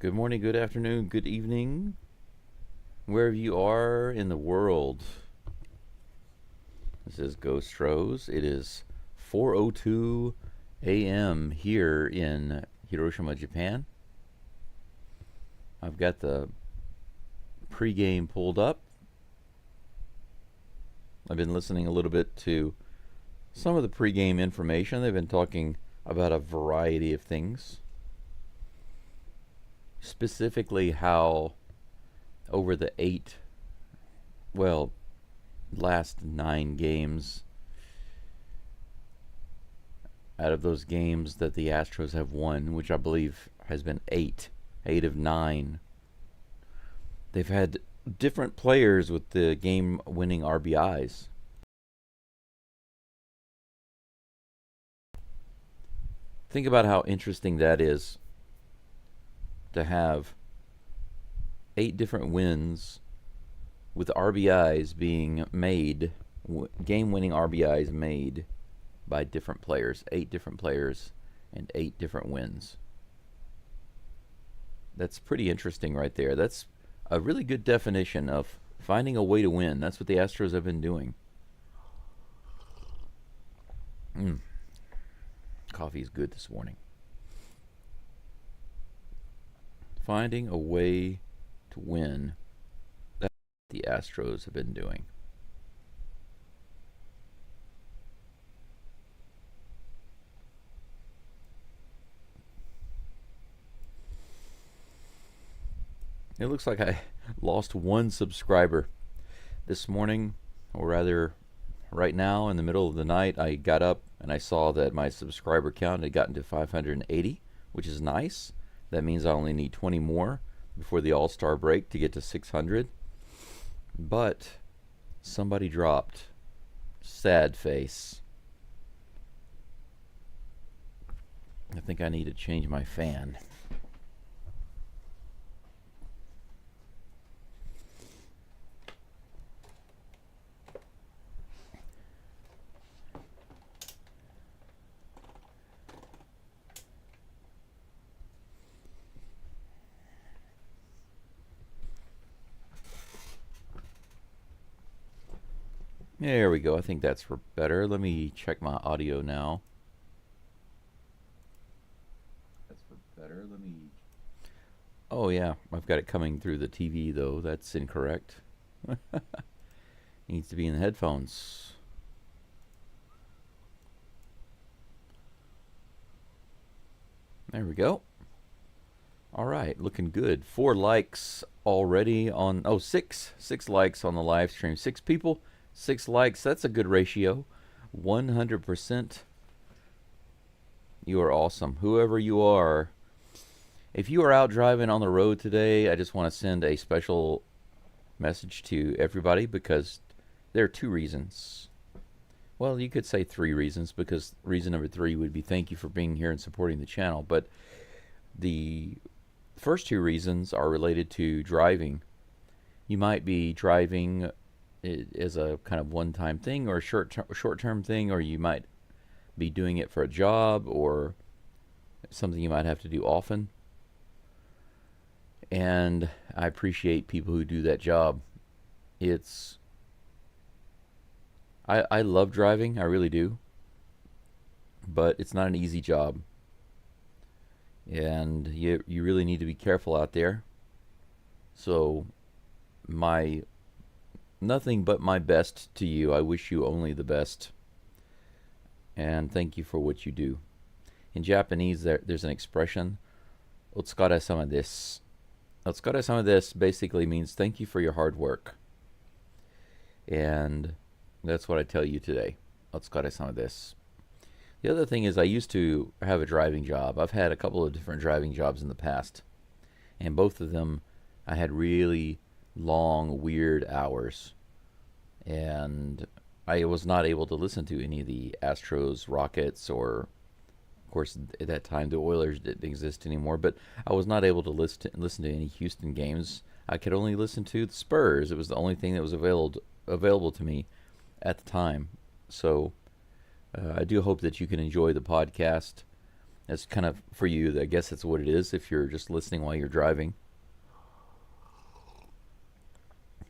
Good morning, good afternoon, good evening, wherever you are in the world. This is Geaux. It is 4:02 a.m. here in Hiroshima, Japan. I've got the pregame pulled up. I've been listening a little bit to some of the pregame information. They've been talking about a variety of things. Specifically how over the last 9 games, out of those games that the Astros have won, which I believe has been 8 of 9, they've had different players with the game-winning RBIs. Think about how interesting that is, to have 8 different wins with RBIs being made, game-winning RBIs made by different players. 8 different players and 8 different wins. That's pretty interesting right there. That's a really good definition of finding a way to win. That's what the Astros have been doing. Coffee's good this morning. Finding a way to win. That's what the Astros have been doing. It looks like I lost 1 subscriber this morning, or rather right now in the middle of the night. I got up and I saw that my subscriber count had gotten to 580, which is nice. That means I only need 20 more before the All-Star break to get to 600. But somebody dropped. Sad face. I think I need to change my fan. There we go. I think that's for better. Let me check my audio now. That's for better. Oh yeah, I've got it coming through the TV though. That's incorrect. Needs to be in the headphones. There we go. All right, looking good. 4 likes already on. Oh, 6 likes on the live stream. 6 people. 6 likes, that's a good ratio. 100%. You are awesome. Whoever you are. If you are out driving on the road today, I just want to send a special message to everybody, because there are 2 reasons. Well, you could say 3 reasons, because reason number 3 would be thank you for being here and supporting the channel. But the first 2 reasons are related to driving. You might be driving as a kind of one-time thing or a short-term thing, or you might be doing it for a job or something you might have to do often. And I appreciate people who do that job. I love driving, I really do, but it's not an easy job, and you really need to be careful out there. So nothing but my best to you. I wish you only the best. And thank you for what you do. In Japanese, there's an expression, "Otsukare-sama desu." Otsukare-sama desu basically means thank you for your hard work. And that's what I tell you today. Otsukare-sama desu. The other thing is, I used to have a driving job. I've had a couple of different driving jobs in the past. And both of them, I had really long, weird hours, and I was not able to listen to any of the Astros, Rockets, or of course at that time the Oilers didn't exist anymore, but I was not able to listen to any Houston games. I could only listen to the Spurs. It was the only thing that was available to me at the time. So I do hope that you can enjoy the podcast. That's kind of for you. I guess that's what it is if you're just listening while you're driving.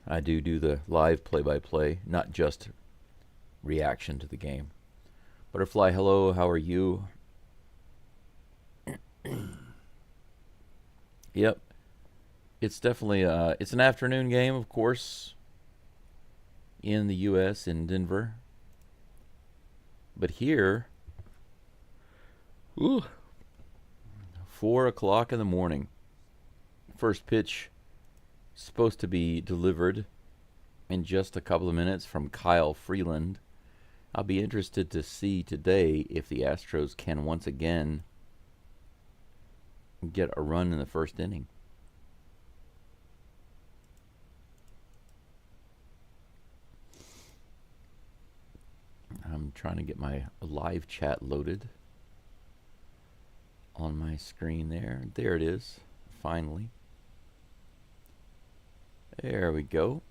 I do the live play-by-play, not just reaction to the game. Butterfly, hello, how are you? Yep, it's definitely it's an afternoon game, of course, in the U.S. in Denver. But here, ooh, 4 o'clock in the morning. First pitch supposed to be delivered in just a couple of minutes from Kyle Freeland. I'll be interested to see today if the Astros can once again get a run in the first inning. I'm trying to get my live chat loaded on my screen there. There it is, finally. There we go.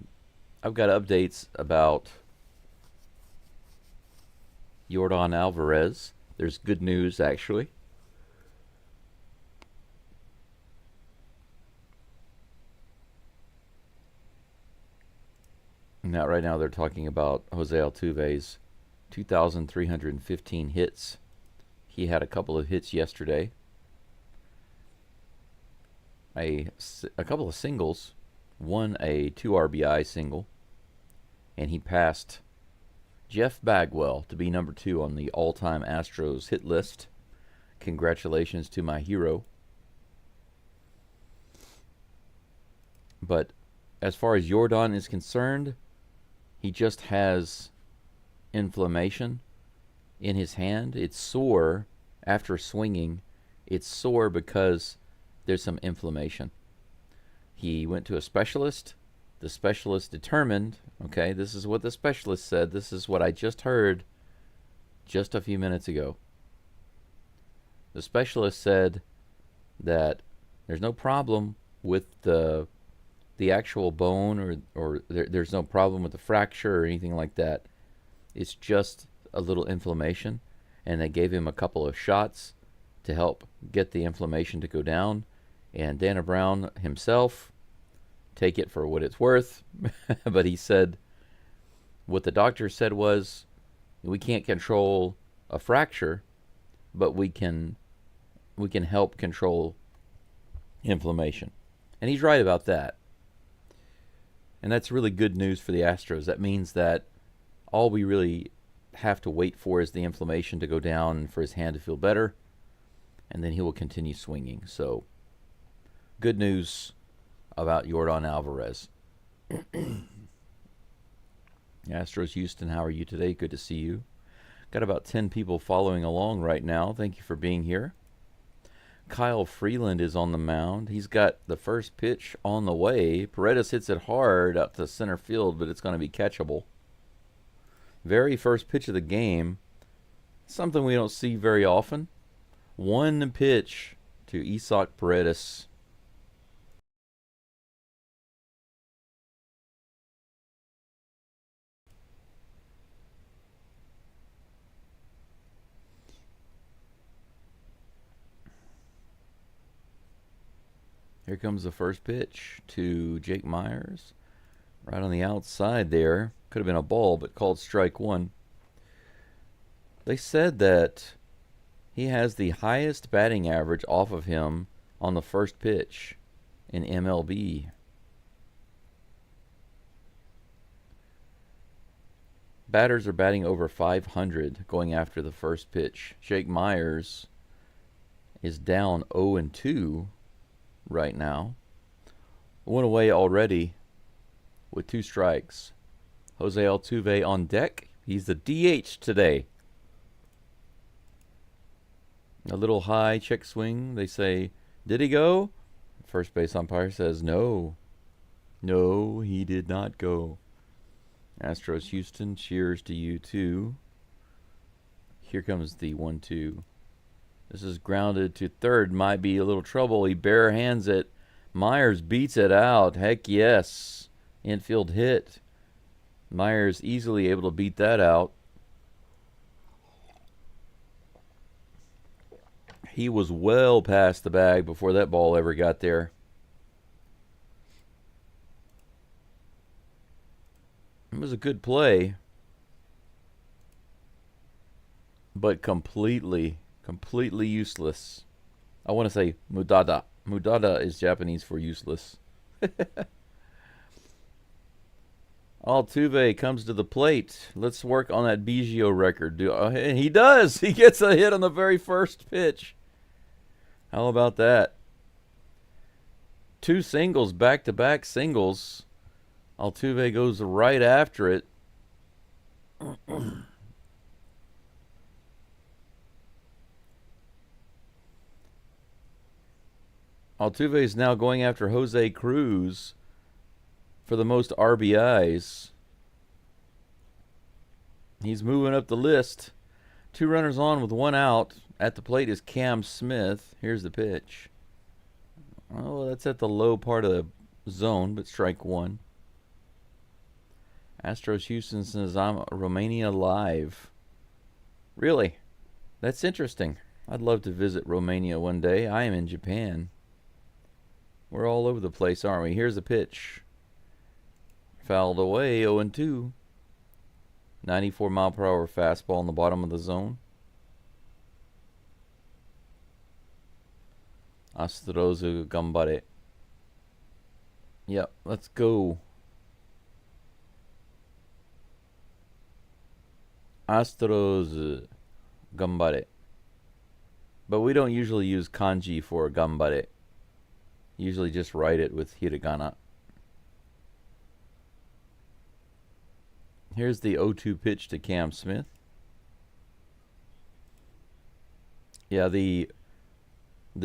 I've got updates about Yordan Alvarez. There's good news, actually. Now, right now, they're talking about Jose Altuve's 2,315 hits. He had a couple of hits yesterday. A couple of singles. One a 2 RBI single. And he passed Jeff Bagwell to be number 2 on the all-time Astros hit list. Congratulations to my hero. But as far as Yordan is concerned, he just has inflammation in his hand. It's sore after swinging. It's sore because there's some inflammation. He went to a specialist. The specialist determined, okay, this is what the specialist said. This is what I just heard just a few minutes ago. The specialist said that there's no problem with the actual bone, or there's no problem with the fracture or anything like that. It's just a little inflammation, and they gave him a couple of shots to help get the inflammation to go down. And Dana Brown himself, take it for what it's worth, but he said what the doctor said was, we can't control a fracture, but we can help control inflammation. And he's right about that. And that's really good news for the Astros. That means that all we really have to wait for is the inflammation to go down and for his hand to feel better, and then he will continue swinging. So, good news about Yordan Alvarez. Astros Houston, how are you today? Good to see you. Got about 10 people following along right now. Thank you for being here. Kyle Freeland is on the mound. He's got the first pitch on the way. Paredes hits it hard out to center field, but it's going to be catchable. Very first pitch of the game. Something we don't see very often. One pitch to Isaac Paredes. Here comes the first pitch to Jake Myers. Right on the outside there. Could have been a ball, but called strike one. They said that he has the highest batting average off of him on the first pitch in MLB. Batters are batting over 500 going after the first pitch. Jake Myers is down 0-2 right now. One away already with 2 strikes. Jose Altuve on deck. He's the DH today. A little high check swing. They say, did he go? First base umpire says no. No, he did not go. Astros Houston, cheers to you too. Here comes the 1-2. This is grounded to third. Might be a little trouble. He bare hands it. Myers beats it out. Heck yes. Infield hit. Myers easily able to beat that out. He was well past the bag before that ball ever got there. It was a good play, but completely useless. I want to say mudada. Mudada is Japanese for useless. Altuve comes to the plate. Let's work on that Biggio record. He does. He gets a hit on the very first pitch. How about that? 2 singles, back-to-back singles. Altuve goes right after it. Altuve is now going after Jose Cruz for the most RBIs. He's moving up the list. 2 runners on with 1 out. At the plate is Cam Smith. Here's the pitch. Oh, that's at the low part of the zone, but strike 1. Astros Houston says, I'm Romania live. Really? That's interesting. I'd love to visit Romania one day. I am in Japan. We're all over the place, aren't we? Here's the pitch. Fouled away, 0-2. 94-mile-per-hour fastball in the bottom of the zone. Astros gambare. Yep, let's go. Astros gambare. But we don't usually use kanji for gambare. Usually just write it with hiragana. Here's the 0-2 pitch to Cam Smith. Yeah, the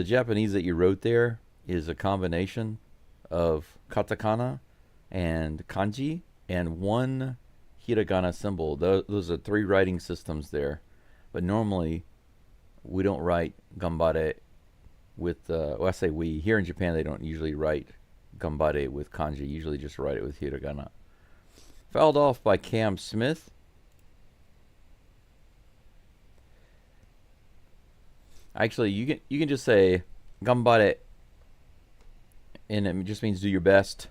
Japanese that you wrote there is a combination of katakana and kanji and 1 hiragana symbol. Those are 3 writing systems there. But normally we don't write gambare with, well, I say we. Here in Japan, they don't usually write gambare with kanji. Usually just write it with hiragana. Fouled off by Cam Smith. Actually, you can just say gambare, and it just means do your best.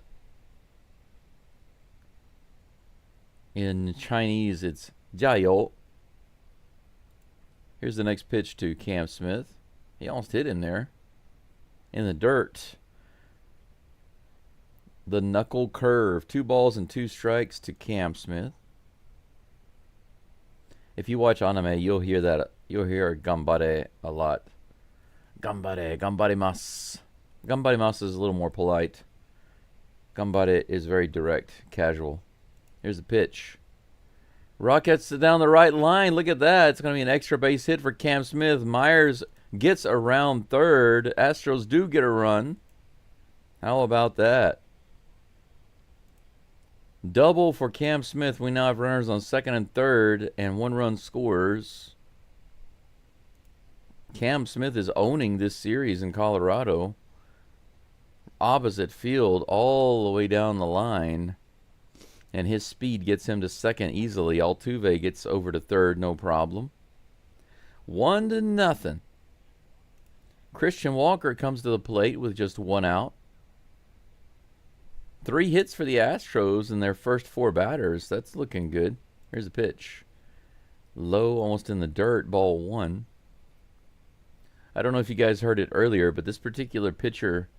In Chinese, it's jiao. Here's the next pitch to Cam Smith. He almost hit him there. In the dirt. The knuckle curve. 2 balls and 2 strikes to Cam Smith. If you watch anime, you'll hear that. You'll hear gambare a lot. Gambare, gambarimasu. Gambarimasu is a little more polite. Gambare is very direct, casual. Here's the pitch. Rockets down the right line. Look at that. It's going to be an extra base hit for Cam Smith. Myers gets around third. Astros do get a run. How about that? Double for Cam Smith. We now have runners on second and third, and 1 run scores. Cam Smith is owning this series in Colorado. Opposite field all the way down the line. And his speed gets him to second easily. Altuve gets over to third, no problem. 1-0. Christian Walker comes to the plate with just 1 out. 3 hits for the Astros in their first 4 batters. That's looking good. Here's the pitch. Low, almost in the dirt, ball 1. I don't know if you guys heard it earlier, but this particular pitcher,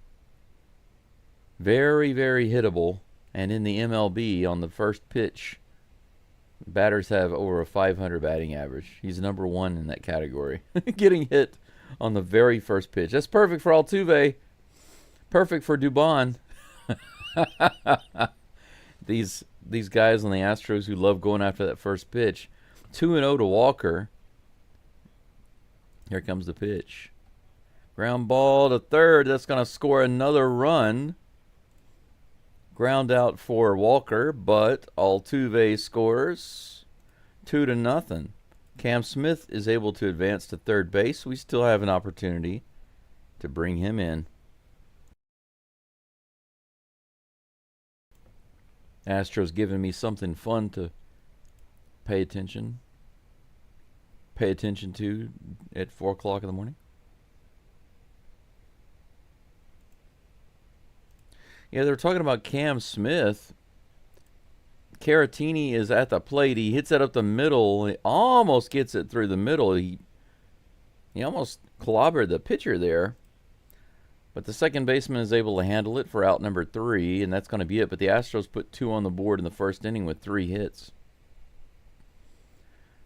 very, very hittable. And in the MLB, on the first pitch, batters have over a 500 batting average. He's number 1 in that category. Getting hit on the very first pitch. That's perfect for Altuve. Perfect for Dubon. These guys on the Astros who love going after that first pitch. 2-0 to Walker. Here comes the pitch. Ground ball to third. That's going to score another run. Ground out for Walker, but Altuve scores 2-0. Cam Smith is able to advance to third base. We still have an opportunity to bring him in. Astros giving me something fun to pay attention to at 4 o'clock in the morning. Yeah, they're talking about Cam Smith. Caratini is at the plate. He hits it up the middle. He almost gets it through the middle. He almost clobbered the pitcher there. But the second baseman is able to handle it for out number 3, and that's going to be it. But the Astros put 2 on the board in the first inning with 3 hits.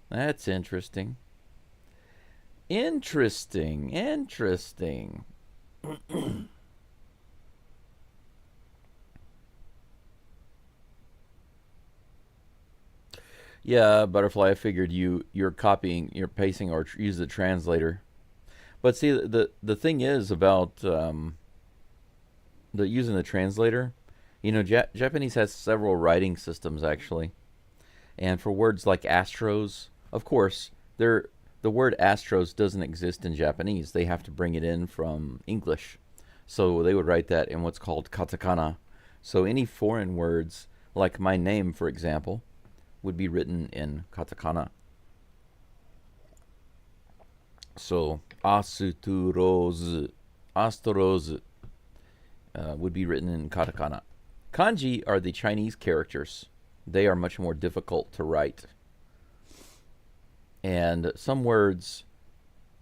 That's interesting. Interesting. Yeah, Butterfly, I figured you're copying, you're pasting, or use the translator. But see, the thing is about the using the translator, Japanese has several writing systems actually. And for words like Astros, of course, the word Astros doesn't exist in Japanese. They have to bring it in from English. So they would write that in what's called katakana. So any foreign words, like my name, for example, would be written in katakana. So Astros would be written in katakana. Kanji are the Chinese characters. They are much more difficult to write. And some words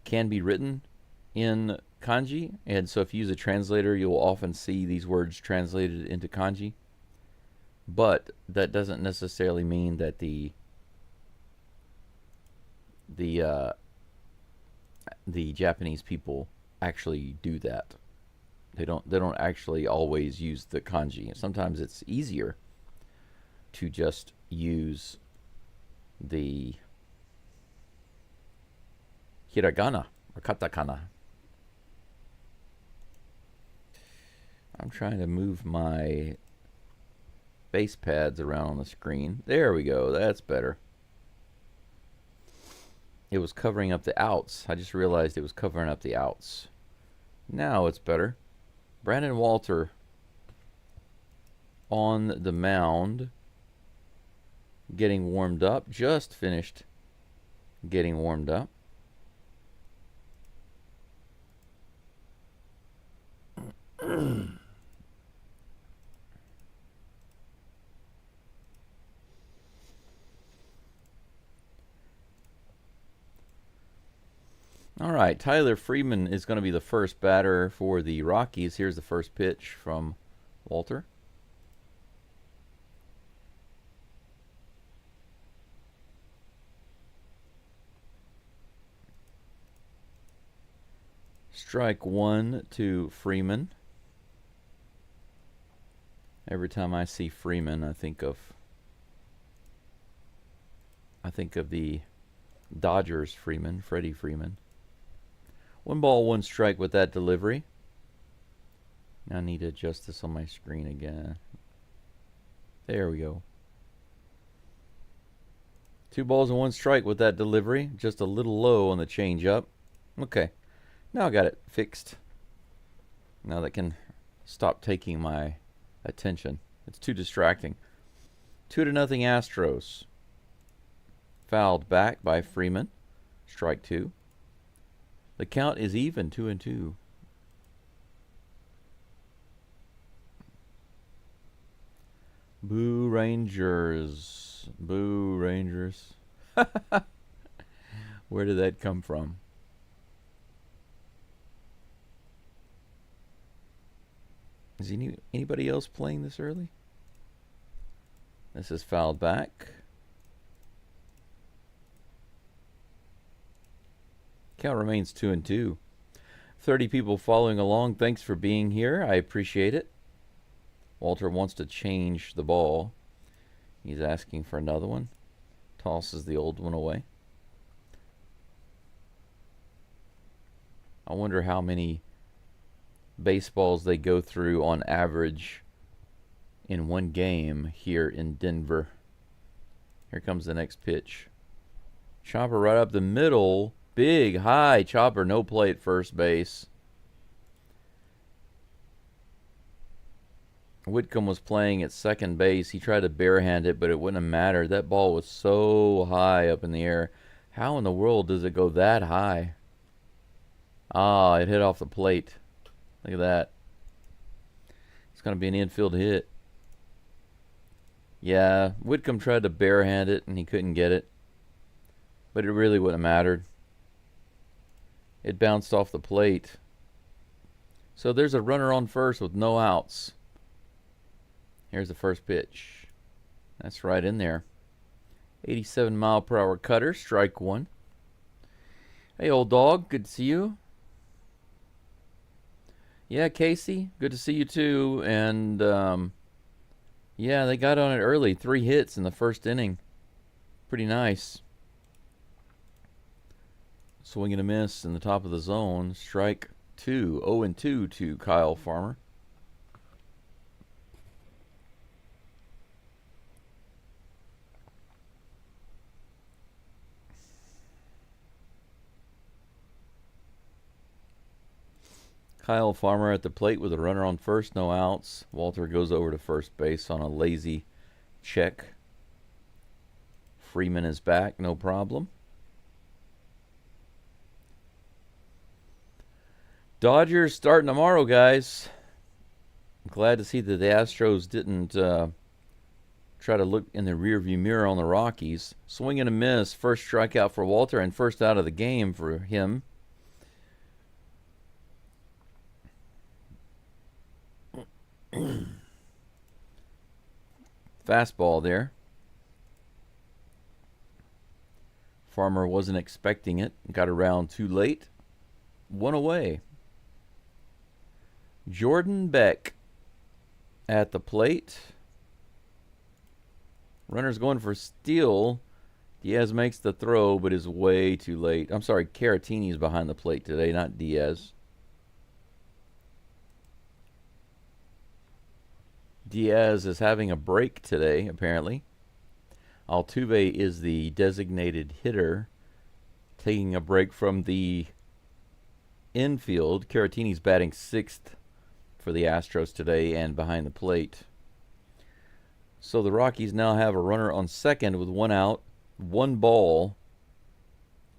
can be written in kanji. And so if you use a translator, you'll often see these words translated into kanji. But that doesn't necessarily mean that the Japanese people actually do that. They don't actually always use the kanji. Sometimes it's easier to just use the hiragana or katakana. I'm trying to move my base pads around on the screen. There we go. That's better. It was covering up the outs. I just realized it was covering up the outs. Now it's better. Brandon Walter on the mound, getting warmed up. Just finished getting warmed up. All right, Tyler Freeman is going to be the first batter for the Rockies. Here's the first pitch from Walter. Strike 1 to Freeman. Every time I see Freeman, I think of the Dodgers Freeman, Freddie Freeman. 1 ball, 1 strike with that delivery. Now I need to adjust this on my screen again. There we go. 2 balls and 1 strike with that delivery. Just a little low on the changeup. Okay. Now I got it fixed. Now that can stop taking my attention. It's too distracting. 2-0 Astros. Fouled back by Freeman. Strike 2. The count is even, 2-2. Boo Rangers. Boo Rangers. Where did that come from? Is anybody else playing this early? This is fouled back. Count remains 2-2. 30 people following along. Thanks for being here. I appreciate it. Walter wants to change the ball. He's asking for another one. Tosses the old one away. I wonder how many baseballs they go through on average in one game here in Denver. Here comes the next pitch. Chopper right up the middle. Big, high chopper. No play at first base. Whitcomb was playing at second base. He tried to barehand it, but it wouldn't have mattered. That ball was so high up in the air. How in the world does it go that high? Ah, it hit off the plate. Look at that. It's going to be an infield hit. Yeah, Whitcomb tried to barehand it and he couldn't get it. But it really wouldn't have mattered. It bounced off the plate. So there's a runner on first with no outs. Here's the first pitch. That's right in there. 87 mile per hour cutter, strike one. Hey, old dog, good to see you. Yeah, Casey, good to see you too. And yeah, they got on it early. 3 hits in the first inning. Pretty nice. Swing and a miss in the top of the zone. Strike 2. 0-2 to Kyle Farmer. Kyle Farmer at the plate with a runner on first, no outs. Walter goes over to first base on a lazy check. Freeman is back, no problem. Dodgers starting tomorrow, guys. I'm glad to see that the Astros didn't try to look in the rearview mirror on the Rockies. Swing and a miss. First strikeout for Walter and first out of the game for him. Fastball there. Farmer wasn't expecting it. Got around too late. 1 away. Jordan Beck at the plate. Runner's going for steal. Diaz makes the throw, but is way too late. I'm sorry, Caratini's behind the plate today, not Diaz. Diaz is having a break today, apparently. Altuve is the designated hitter, taking a break from the infield. Caratini's batting 6th for the Astros today and behind the plate. So the Rockies now have a runner on second with 1 out, 1 ball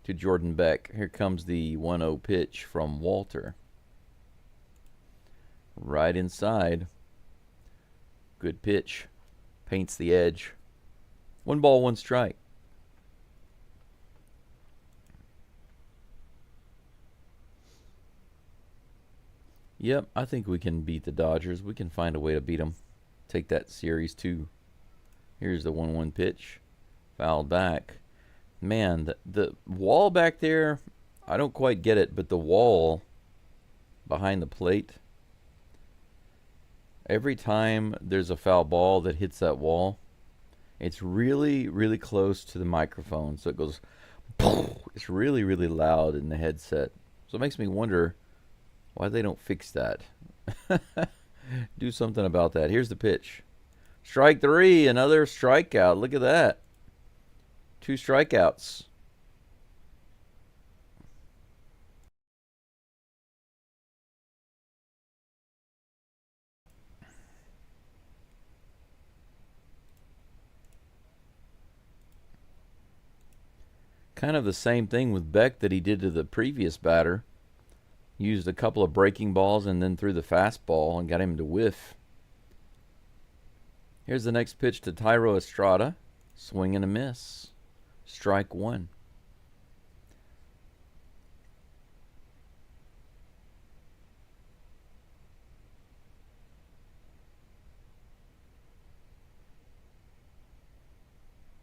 to Jordan Beck. Here comes the 1-0 pitch from Walter. Right inside. Good pitch. Paints the edge. 1 ball, 1 strike. Yep, I think we can beat the Dodgers. We can find a way to beat them. Take that series too. Here's the 1-1 pitch. Fouled back. Man, the wall back there, I don't quite get it, but the wall behind the plate, every time there's a foul ball that hits that wall, it's really, really close to the microphone. So it goes, it's really, really loud in the headset. So it makes me wonder why they don't fix that. Do something about that. Here's the pitch. Strike 3, another strikeout. Look at that. 2 strikeouts. Kind of the same thing with Beck that he did to the previous batter. Used a couple of breaking balls and then threw the fastball and got him to whiff. Here's the next pitch to Thairo Estrada. Swing and a miss. Strike 1.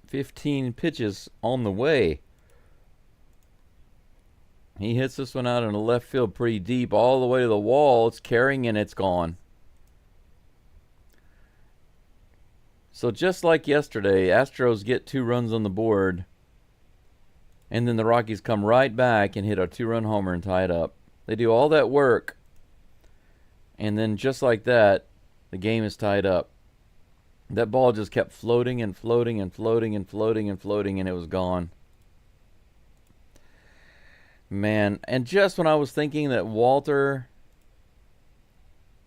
"15 pitches on the way." He hits this one out in the left field pretty deep, all the way to the wall. It's carrying and it's gone. So just like yesterday, Astros get 2 runs on the board, and then the Rockies come right back and hit a 2-run homer and tie it up. They do all that work, and then just like that, the game is tied up. That ball just kept floating and floating and floating and floating and floating, and it was gone. Man, and just when I was thinking that Walter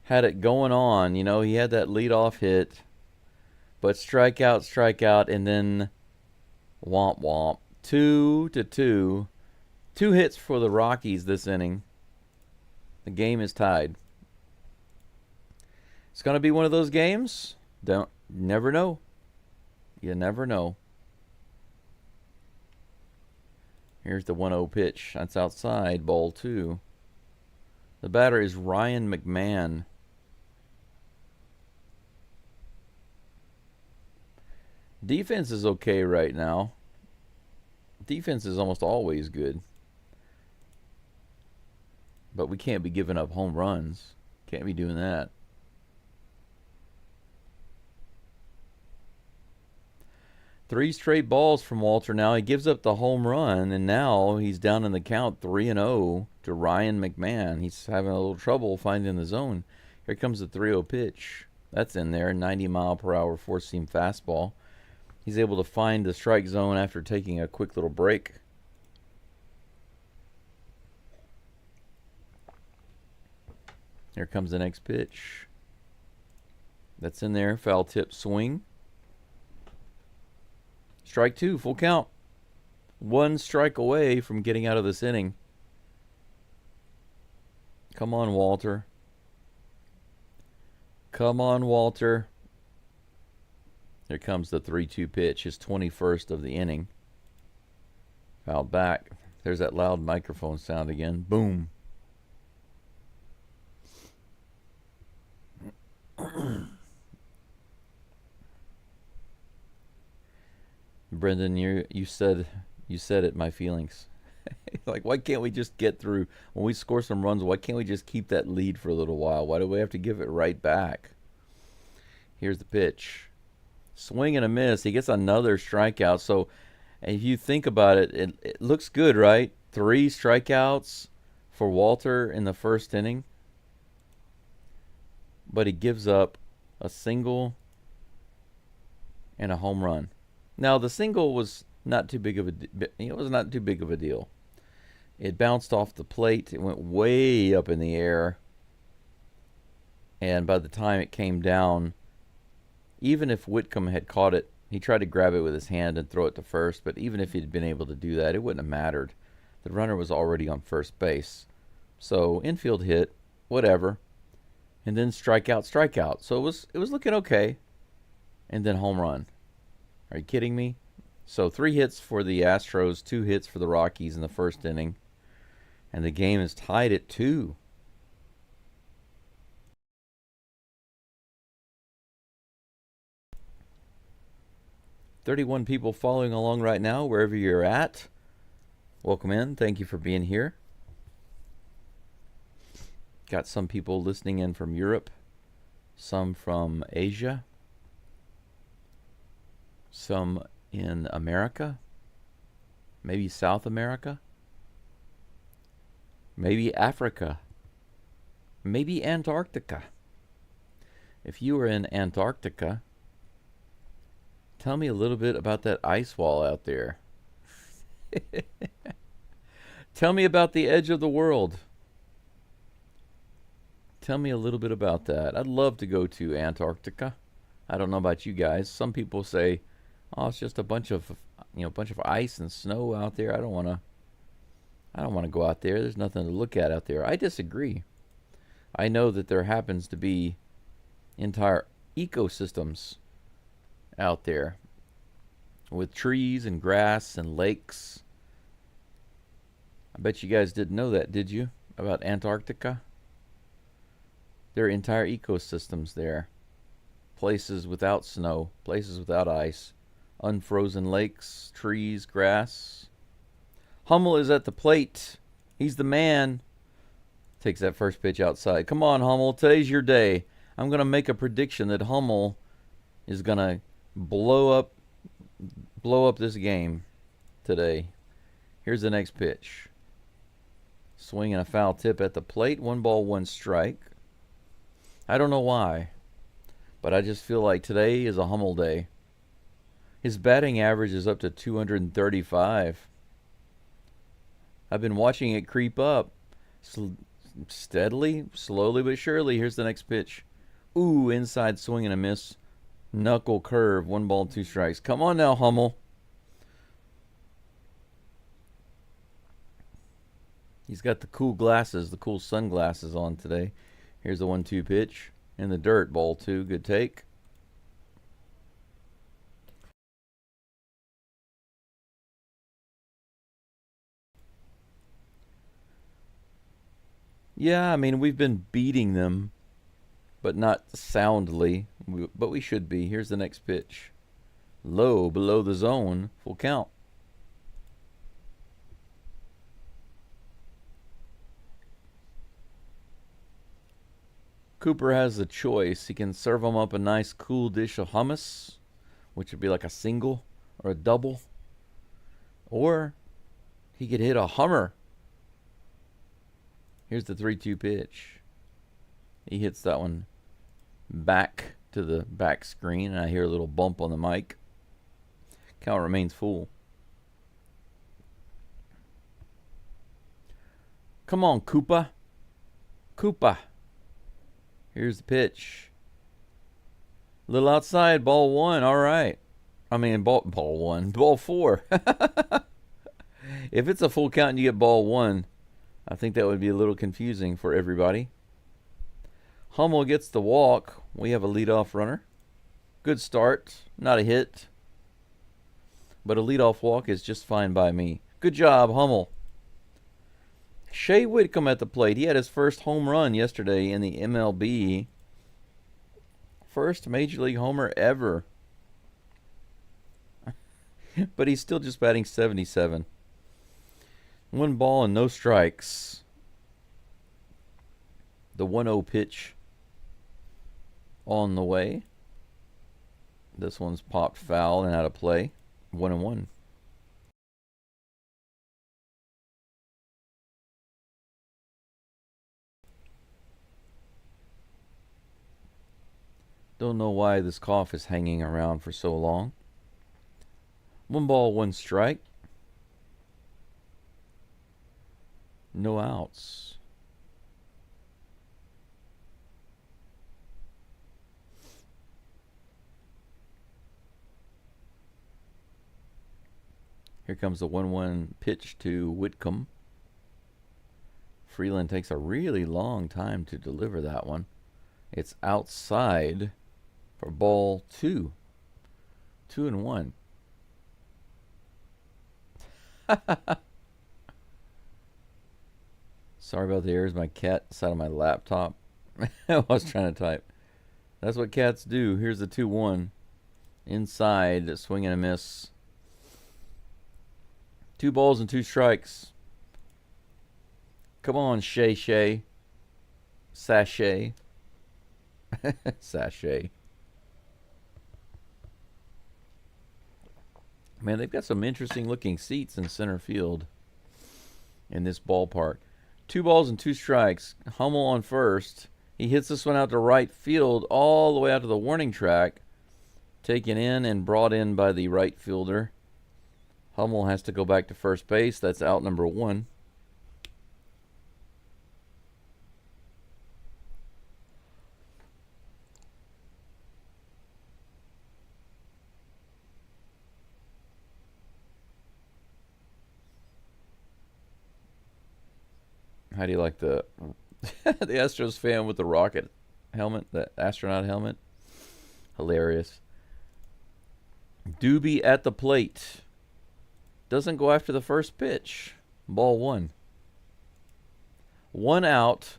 had it going on, you know, he had that leadoff hit, but strikeout, and then womp womp. 2-2. 2 hits for the Rockies this inning. The game is tied. It's going to be one of those games. Never know. You never know. Here's the 1-0 pitch. That's outside, ball 2. The batter is Ryan McMahon. Defense is okay right now. Defense is almost always good. But we can't be giving up home runs. Can't be doing that. Three straight balls from Walter now. He gives up the home run, and now he's down in the count 3-0 to Ryan McMahon. He's having a little trouble finding the zone. Here comes the 3-0 pitch. That's in there, 90-mile-per-hour four-seam fastball. He's able to find the strike zone after taking a quick little break. Here comes the next pitch. That's in there, foul tip swing. Strike 2, full count. 1 strike away from getting out of this inning. Come on, Walter. Come on, Walter. Here comes the 3-2 pitch, his 21st of the inning. Fouled back. There's that loud microphone sound again. Boom. Brendan, you said it, my feelings. Like, why can't we just get through? When we score some runs, why can't we just keep that lead for a little while? Why do we have to give it right back? Here's the pitch. Swing and a miss. He gets another strikeout. So if you think about it, it looks good, right? 3 strikeouts for Walter in the first inning. But he gives up a single and a home run. Now, the single was not too big of a deal. It bounced off the plate. It went way up in the air. And by the time it came down, even if Whitcomb had caught it, he tried to grab it with his hand and throw it to first, but even if he'd been able to do that, it wouldn't have mattered. The runner was already on first base. So, infield hit, whatever. And then strikeout. So it was looking okay. And then home run. Are you kidding me? So 3 hits for the Astros, 2 hits for the Rockies in the first inning. And the game is tied at 2. "31 people following along right now, wherever you're at. Welcome in. Thank you for being here. Got some people listening in from Europe, some from Asia, some in America, maybe South America, maybe Africa, maybe Antarctica. If you are in Antarctica, tell me a little bit about that ice wall out there. Tell me about the edge of the world. Tell me a little bit about that. I'd love to go to Antarctica. I don't know about you guys. Some people say, "Oh, it's just a bunch of ice and snow out there. I don't want to go out there. There's nothing to look at out there." I disagree. I know that there happens to be entire ecosystems out there with trees and grass and lakes. I bet you guys didn't know that, did you? About Antarctica? There are entire ecosystems there. Places without snow, places without ice, unfrozen lakes, trees, grass. Hummel is at the plate. He's the man. Takes that first pitch outside. Come on, Hummel. Today's your day. I'm going to make a prediction that Hummel is going to blow up this game today. Here's the next pitch. Swing and a foul tip at the plate. 1 ball, 1 strike. I don't know why, but I just feel like today is a Hummel day. His batting average is up to 235. I've been watching it creep up steadily, slowly but surely. Here's the next pitch. Ooh, inside swing and a miss. Knuckle curve. 1 ball, 2 strikes. Come on now, Hummel. He's got the cool glasses, the cool sunglasses on today. Here's the 1-2 pitch. In the dirt, ball 2. Good take. Yeah, I mean, we've been beating them, but not soundly. But we should be. Here's the next pitch. Low, below the zone. Full count. Cooper has the choice. He can serve them up a nice cool dish of hummus, which would be like a single or a double. Or he could hit a hummer. Here's the 3-2 pitch. He hits that one back to the back screen, and I hear a little bump on the mic. Count remains full. Come on, Koopa. Koopa. Here's the pitch. A little outside, ball 1. All right. I mean, ball 1. Ball 4. If it's a full count and you get ball 1, I think that would be a little confusing for everybody. Hummel gets the walk. We have a leadoff runner. Good start. Not a hit. But a leadoff walk is just fine by me. Good job, Hummel. Shea Whitcomb at the plate. He had his first home run yesterday in the MLB. First Major League homer ever. But he's still just batting 77. 1 ball and no strikes. The 1-0 pitch on the way. This one's popped foul and out of play. 1-1. Don't know why this cough is hanging around for so long. 1 ball, 1 strike. No outs. Here comes the 1-1 pitch to Whitcomb. Freeland takes a really long time to deliver that one. It's outside for ball 2. 2-1. Sorry about the errors. My cat sat on my laptop. I was trying to type. That's what cats do. Here's the 2-1. Inside, swing and a miss. 2 balls and 2 strikes. Come on, Shay. Sachet. Sachet. Man, they've got some interesting looking seats in center field in this ballpark. 2 balls and 2 strikes. Hummel on first. He hits this one out to right field all the way out to the warning track. Taken in and brought in by the right fielder. Hummel has to go back to first base. That's out number 1. How do you like the the Astros fan with the rocket helmet, the astronaut helmet? Hilarious. Doobie at the plate. Doesn't go after the first pitch. Ball 1. 1 out.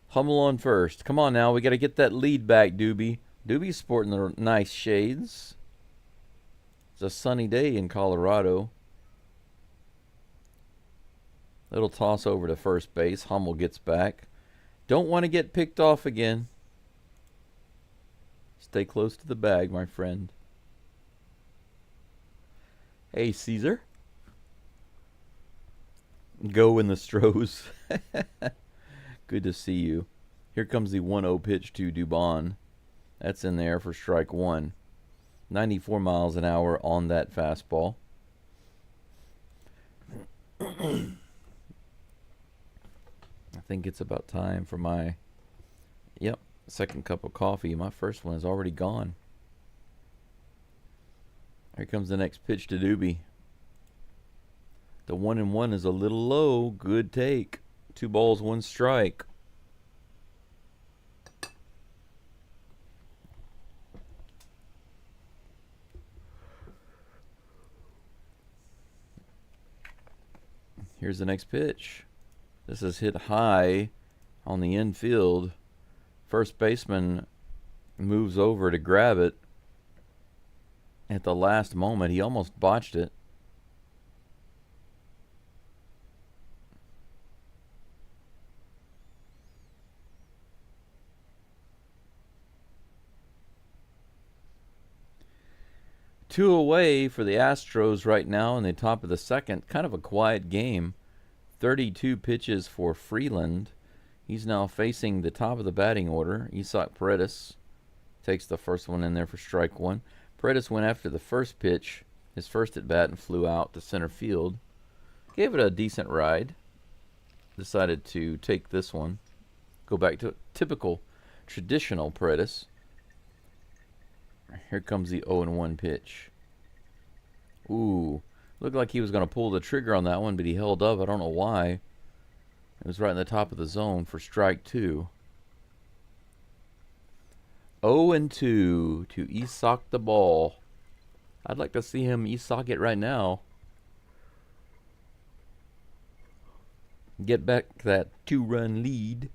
Hummel on first. Come on now. We got to get that lead back, Doobie. Doobie's sporting the nice shades. It's a sunny day in Colorado. Little toss over to first base. Hummel gets back. Don't want to get picked off again. Stay close to the bag, my friend. Hey, Caesar. Go in the STROS. Good to see you. Here comes the 1-0 pitch to Dubon. That's in there for strike 1. 94 miles an hour on that fastball. I think it's about time for my, second cup of coffee. My first one is already gone. Here comes the next pitch to Doobie. The 1-1 is a little low. Good take. 2 balls, 1 strike. Here's the next pitch. This is hit high on the infield. First baseman moves over to grab it at the last moment. He almost botched it. Two away for the Astros right now in the top of the second. Kind of a quiet game. 32 pitches for Freeland. He's now facing the top of the batting order. Isaac Paredes takes the first one in there for strike one. Paredes went after the first pitch, his first at bat, and flew out to center field. Gave it a decent ride. Decided to take this one. Go back to typical, traditional Paredes. Here comes the 0-1 pitch. Ooh, looked like he was going to pull the trigger on that one, but he held up. I don't know why. It was right in the top of the zone for strike two. 0-2 to Isaac the ball. I'd like to see him Isaac it right now. Get back that 2-run lead.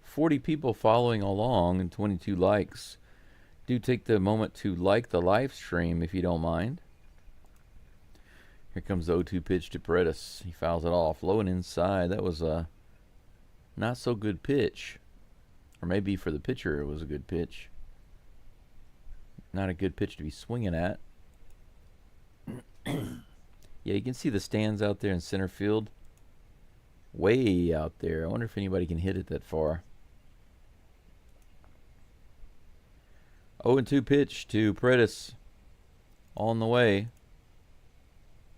40 people following along and 22 likes. Do take the moment to like the live stream if you don't mind. Here comes the 0-2 pitch to Paredes. He fouls it off. Low and inside. That was a not so good pitch. Or maybe for the pitcher it was a good pitch. Not a good pitch to be swinging at. Yeah, you can see the stands out there in center field. Way out there. I wonder if anybody can hit it that far. 0-2 pitch to Paredes. On the way.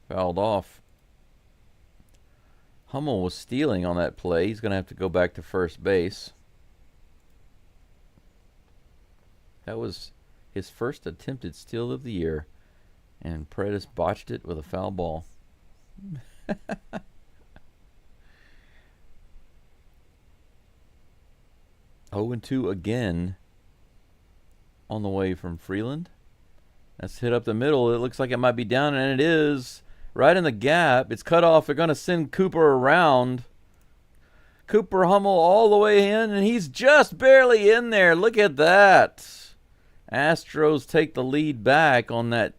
Fouled off. Hummel was stealing on that play. He's going to have to go back to first base. That was his first attempted steal of the year. And Paredes botched it with a foul ball. 0-2 again. On the way from Freeland. That's hit up the middle. It looks like it might be down, and it is. Right in the gap. It's cut off. They're going to send Cooper around. Cooper Hummel all the way in, and he's just barely in there. Look at that. Astros take the lead back on that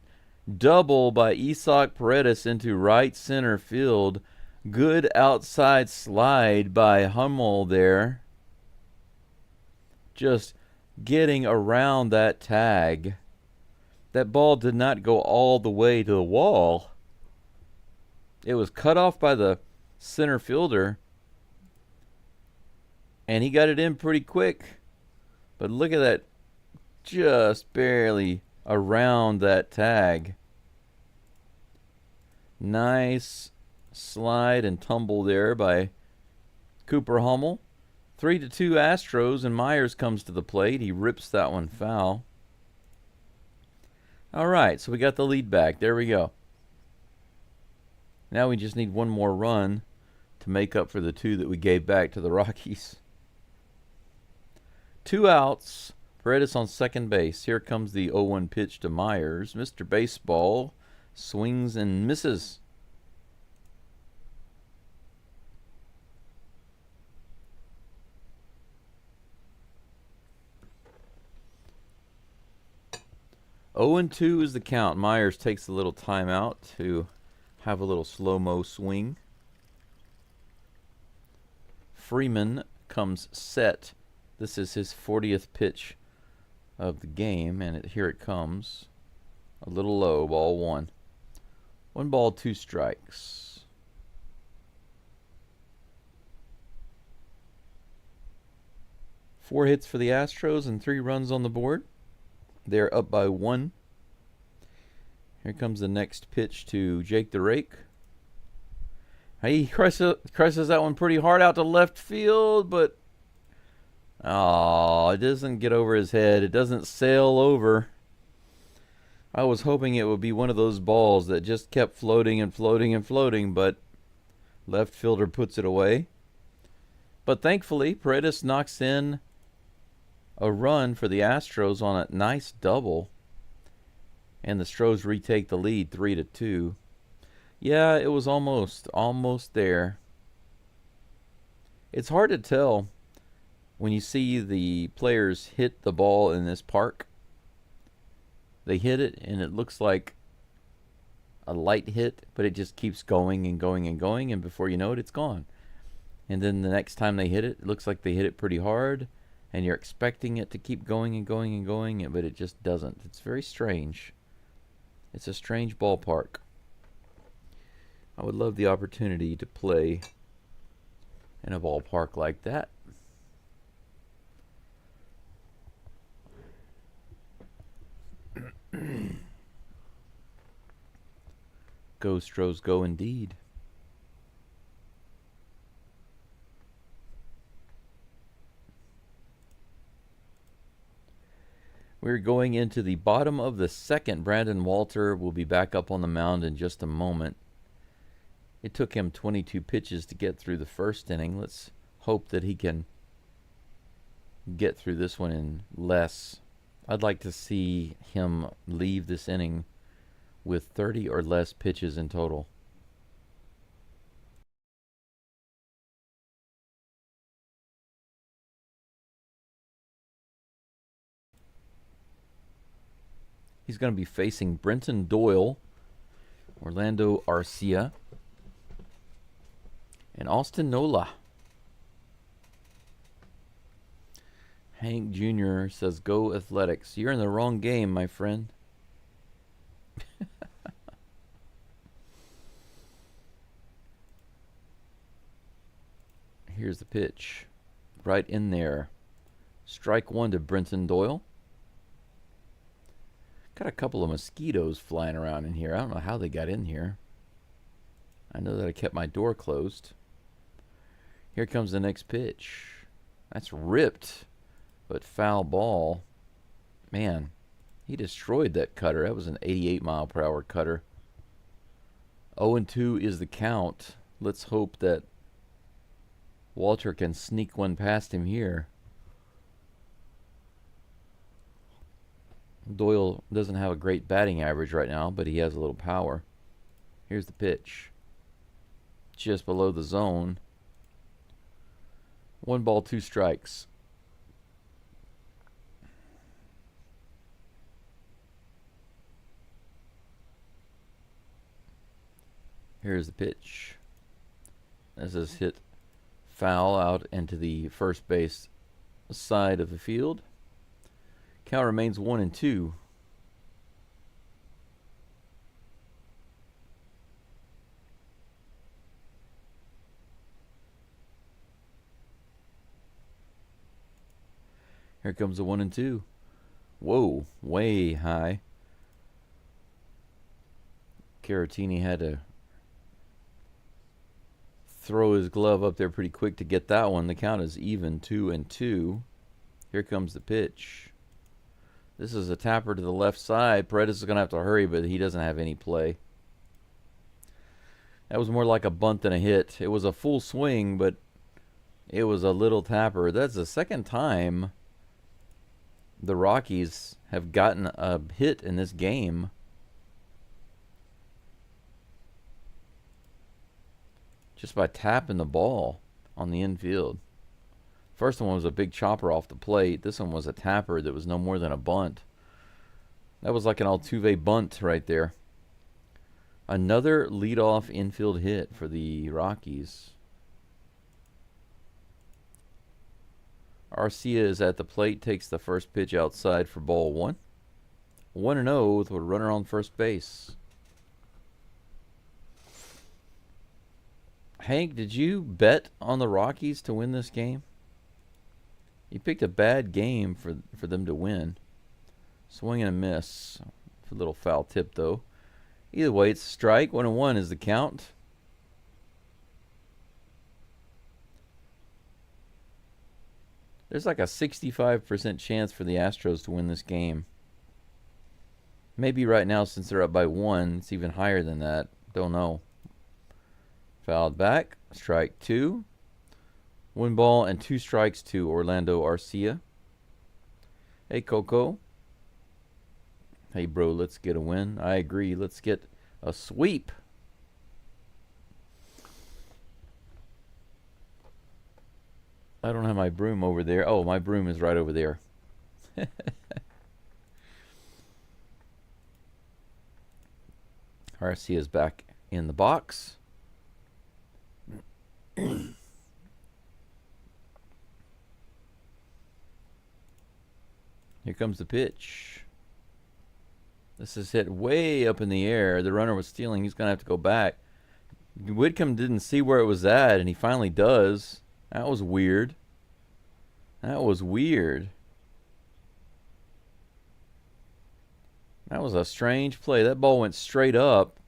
double by Isaac Paredes into right center field. Good outside slide by Hummel there. Just getting around that tag. That ball did not go all the way to the wall. It was cut off by the center fielder. And he got it in pretty quick. But look at that. Just barely around that tag. Nice slide and tumble there by Cooper Hummel. 3-2 Astros, and Myers comes to the plate. He rips that one foul. All right, so we got the lead back. There we go. Now we just need one more run to make up for the two that we gave back to the Rockies. 2 outs. Paredes on second base. Here comes the 0-1 pitch to Myers. Mr. Baseball swings and misses. Oh and 2 is the count. Myers takes a little timeout to have a little slow-mo swing. Freeman comes set. This is his 40th pitch of the game, and here it comes. A little low, ball 1. 1 ball, 2 strikes. Four hits for the Astros and 3 runs on the board. They're up by 1. Here comes the next pitch to Jake the Rake. He crosses that one pretty hard out to left field, but it doesn't get over his head. It doesn't sail over. I was hoping it would be one of those balls that just kept floating and floating and floating, but left fielder puts it away. But thankfully, Paredes knocks in a run for the Astros on a nice double. And the STROS retake the lead 3-2. Yeah, it was almost there. It's hard to tell when you see the players hit the ball in this park. They hit it and it looks like a light hit, but it just keeps going and going and going, and before you know it, it's gone. And then the next time they hit it, it looks like they hit it pretty hard, and you're expecting it to keep going and going and going, but it just doesn't. It's very strange. It's a strange ballpark. I would love the opportunity to play in a ballpark like that. Go, Stros, go indeed. We're going into the bottom of the second. Brandon Walter will be back up on the mound in just a moment. It took him 22 pitches to get through the first inning. Let's hope that he can get through this one in less. I'd like to see him leave this inning with 30 or less pitches in total. He's going to be facing Brenton Doyle, Orlando Arcia, and Austin Nola. Hank Jr. says, "Go Athletics." You're in the wrong game, my friend. Here's the pitch. Right in there. Strike one to Brenton Doyle. Got a couple of mosquitoes flying around in here. I don't know how they got in here. I know that I kept my door closed. Here comes the next pitch. That's ripped, but foul ball. Man, he destroyed that cutter. That was an 88-mile-per-hour cutter. 0-2 is the count. Let's hope that Walter can sneak one past him here. Doyle doesn't have a great batting average right now, but he has a little power. Here's the pitch. Just below the zone. 1 ball, 2 strikes. Here's the pitch. This is hit foul out into the first base side of the field. Count remains 1-2. Here comes the 1-2. Whoa, way high. Caratini had to throw his glove up there pretty quick to get that one. The count is even, 2-2. Here comes the pitch. This is a tapper to the left side. Paredes is going to have to hurry, but he doesn't have any play. That was more like a bunt than a hit. It was a full swing, but it was a little tapper. That's the second time the Rockies have gotten a hit in this game. Just by tapping the ball on the infield. First one was a big chopper off the plate. This one was a tapper that was no more than a bunt. That was like an Altuve bunt right there. Another leadoff infield hit for the Rockies. Arcia is at the plate, takes the first pitch outside for ball 1. 1-0 with a runner on first base. Hank, did you bet on the Rockies to win this game? You picked a bad game for them to win. Swing and a miss. A little foul tip, though. Either way, it's a strike. 1-1 is the count. There's like a 65% chance for the Astros to win this game. Maybe right now, since they're up by 1, it's even higher than that. Don't know. Fouled back. Strike 2. 1 ball and 2 strikes to Orlando Arcia. Hey, Coco. Hey, bro, let's get a win. I agree. Let's get a sweep. I don't have my broom over there. Oh, my broom is right over there. Garcia's back in the box. Here comes the pitch. This is hit way up in the air. The runner was stealing. He's going to have to go back. Whitcomb didn't see where it was at, and he finally does. That was weird. That was weird. That was a strange play. That ball went straight up.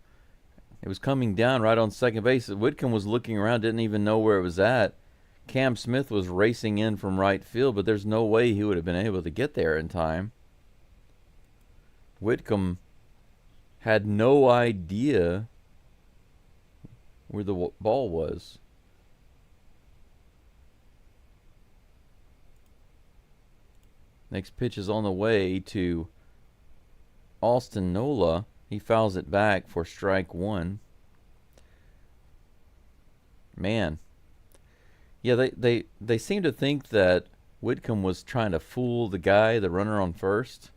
It was coming down right on second base. Whitcomb was looking around, didn't even know where it was at. Cam Smith was racing in from right field, but there's no way he would have been able to get there in time. Whitcomb had no idea where the ball was. Next pitch is on the way to Austin Nola. He fouls it back for strike one. Man. Yeah, they seem to think that Whitcomb was trying to fool the guy, the runner on first.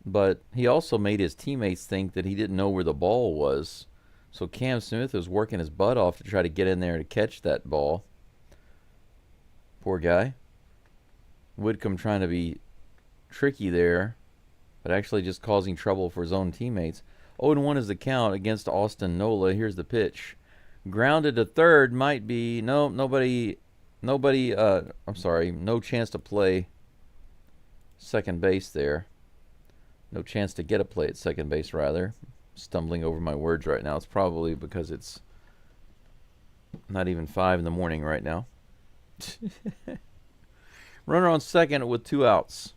But he also made his teammates think that he didn't know where the ball was. So Cam Smith was working his butt off to try to get in there to catch that ball. Poor guy. Whitcomb trying to be tricky there, but actually just causing trouble for his own teammates. 0-1 is the count against Austin Nola. Here's the pitch. Grounded to third, might be, no, nobody, I'm sorry, no chance to play second base there. No chance to get a play at second base, rather. Stumbling over my words right now. It's probably because it's not even 5 in the morning right now. Runner on second with 2 outs.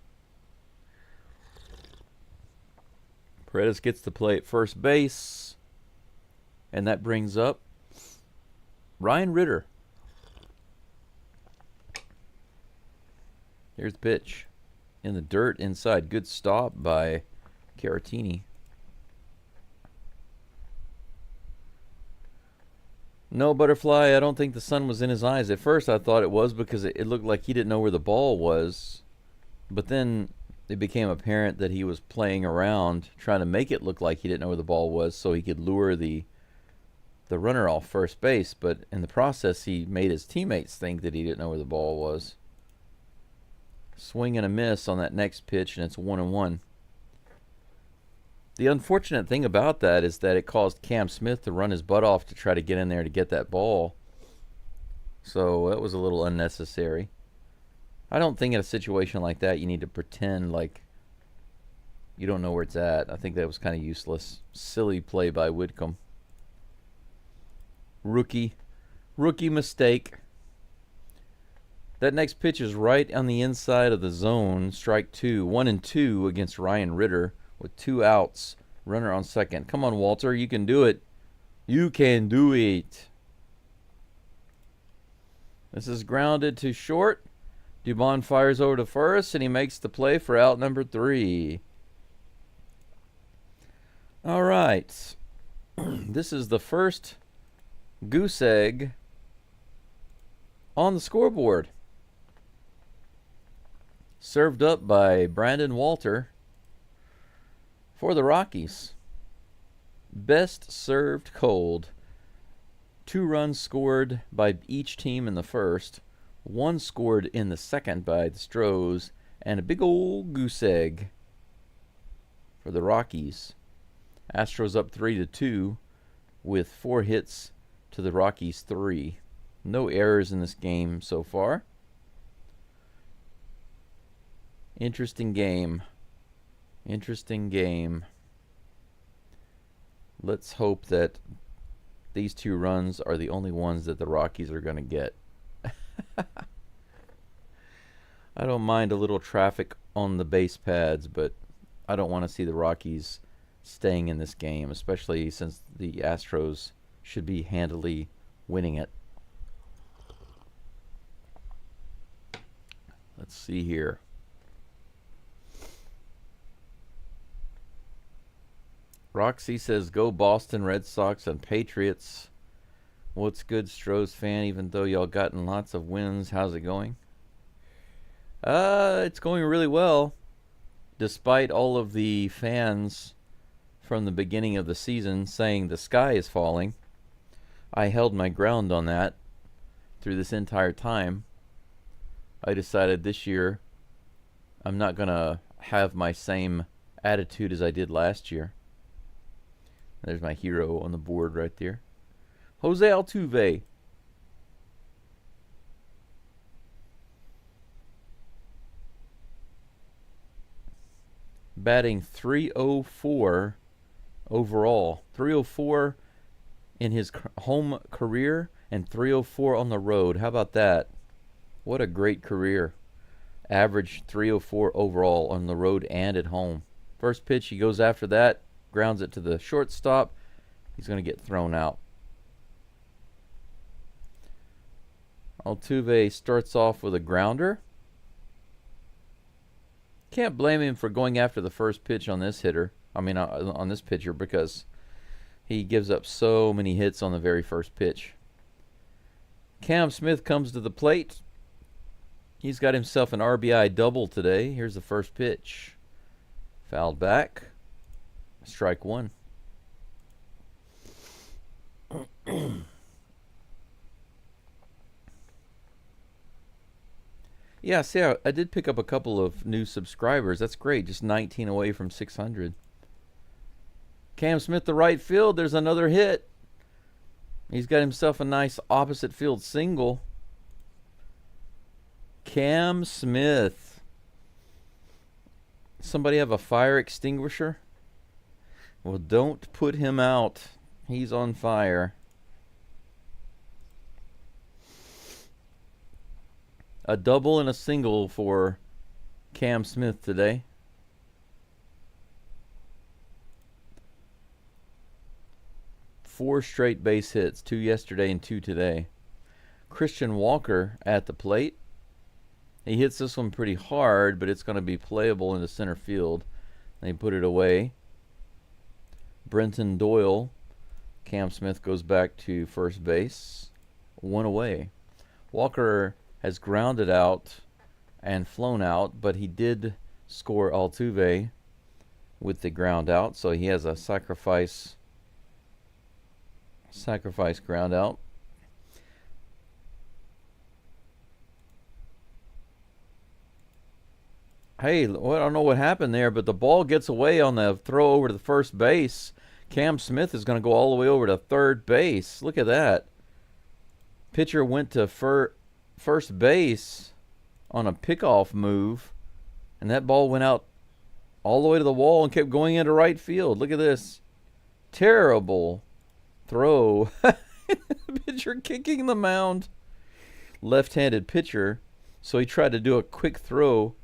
Paredes gets to play at first base. And that brings up Ryan Ritter. Here's the pitch. In the dirt inside. Good stop by Caratini. No, Butterfly, I don't think the sun was in his eyes. At first I thought it was because it looked like he didn't know where the ball was. But then it became apparent that he was playing around, trying to make it look like he didn't know where the ball was so he could lure the runner off first base. But in the process, he made his teammates think that he didn't know where the ball was. Swing and a miss on that next pitch, and it's 1-1. The unfortunate thing about that is that it caused Cam Smith to run his butt off to try to get in there to get that ball. So that was a little unnecessary. I don't think in a situation like that you need to pretend like you don't know where it's at. I think that was kind of useless. Silly play by Whitcomb. Rookie mistake. That next pitch is right on the inside of the zone. Strike 2. 1-2 against Ryan Ritter with 2 outs. Runner on second. Come on, Walter. You can do it. You can do it. This is grounded to short. Dubon fires over to first, and he makes the play for out number 3. All right. This is the first goose egg on the scoreboard. Served up by Brandon Walter for the Rockies. Best served cold. 2 runs scored by each team in the first. 1 scored in the second by the STROS. And a big old goose egg for the Rockies. Astros up 3-2 with 4 hits to the Rockies 3. No errors in this game so far. Interesting game. Interesting game. Let's hope that these 2 runs are the only ones that the Rockies are going to get. I don't mind a little traffic on the base pads, but I don't want to see the Rockies staying in this game, especially since the Astros should be handily winning it. Let's see here. Roxy says, go Boston Red Sox and Patriots. What's good, STROS fan? Even though y'all gotten lots of wins, how's it going? It's going really well. Despite all of the fans from the beginning of the season saying the sky is falling, I held my ground on that through this entire time. I decided this year I'm not going to have my same attitude as I did last year. There's my hero on the board right there. Jose Altuve. Batting .304 overall. .304 in his home career and .304 on the road. How about that? What a great career. Average .304 overall on the road and at home. First pitch, he goes after that, grounds it to the shortstop. He's going to get thrown out. Altuve starts off with a grounder. Can't blame him for going after the first pitch on this hitter. I mean, on this pitcher, because he gives up so many hits on the very first pitch. Cam Smith comes to the plate. He's got himself an RBI double today. Here's the first pitch. Fouled back. Strike one. Yeah, see, I did pick up a couple of new subscribers. That's great. Just 19 away from 600. Cam Smith to right field. There's another hit. He's got himself a nice opposite field single. Cam Smith. Somebody have a fire extinguisher? Well, don't put him out. He's on fire. A double and a single for Cam Smith today. Four straight base hits, 2 yesterday and 2 today. Christian Walker at the plate. He hits this one pretty hard, but it's going to be playable into center field. They put it away. Brenton Doyle. Cam Smith goes back to first base. 1 away. Walker has grounded out and flown out, but he did score Altuve with the ground out, so he has a sacrifice ground out. Hey, well, I don't know what happened there, but the ball gets away on the throw over to the first base. Cam Smith is going to go all the way over to third base. Look at that. Pitcher went to first base on a pickoff move, and that ball went out all the way to the wall and kept going into right field. Look at this. Terrible throw. Pitcher kicking the mound. Left-handed pitcher, so he tried to do a quick throw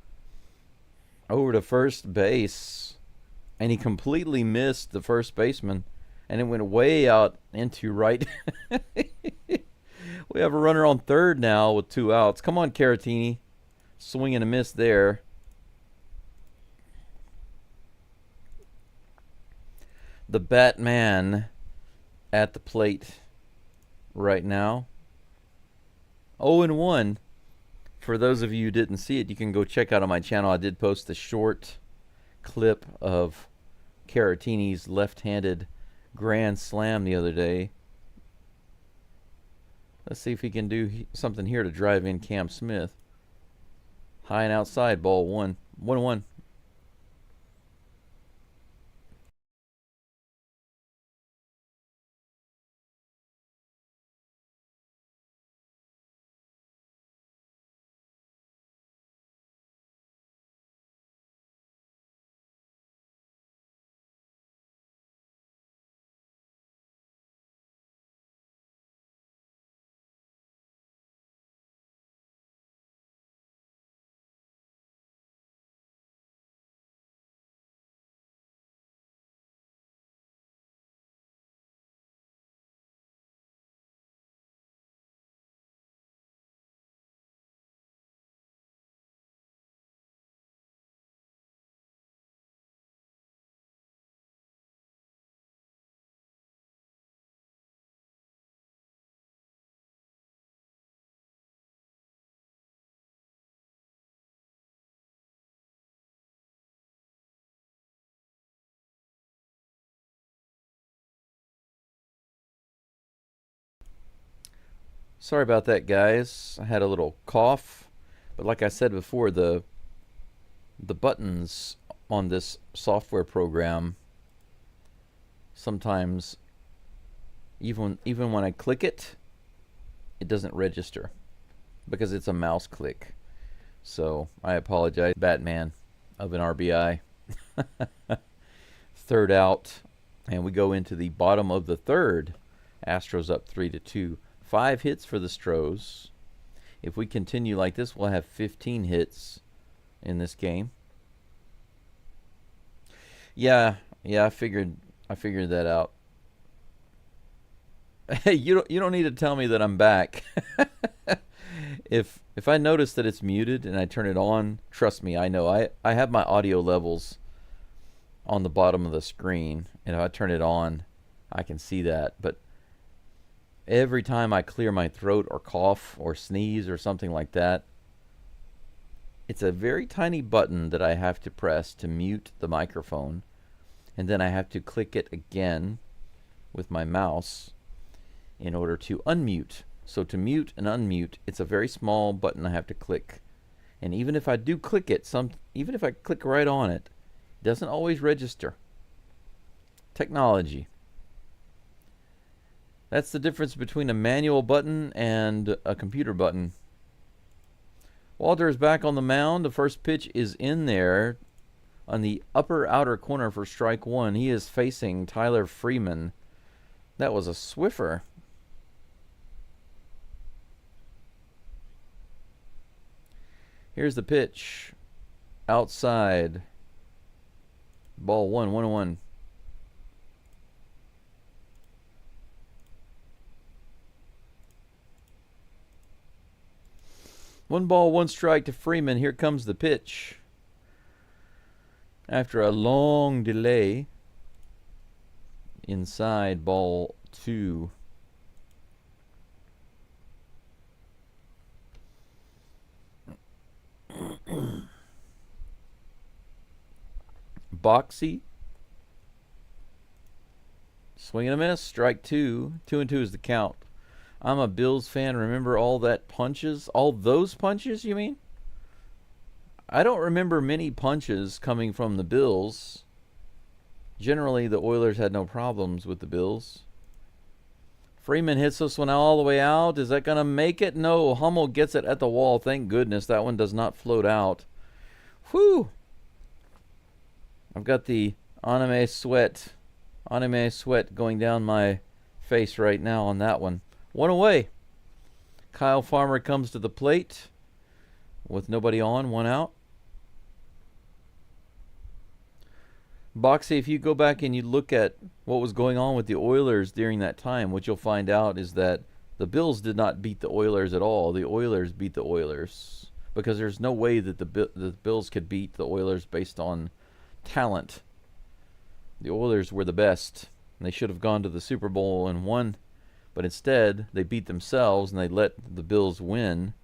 over to first base, and he completely missed the first baseman, and it went way out into right. We have a runner on third now with 2 outs. Come on, Caratini. Swing and a miss there. The Batman at the plate right now. 0-1. For those of you who didn't see it, you can go check out on my channel. I did post a short clip of Caratini's left-handed grand slam the other day. Let's see if he can do something here to drive in Cam Smith. High and outside, ball 1. 1-1. Sorry about that, guys. I had a little cough, but like I said before, the buttons on this software program sometimes, even when I click it, it doesn't register because it's a mouse click. So I apologize, Batman of an RBI. Third out, and we go into the bottom of the third. Astros up 3-2. 5 hits for the Stros. If we continue like this, we'll have 15 hits in this game. Yeah, I figured that out. Hey, you don't need to tell me that I'm back. If I notice that it's muted and I turn it on, trust me, I know. I have my audio levels on the bottom of the screen, and if I turn it on, I can see that. But every time I clear my throat or cough or sneeze or something like that, it's a very tiny button that I have to press to mute the microphone, and then I have to click it again with my mouse in order to unmute. So to mute and unmute, it's a very small button I have to click. And even if I do click it, even if I click right on it, it doesn't always register. Technology. That's the difference between a manual button and a computer button. Walter is back on the mound. The first pitch is in there on the upper outer corner for strike one. He is facing Tyler Freeman. That was a swiffer. Here's the pitch. Outside. Ball 1-1-1. One ball, one strike to Freeman. Here comes the pitch. After a long delay, inside, ball 2. Boxy. Swing and a miss. Strike 2. 2-2 is the count. I'm a Bills fan. Remember all that punches? All those punches, you mean? I don't remember many punches coming from the Bills. Generally, the Oilers had no problems with the Bills. Freeman hits this one all the way out. Is that going to make it? No. Hummel gets it at the wall. Thank goodness that one does not float out. Whew. I've got the anime sweat going down my face right now on that one. One away. Kyle Farmer comes to the plate with nobody on, one out. Boxy, if you go back and you look at what was going on with the Oilers during that time, what you'll find out is that the Bills did not beat the Oilers at all. The Oilers beat the Oilers because there's no way that the Bills could beat the Oilers based on talent. The Oilers were the best, and they should have gone to the Super Bowl and won. But instead, they beat themselves and they let the Bills win,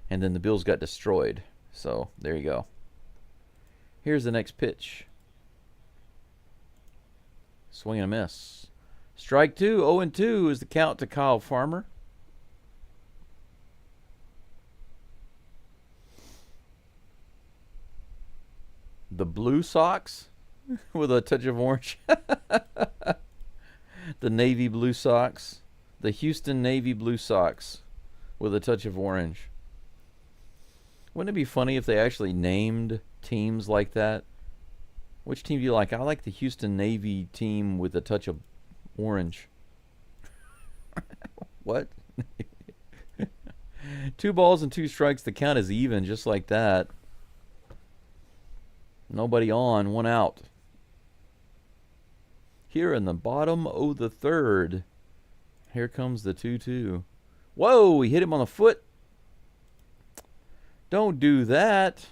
and then the Bills got destroyed. So, there you go. Here's the next pitch. Swing and a miss. Strike 2, 0-2 is the count to Kyle Farmer. The Blue Sox with a touch of orange. The Navy Blue Sox. The Houston Navy Blue Sox with a touch of orange. Wouldn't it be funny if they actually named teams like that? Which team do you like? I like the Houston Navy team with a touch of orange. What? 2 balls and 2 strikes. The count is even, just like that. Nobody on, 1 out. Here in the bottom of the third. Here comes the 2-2. Whoa, he hit him on the foot. Don't do that.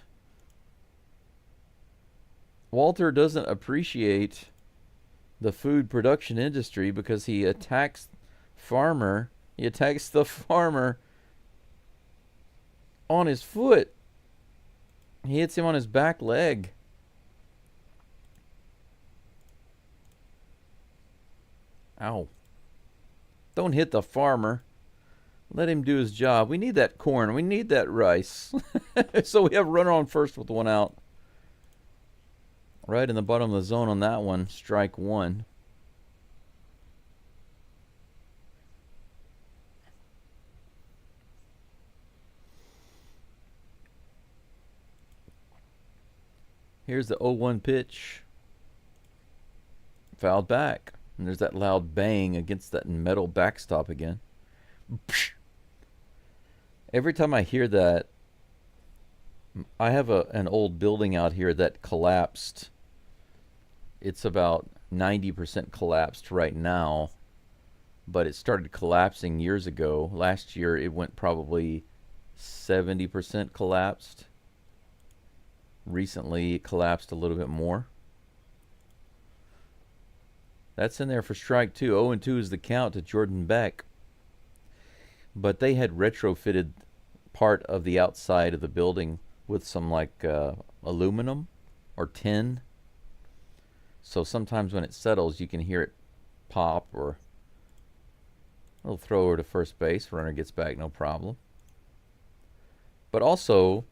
Walter doesn't appreciate the food production industry because he attacks farmer. He attacks the farmer on his foot. He hits him on his back leg. Ow. Don't hit the farmer. Let him do his job. We need that corn. We need that rice. So we have a runner on first with 1 out. Right in the bottom of the zone on that one. Strike 1. Here's the 0-1 pitch. Fouled back. And there's that loud bang against that metal backstop again. Every time I hear that, I have an old building out here that collapsed. It's about 90% collapsed right now, but it started collapsing years ago. Last year it went probably 70% collapsed. Recently it collapsed a little bit more. That's in there for strike 2. 0-2 is the count to Jordan Beck. But they had retrofitted part of the outside of the building with some like aluminum or tin. So sometimes when it settles, you can hear it pop, or a little thrower to first base. Runner gets back, no problem. But also,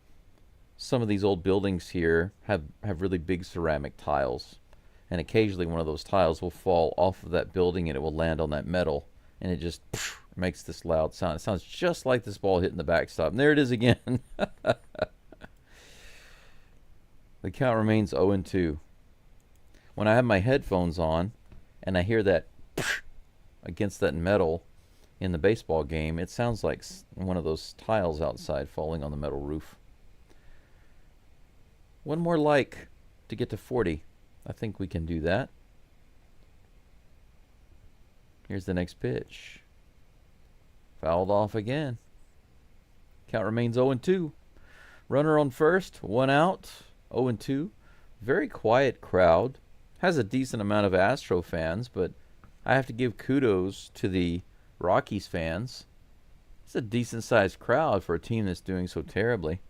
some of these old buildings here have really big ceramic tiles. And occasionally one of those tiles will fall off of that building and it will land on that metal. And it just makes this loud sound. It sounds just like this ball hitting the backstop. And there it is again. The count remains 0-2. When I have my headphones on and I hear that against that metal in the baseball game, it sounds like one of those tiles outside falling on the metal roof. One more like to get to 40. I think we can do that. Here's the next pitch. Fouled off again. Count remains 0-2. Runner on first, 1 out, 0-2. Very quiet crowd. Has a decent amount of Astro fans, but I have to give kudos to the Rockies fans. It's a decent sized crowd for a team that's doing so terribly.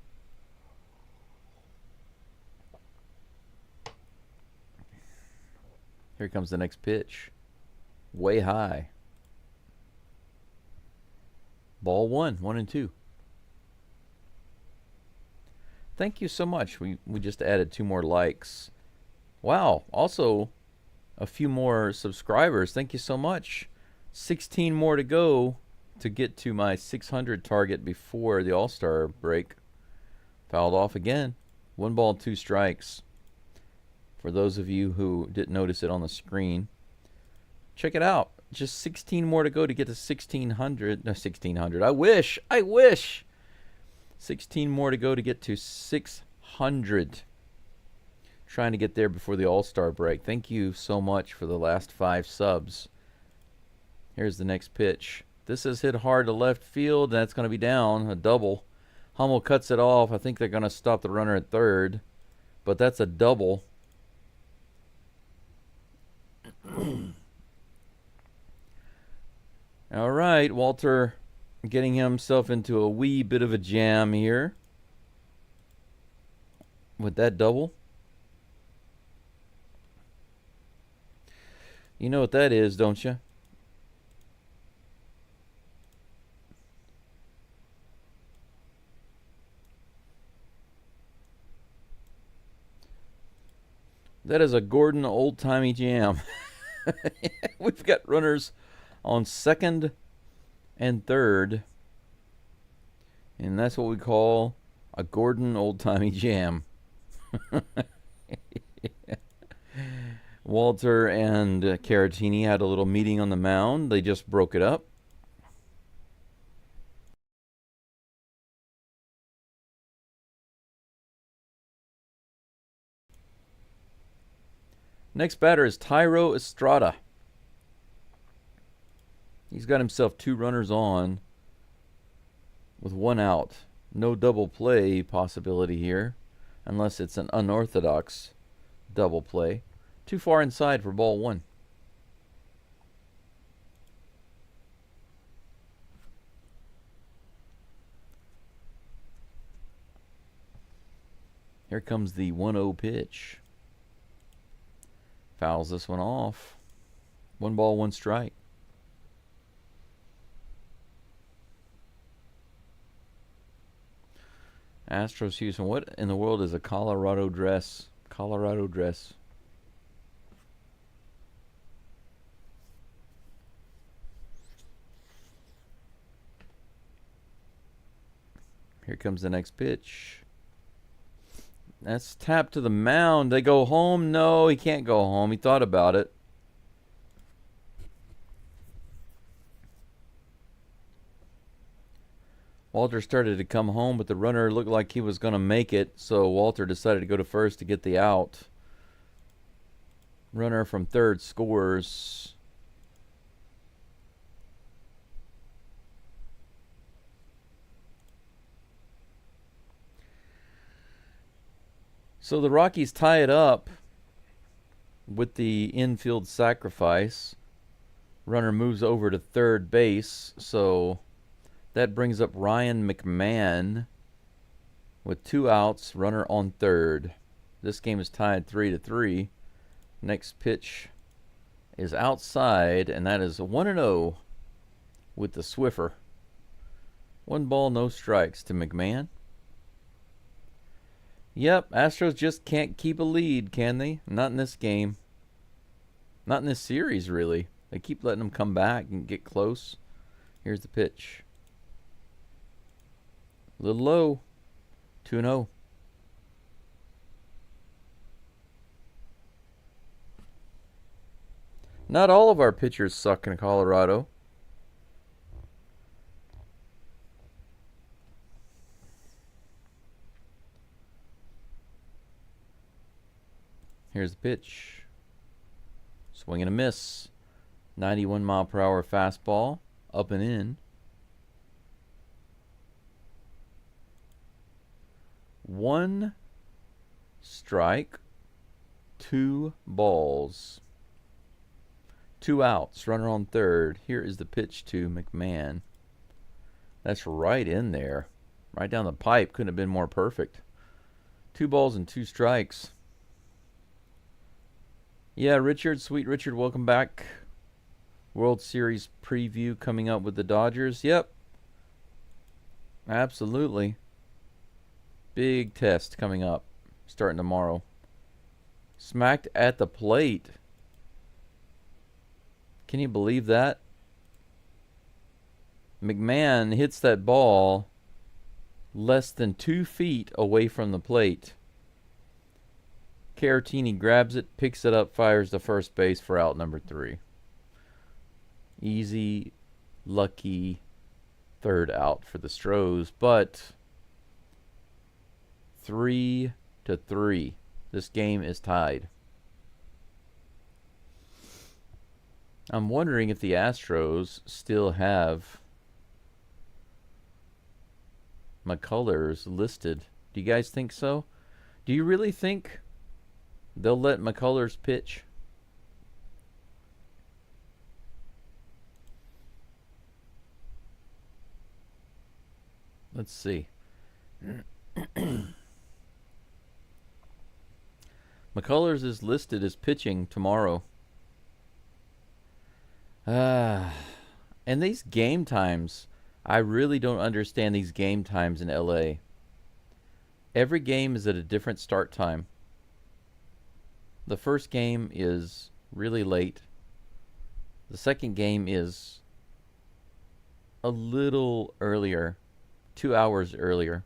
Here comes the next pitch. Way high. Ball 1, 1-2. Thank you so much. We just added 2 more likes. Wow. Also, a few more subscribers. Thank you so much. 16 more to go to get to my 600 target before the All-Star break. Fouled off again. 1 ball, 2 strikes. For those of you who didn't notice it on the screen, check it out. Just 16 more to go to get to 1600. No, 1600. I wish. 16 more to go to get to 600. Trying to get there before the All-Star break. Thank you so much for the last 5 subs. Here's the next pitch. This is hit hard to left field. That's going to be down. A double. Hummel cuts it off. I think they're going to stop the runner at third. But that's a double. All right, Walter getting himself into a wee bit of a jam here with that double. You know what that is, don't you? That is a Gordon old-timey jam. We've got runners on second and third, and that's what we call a Gordon old-timey jam. Walter and Caratini had a little meeting on the mound. They just broke it up. Next batter is Thairo Estrada. He's got himself 2 runners on with 1 out. No double play possibility here, unless it's an unorthodox double play. Too far inside for ball 1. Here comes the 1-0 pitch. Fouls this one off. 1 ball, 1 strike. Astros Houston. What in the world is a Colorado dress? Colorado dress. Here comes the next pitch. That's tapped to the mound. They go home? No, he can't go home. He thought about it. Walter started to come home, but the runner looked like he was going to make it, so Walter decided to go to first to get the out. Runner from third scores. So the Rockies tie it up with the infield sacrifice. Runner moves over to third base, so that brings up Ryan McMahon with 2 outs, runner on third. This game is tied 3-3. Next pitch is outside, and that is 1-0 with the Swiffer. 1 ball, no strikes to McMahon. Yep, Astros just can't keep a lead, can they? Not in this game. Not in this series, really. They keep letting them come back and get close. Here's the pitch. A little low. 2-0. Not all of our pitchers suck in Colorado. Here's the pitch. Swing and a miss. 91 mile per hour fastball. Up and in. 1 strike. 2 balls. 2 outs. Runner on third. Here is the pitch to McMahon. That's right in there. Right down the pipe. Couldn't have been more perfect. 2 balls and 2 strikes. Yeah, Richard, sweet Richard, welcome back. World Series preview coming up with the Dodgers. Yep. Absolutely. Big test coming up, starting tomorrow. Smacked at the plate. Can you believe that? McMahon hits that ball less than 2 feet away from the plate. Caratini grabs it, picks it up, fires to first base for out number 3. Easy, lucky third out for the STROS, but 3-3. This game is tied. I'm wondering if the Astros still have McCullers listed. Do you guys think so? Do you really think they'll let McCullers pitch? Let's see. McCullers is listed as pitching tomorrow. And these game times, I really don't understand these game times in LA. Every game is at a different start time. The first game is really late. The second game is a little earlier, 2 hours earlier.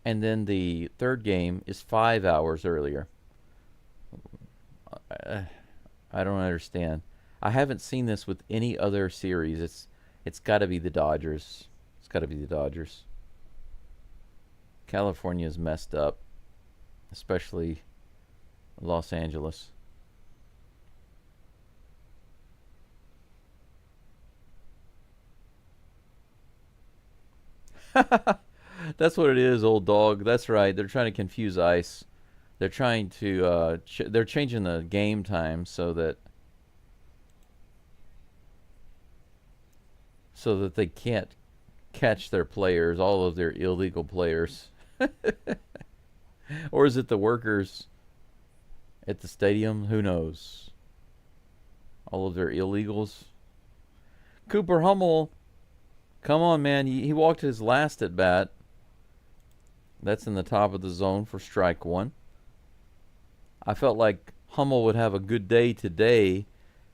And then the third game is 5 hours earlier. I don't understand. I haven't seen this with any other series. It's got to be the Dodgers. It's got to be the Dodgers. California is messed up, especially Los Angeles. That's what it is, old dog. That's right. They're trying to confuse ice. They're trying to they're changing the game time so that they can't catch their players, all of their illegal players. Or is it the workers at the stadium? Who knows? All of their illegals. Cooper Hummel, come on, man. He walked his last at bat. That's in the top of the zone for strike one. I felt like Hummel would have a good day today.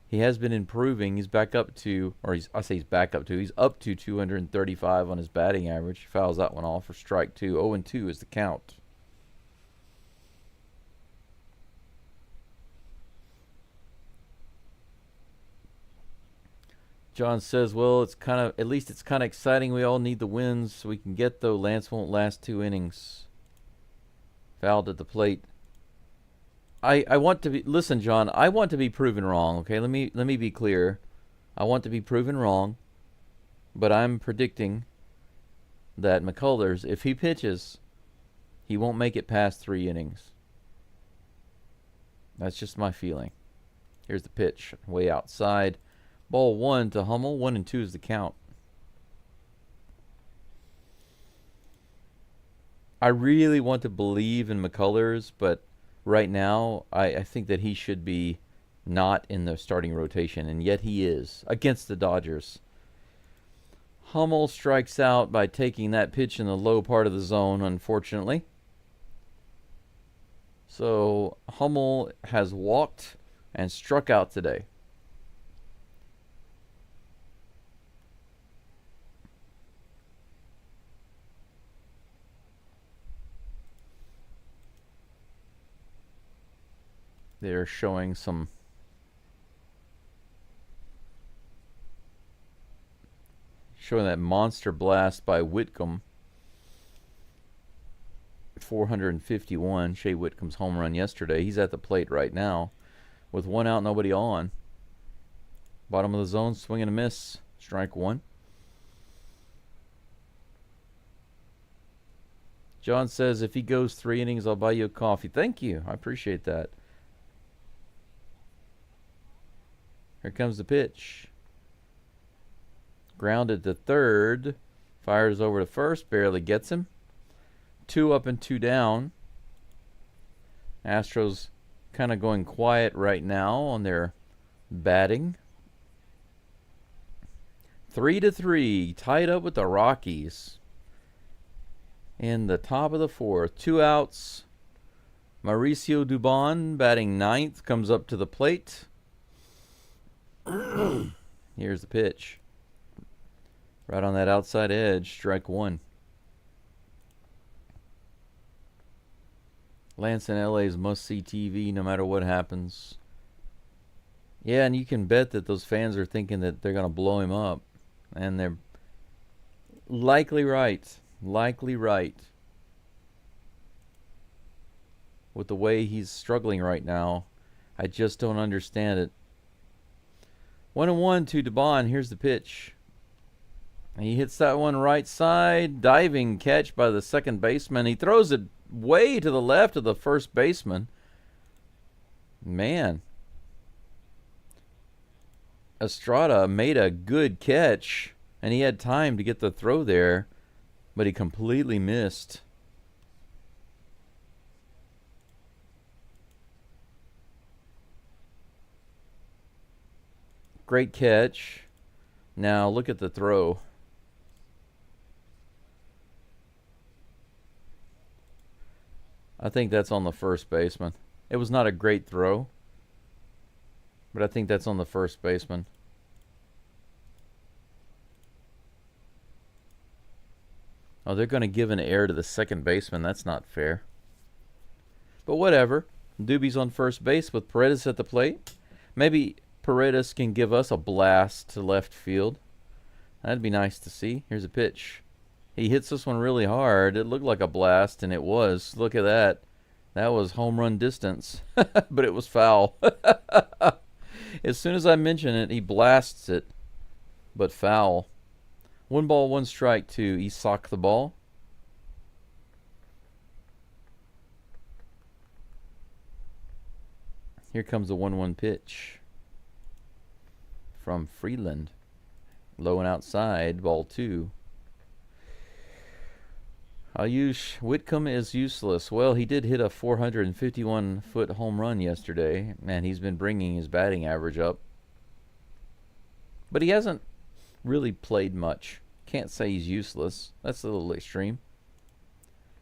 He has been improving. He's back up to, he's back up to, he's up to 235 on his batting average. Fouls that one off for strike two. 0-2 is the count. John says, well, at least it's kind of exciting. We all need the wins so we can get, though. Lance won't last 2 innings. Fouled at the plate. I want to be, listen, John, I want to be proven wrong, okay? Let me be clear. I want to be proven wrong, but I'm predicting that McCullers, if he pitches, he won't make it past 3 innings. That's just my feeling. Here's the pitch, way outside. Ball 1 to Hummel. 1-2 is the count. I really want to believe in McCullers, but right now I think that he should be not in the starting rotation, and yet he is against the Dodgers. Hummel strikes out by taking that pitch in the low part of the zone, unfortunately. So Hummel has walked and struck out today. They're showing that monster blast by Whitcomb. 451. Shea Whitcomb's home run yesterday. He's at the plate right now with 1 out, nobody on. Bottom of the zone, swing and a miss. Strike 1. John says, if he goes 3 innings, I'll buy you a coffee. Thank you. I appreciate that. Here comes the pitch. Grounded to third. Fires over to first. Barely gets him. 2 up and 2 down. Astros kind of going quiet right now on their batting. 3-3. Tied up with the Rockies. In the top of the 4th. 2 outs. Mauricio Dubon batting 9th. Comes up to the plate. Here's the pitch. Right on that outside edge. Strike 1. Lance in LA's must-see TV no matter what happens. Yeah, and you can bet that those fans are thinking that they're going to blow him up. And they're likely right. Likely right. With the way he's struggling right now, I just don't understand it. 1-1 to Dubon. Here's the pitch. He hits that one right side. Diving catch by the second baseman. He throws it way to the left of the first baseman. Man. Estrada made a good catch, and he had time to get the throw there, but he completely missed. Great catch. Now look at the throw. I think that's on the first baseman. It was not a great throw, but I think that's on the first baseman. Oh, they're going to give an error to the second baseman. That's not fair. But whatever. Doobie's on first base with Paredes at the plate. Maybe Paredes can give us a blast to left field. That'd be nice to see. Here's a pitch. He hits this one really hard. It looked like a blast, and it was. Look at that. That was home run distance. But it was foul. As soon as I mention it, he blasts it. But foul. 1 ball, 1 strike to Isak the ball. Here comes the 1-1 pitch from Freeland. Low and outside, ball 2. Ayush Whitcomb is useless. Well, he did hit a 451-foot home run yesterday, and he's been bringing his batting average up. But he hasn't really played much. Can't say he's useless. That's a little extreme.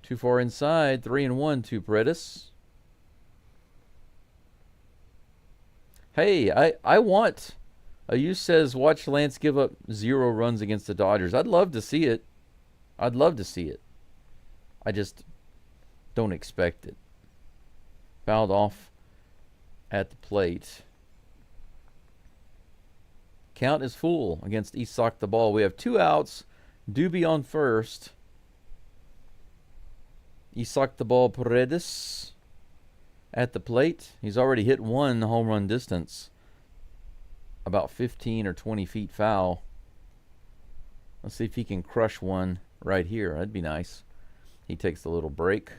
Too far inside. 3-1 to Paredes. Hey, I want... Ayush says, watch Lance give up 0 runs against the Dodgers. I'd love to see it. I'd love to see it. I just don't expect it. Fouled off at the plate. Count is full against Isak the ball. We have 2 outs. Doobie on first. Isak the ball, Paredes at the plate. He's already hit 1 home run distance. About 15 or 20 feet foul. Let's see if he can crush one right here. That'd be nice. He takes a little break.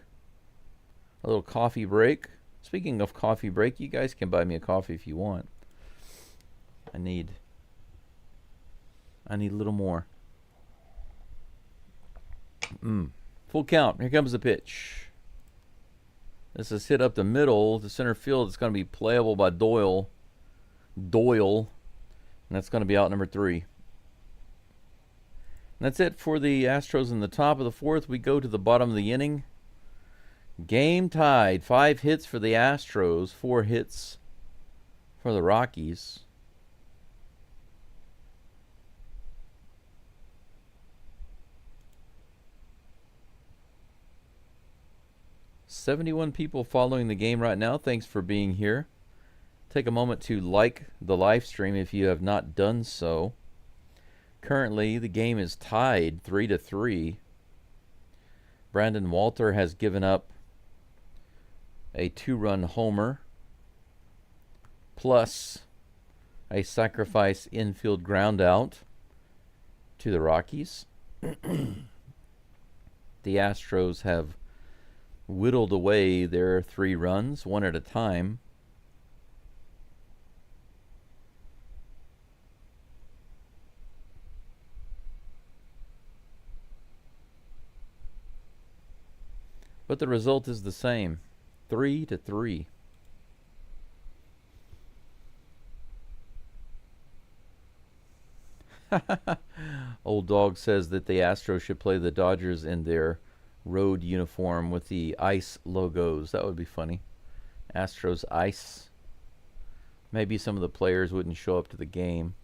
A little coffee break. Speaking of coffee break, you guys can buy me a coffee if you want. I need a little more. Full count. Here comes the pitch. This is hit up the middle. The center field is going to be playable by Doyle. And that's going to be out number 3. And that's it for the Astros in the top of the 4th. We go to the bottom of the inning. Game tied. 5 hits for the Astros. 4 hits for the Rockies. $71 people following the game right now. Thanks for being here. Take a moment to like the live stream if you have not done so. Currently, the game is tied 3-3. Brandon Walter has given up a 2-run homer plus a sacrifice infield ground out to the Rockies. The Astros have whittled away their 3 runs, 1 at a time. But the result is the same, 3-3. Old Dog says that the Astros should play the Dodgers in their road uniform with the ice logos. That would be funny. Astros ice. Maybe some of the players wouldn't show up to the game.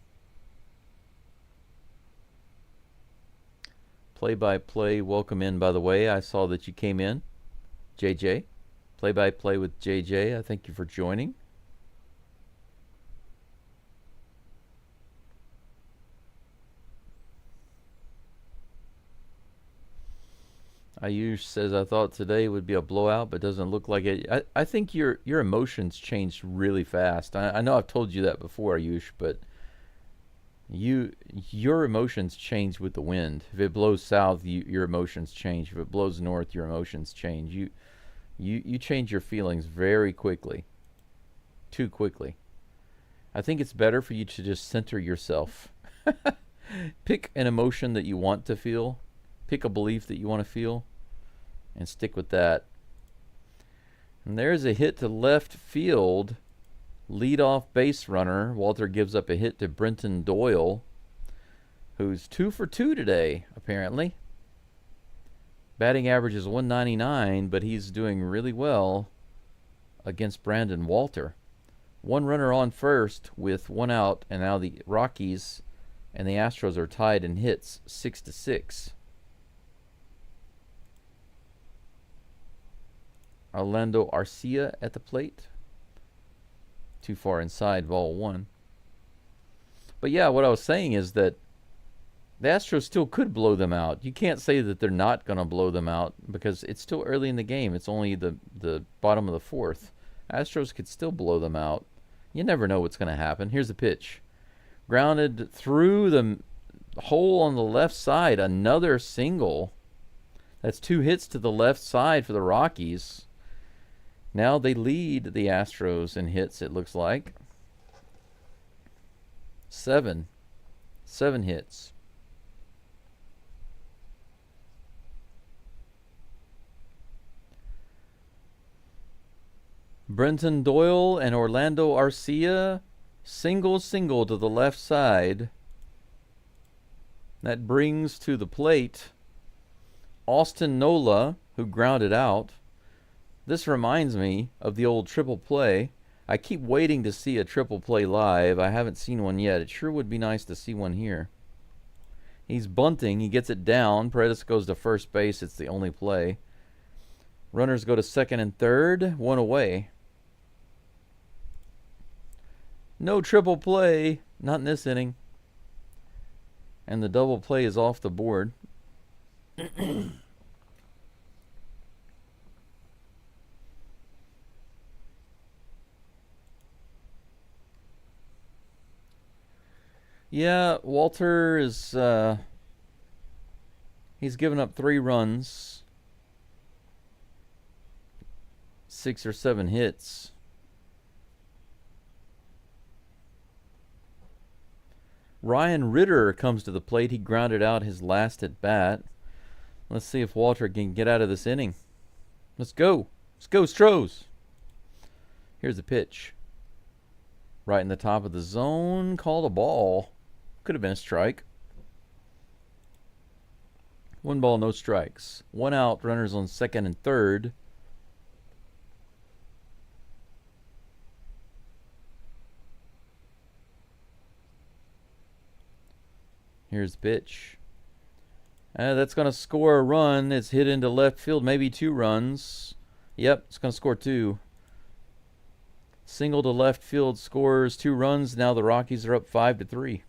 Play-by-play, welcome in, by the way. I saw that you came in. JJ. Play-by-play with JJ. I thank you for joining. Ayush says, I thought today would be a blowout, but doesn't look like it. I think your emotions changed really fast. I know I've told you that before, Ayush, but your emotions change with the wind. If it blows south, your emotions change. If it blows north, your emotions change. You change your feelings very quickly. Too quickly. I think it's better for you to just center yourself. Pick an emotion that you want to feel. Pick a belief that you want to feel. And stick with that. And there's a hit to left field. Leadoff base runner. Walter gives up a hit to Brenton Doyle, who's 2 for 2 today, apparently. Batting average is 199, but he's doing really well against Brandon Walter. 1 runner on first with 1 out, and now the Rockies and the Astros are tied in hits 6-6. Orlando Arcia at the plate. Too far inside, ball 1. But yeah, what I was saying is that the Astros still could blow them out. You can't say that they're not going to blow them out because it's still early in the game. It's only the bottom of the 4th. Astros could still blow them out. You never know what's going to happen. Here's the pitch. Grounded through the hole on the left side. Another single. That's 2 hits to the left side for the Rockies. Now they lead the Astros in hits, it looks like. 7 hits. Brenton Doyle and Orlando Arcia. Single to the left side. That brings to the plate Austin Nola who grounded out. This reminds me of the old triple play. I keep waiting to see a triple play live. I haven't seen one yet. It sure would be nice to see one here. He's bunting. He gets it down. Paredes goes to first base. It's the only play. Runners go to second and third. One away. No triple play. Not in this inning. And the double play is off the board. Yeah, Walter is, he's given up 3 runs, 6 or 7 hits. Ryan Ritter comes to the plate. He grounded out his last at bat. Let's see if Walter can get out of this inning. Let's go. Let's go, STROS. Here's the pitch. Right in the top of the zone. Called a ball. Could have been a strike. 1 ball, no strikes. 1 out, runners on second and third. Here's the pitch. That's going to score a run. It's hit into left field, maybe 2 runs. Yep, it's going to score 2. Single to left field scores 2 runs. Now the Rockies are up 5-3.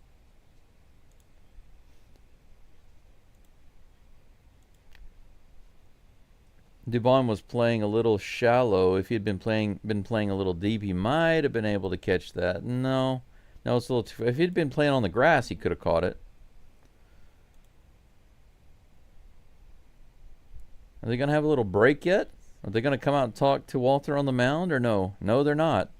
Dubon was playing a little shallow. If he had been playing a little deep, he might have been able to catch that. No, it's a little too. If he'd been playing on the grass, he could have caught it. Are they going to have a little break yet? Are they going to come out and talk to Walter on the mound or no? No, they're not.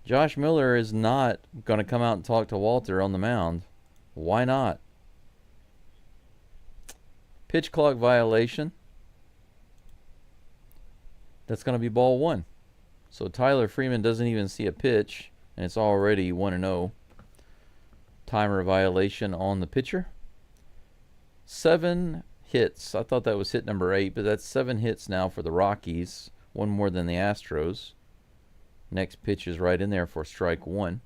Josh Miller is not going to come out and talk to Walter on the mound. Why not? Pitch clock violation. That's going to be ball 1. So Tyler Freeman doesn't even see a pitch, and it's already 1-0. Timer violation on the pitcher. 7 hits. I thought that was hit number 8, but that's 7 hits now for the Rockies. 1 more than the Astros. Next pitch is right in there for strike 1.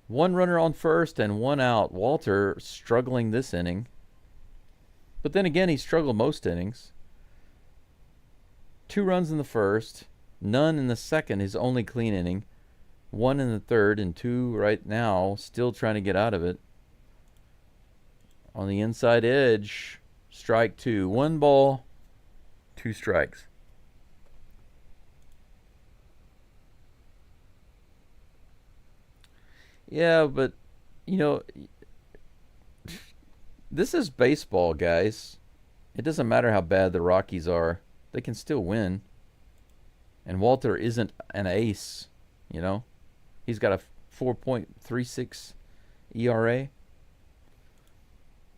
1 runner on first and 1 out. Walter struggling this inning. But then again, he struggled most innings. 2 runs in the first, none in the second, his only clean inning. 1 in the third, and 2 right now, still trying to get out of it. On the inside edge, strike 2. 1 ball, 2 strikes. Yeah, but, you know, this is baseball, guys. It doesn't matter how bad the Rockies are. They can still win. And Walter isn't an ace, you know. He's got a 4.36 ERA.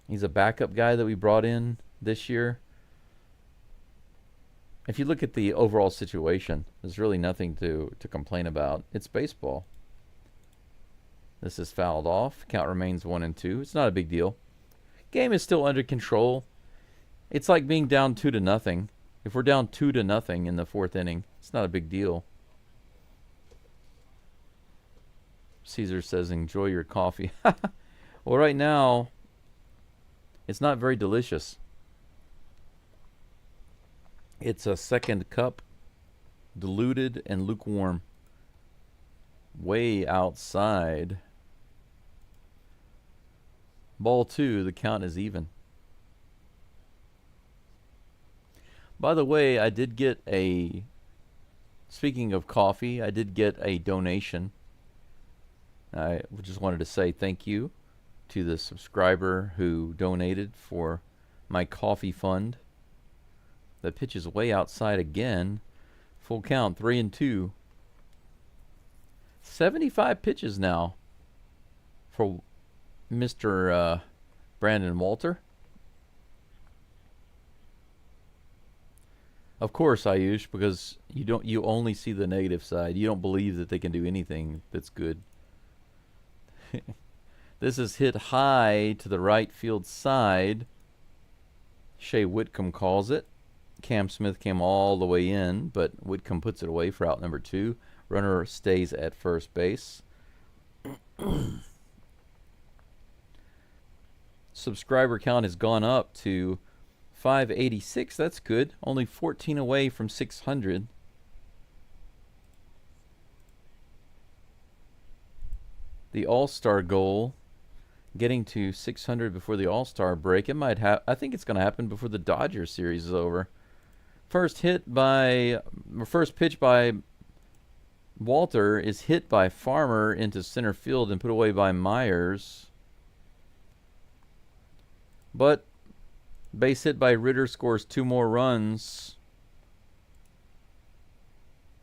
He's a backup guy that we brought in this year. If you look at the overall situation, there's really nothing to complain about. It's baseball. This is fouled off. Count remains 1-2. It's not a big deal. Game is still under control. It's like being down 2-0. If we're down 2-0 in the 4th inning, it's not a big deal. Caesar says, enjoy your coffee. Well, right now, it's not very delicious. It's a second cup, diluted and lukewarm. Way outside. Ball 2, the count is even. By the way, I did get a, speaking of coffee, I did get a donation. I just wanted to say thank you to the subscriber who donated for my coffee fund. The pitch is way outside again. Full count, 3-2. 75 pitches now for Mr. Brandon Walter. Of course, Ayush, because you only see the negative side. You don't believe that they can do anything that's good. This is hit high to the right field side. Shea Whitcomb calls it. Cam Smith came all the way in, but Whitcomb puts it away for out number 2. Runner stays at first base. Subscriber count has gone up to 586. That's good. Only 14 away from 600. The All-Star goal, getting to 600 before the All-Star break. It might have. I think it's going to happen before the Dodgers series is over. First pitch by Walter is hit by Farmer into center field and put away by Myers. But base hit by Ritter scores 2 more runs.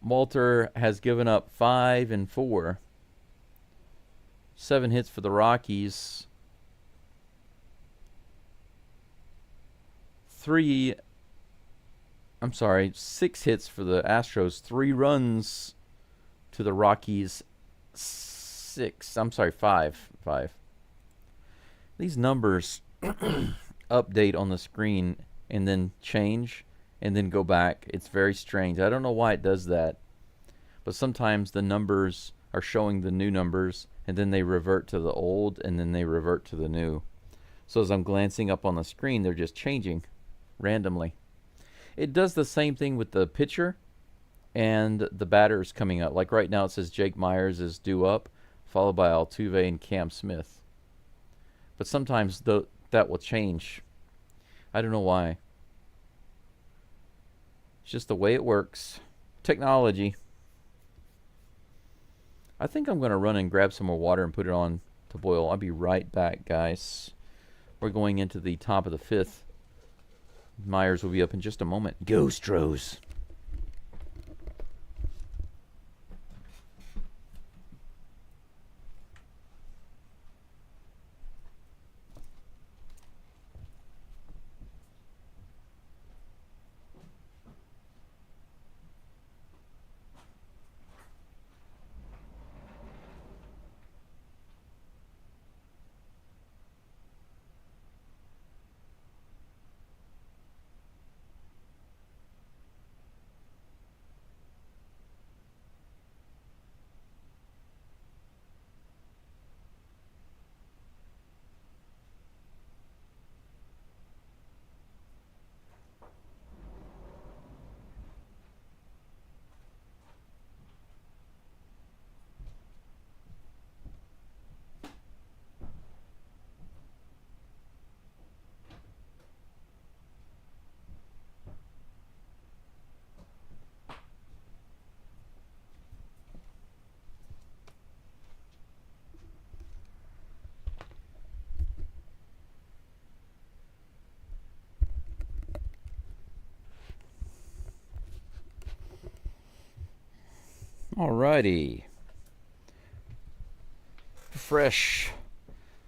Walter has given up 5 and 4. 7 hits for the Rockies. 6 hits for the Astros. 3 runs to the Rockies. 5. These numbers update on the screen and then change and then go back. It's very strange. I don't know why it does that. But sometimes the numbers are showing the new numbers and then they revert to the old and then they revert to the new. So as I'm glancing up on the screen, they're just changing randomly. It does the same thing with the pitcher and the batters coming up. Like right now it says Jake Myers is due up, followed by Altuve and Cam Smith. But sometimes that will change. I don't know why. It's just the way it works. Technology. I think I'm going to run and grab some more water and put it on to boil. I'll be right back, guys. We're going into the top of the 5th. Myers will be up in just a moment. Go, Astros. Alrighty. Fresh,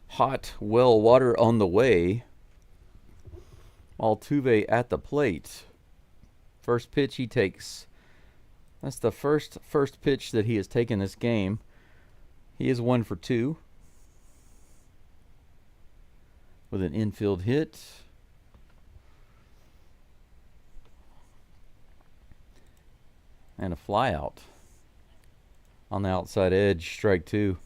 hot well water on the way. Altuve at the plate. First pitch he takes. That's the first pitch that he has taken this game. He is 1 for 2 with an infield hit. And a fly out. On the outside edge, strike 2.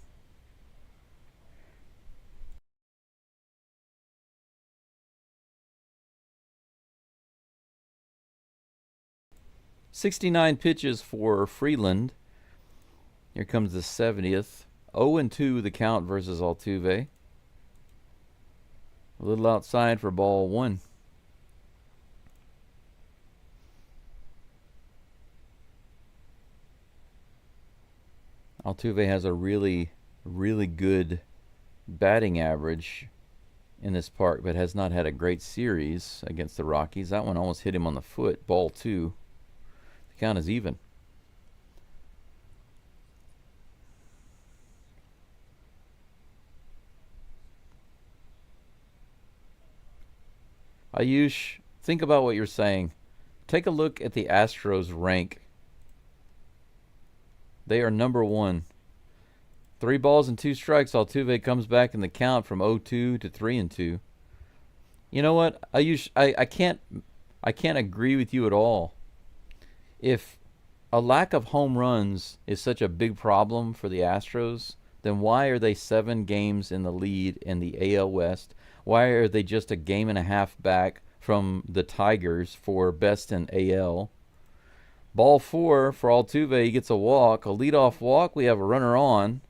"69 pitches for Freeland." Here comes the 70th. 0-2 the count versus Altuve. A little outside for ball 1. Altuve has a really, really good batting average in this park, but has not had a great series against the Rockies. That one almost hit him on the foot. Ball 2. The count is even. Ayush, think about what you're saying. Take a look at the Astros rank. They are number 1. 3 balls and 2 strikes. Altuve comes back in the count from 0-2 to 3-2. You know what? I can't I can't agree with you at all. If a lack of home runs is such a big problem for the Astros, then why are they 7 games in the lead in the AL West? Why are they just a game and a half back from the Tigers for best in AL? Ball 4 for Altuve. He gets a walk. A leadoff walk. We have a runner on.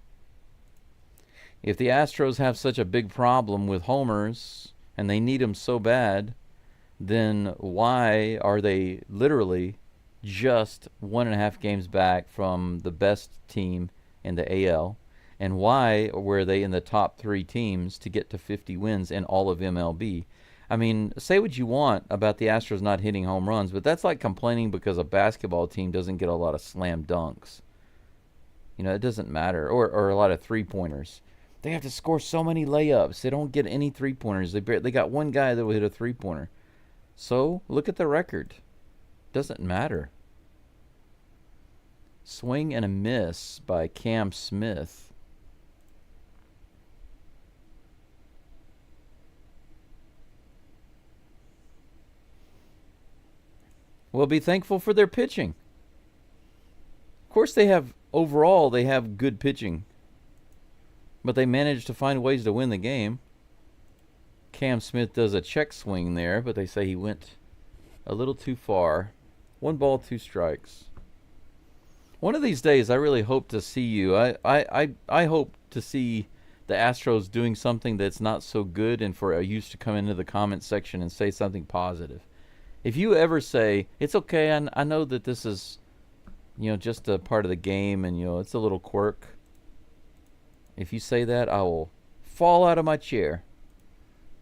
If the Astros have such a big problem with homers and they need them so bad, then why are they literally just 1.5 games back from the best team in the AL? And why were they in the top 3 teams to get to 50 wins in all of MLB? I mean, say what you want about the Astros not hitting home runs, but that's like complaining because a basketball team doesn't get a lot of slam dunks. You know, it doesn't matter. Or a lot of three-pointers. They have to score so many layups. They don't get any three-pointers. They got one guy that will hit a three-pointer. So, look at the record. Doesn't matter. Swing and a miss by Cam Smith. Well, be thankful for their pitching. Of course, they have good pitching. But they managed to find ways to win the game. Cam Smith does a check swing there, but they say he went a little too far. 1 ball, 2 strikes. One of these days, I really hope to see you. I hope to see the Astros doing something that's not so good, and for you to come into the comment section and say something positive. If you ever say, it's okay, I know that this is, just a part of the game, and, it's a little quirk. If you say that, I will fall out of my chair.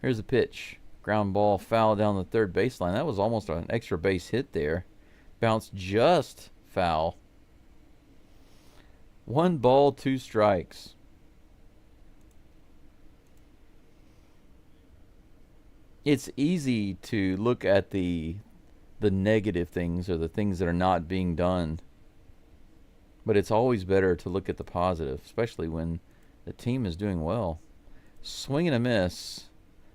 Here's a pitch. Ground ball, foul down the third baseline. That was almost an extra base hit there. Bounced just foul. 1 ball, 2 strikes. It's easy to look at the negative things or the things that are not being done. But it's always better to look at the positive, especially when the team is doing well. Swing and a miss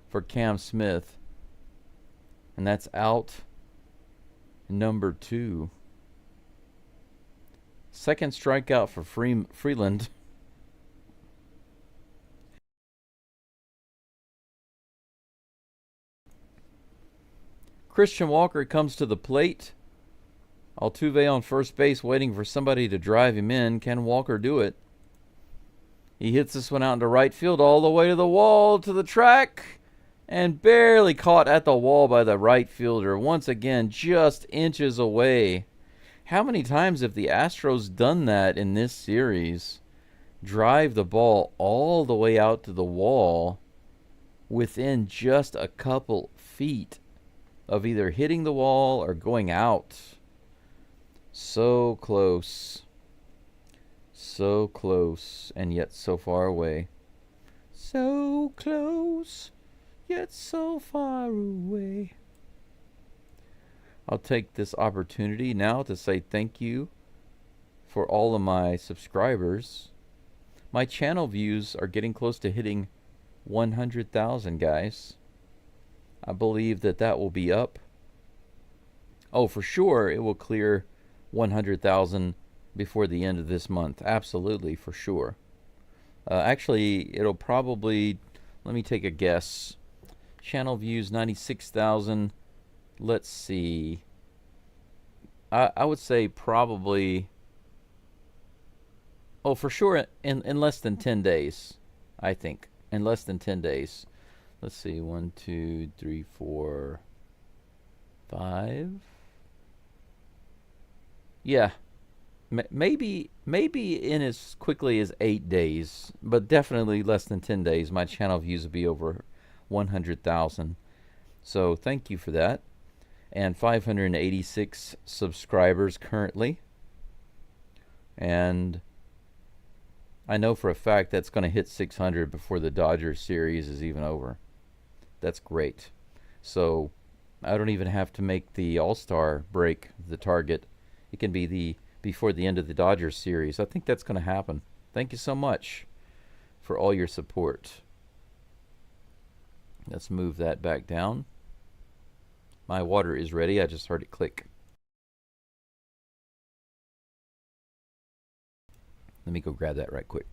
for Cam Smith. And that's out number 2. Second strikeout for Freeland. Christian Walker comes to the plate. Altuve on first base waiting for somebody to drive him in. Can Walker do it? He hits this one out into right field all the way to the wall, to the track, and barely caught at the wall by the right fielder. Once again, just inches away. How many times have the Astros done that in this series? Drive the ball all the way out to the wall within just a couple feet of either hitting the wall or going out. So close. So close, and yet so far away. So close, yet so far away. I'll take this opportunity now to say thank you for all of my subscribers. My channel views are getting close to hitting 100,000, guys. I believe that will be up. Oh, for sure, it will clear 100,000 before the end of this month. Absolutely, for sure. Actually, it'll probably, let me take a guess. Channel views 96,000. Let's see. I would say probably, oh, for sure, in less than 10 days, I think. In less than 10 days. Let's see, 1, 2, 3, 4, 5. Yeah. Maybe in as quickly as 8 days, but definitely less than 10 days, my channel views will be over 100,000. So thank you for that. And 586 subscribers currently. And I know for a fact that's going to hit 600 before the Dodgers series is even over. That's great. So I don't even have to make the All-Star break the target. It can be before the end of the Dodgers series. I think that's going to happen. Thank you so much for all your support. Let's move that back down. My water is ready. I just heard it click. Let me go grab that right quick.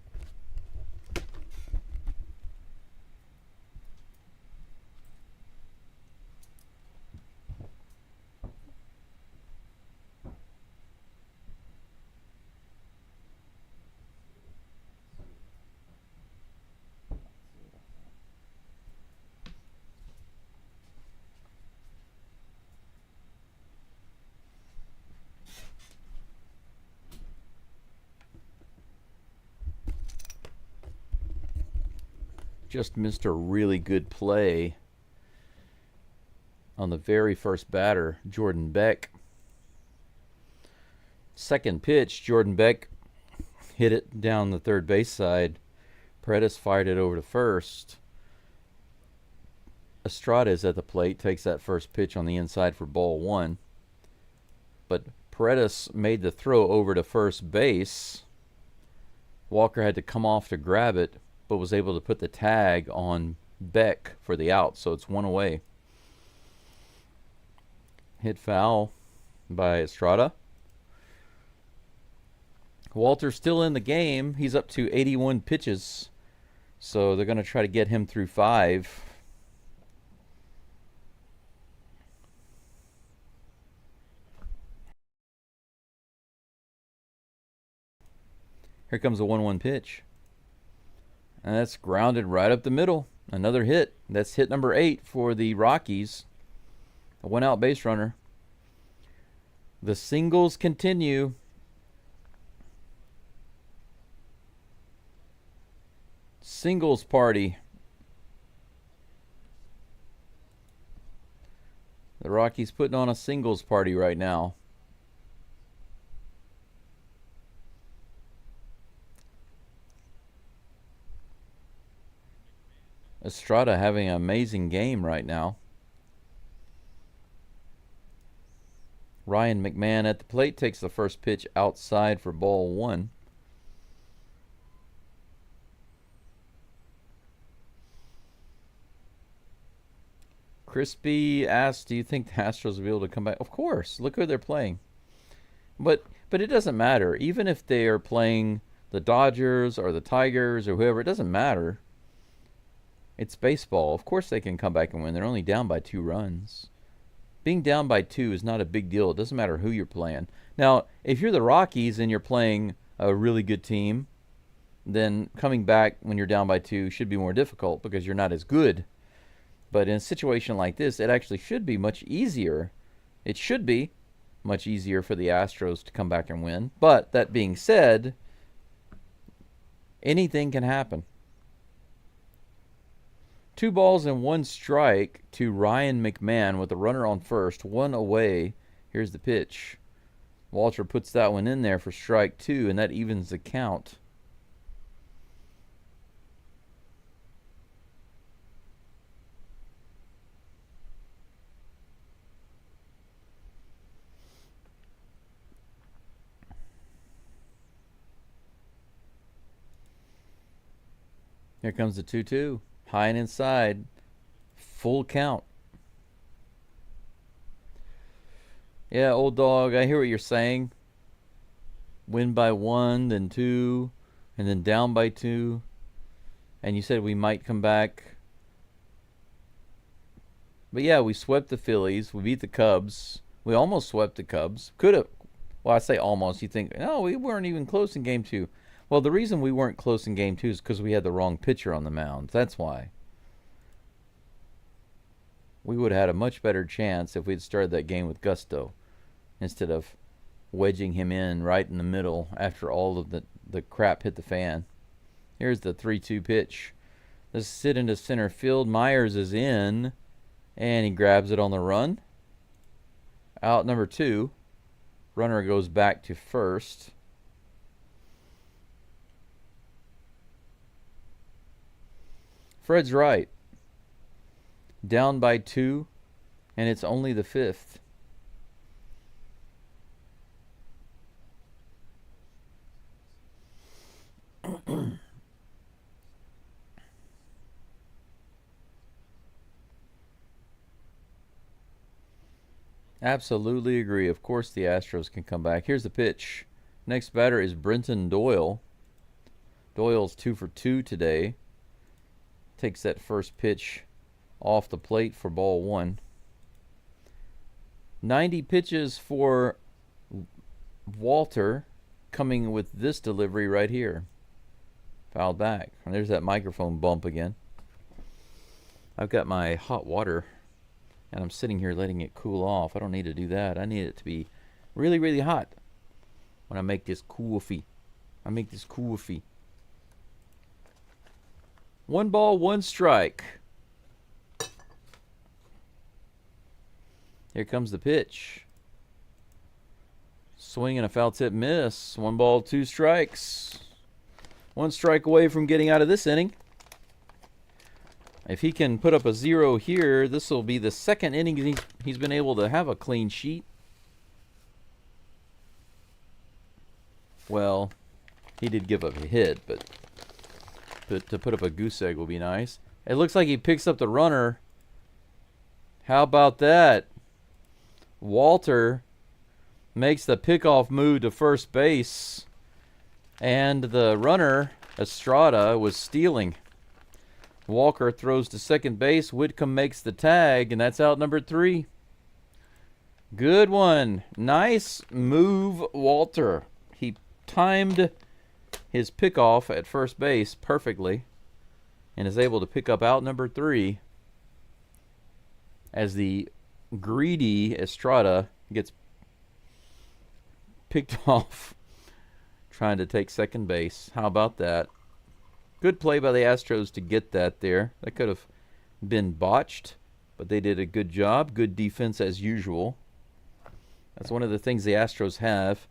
Just missed a really good play on the very first batter, Jordan Beck. Second pitch, Jordan Beck hit it down the third base side. Paredes fired it over to first. Estrada is at the plate, takes that first pitch on the inside for ball one. But Paredes made the throw over to first base. Walker had to come off to grab it, but was able to put the tag on Beck for the out, so it's one away. Hit foul by Estrada. Walter's still in the game. He's up to 81 pitches, so they're going to try to get him through 5. Here comes a 1-1 pitch. And that's grounded right up the middle. Another hit. That's hit number 8 for the Rockies. A 1-out base runner. The singles continue. Singles party. The Rockies putting on a singles party right now. Estrada having an amazing game right now. Ryan McMahon at the plate takes the first pitch outside for ball 1. Crispy asks, do you think the Astros will be able to come back? Of course. Look who they're playing. But it doesn't matter. Even if they are playing the Dodgers or the Tigers or whoever, it doesn't matter. It's baseball. Of course they can come back and win. They're only down by 2 runs. Being down by 2 is not a big deal. It doesn't matter who you're playing. Now, if you're the Rockies and you're playing a really good team, then coming back when you're down by 2 should be more difficult because you're not as good. But in a situation like this, it actually should be much easier. It should be much easier for the Astros to come back and win. But that being said, anything can happen. 2 balls and 1 strike to Ryan McMahon with a runner on first, 1 away. Here's the pitch. Walter puts that one in there for strike 2, and that evens the count. Here comes the 2-2. High and inside. Full count. Yeah, old dog, I hear what you're saying. Win by 1, then 2, and then down by 2. And you said we might come back. But yeah, we swept the Phillies. We beat the Cubs. We almost swept the Cubs. Could have. Well, I say almost. You think, no, we weren't even close in game 2. Well, the reason we weren't close in game 2 is because we had the wrong pitcher on the mound. That's why. We would have had a much better chance if we'd started that game with gusto instead of wedging him in right in the middle after all of the crap hit the fan. Here's the 3-2 pitch. This is hit into center field. Myers is in, and he grabs it on the run. Out number 2. Runner goes back to first. Fred's right. Down by 2, and it's only the 5th. Absolutely agree. Of course the Astros can come back. Here's the pitch. Next batter is Brenton Doyle. Doyle's 2 for 2 today. Takes that first pitch off the plate for ball 1. 90 pitches for Walter, coming with this delivery right here. Fouled back. And there's that microphone bump again. I've got my hot water, and I'm sitting here letting it cool off. I don't need to do that. I need it to be really, really hot when I make this coffee. I make this coffee. 1 ball, 1 strike. Here comes the pitch. Swing and a foul tip miss. 1 ball, 2 strikes. 1 strike away from getting out of this inning. If he can put up a 0 here, this will be the second inning he's been able to have a clean sheet. Well, he did give up a hit, but to put up a goose egg will be nice. It looks like he picks up the runner. How about that? Walter makes the pickoff move to first base, and the runner, Estrada, was stealing. Walker throws to second base. Whitcomb makes the tag, and that's out number 3. Good one. Nice move, Walter. He timed his pickoff at first base perfectly and is able to pick up out number 3 as the greedy Estrada gets picked off trying to take second base. How about that? Good play by the Astros to get that there. That could have been botched, but they did a good job. Good defense as usual. That's one of the things the Astros have.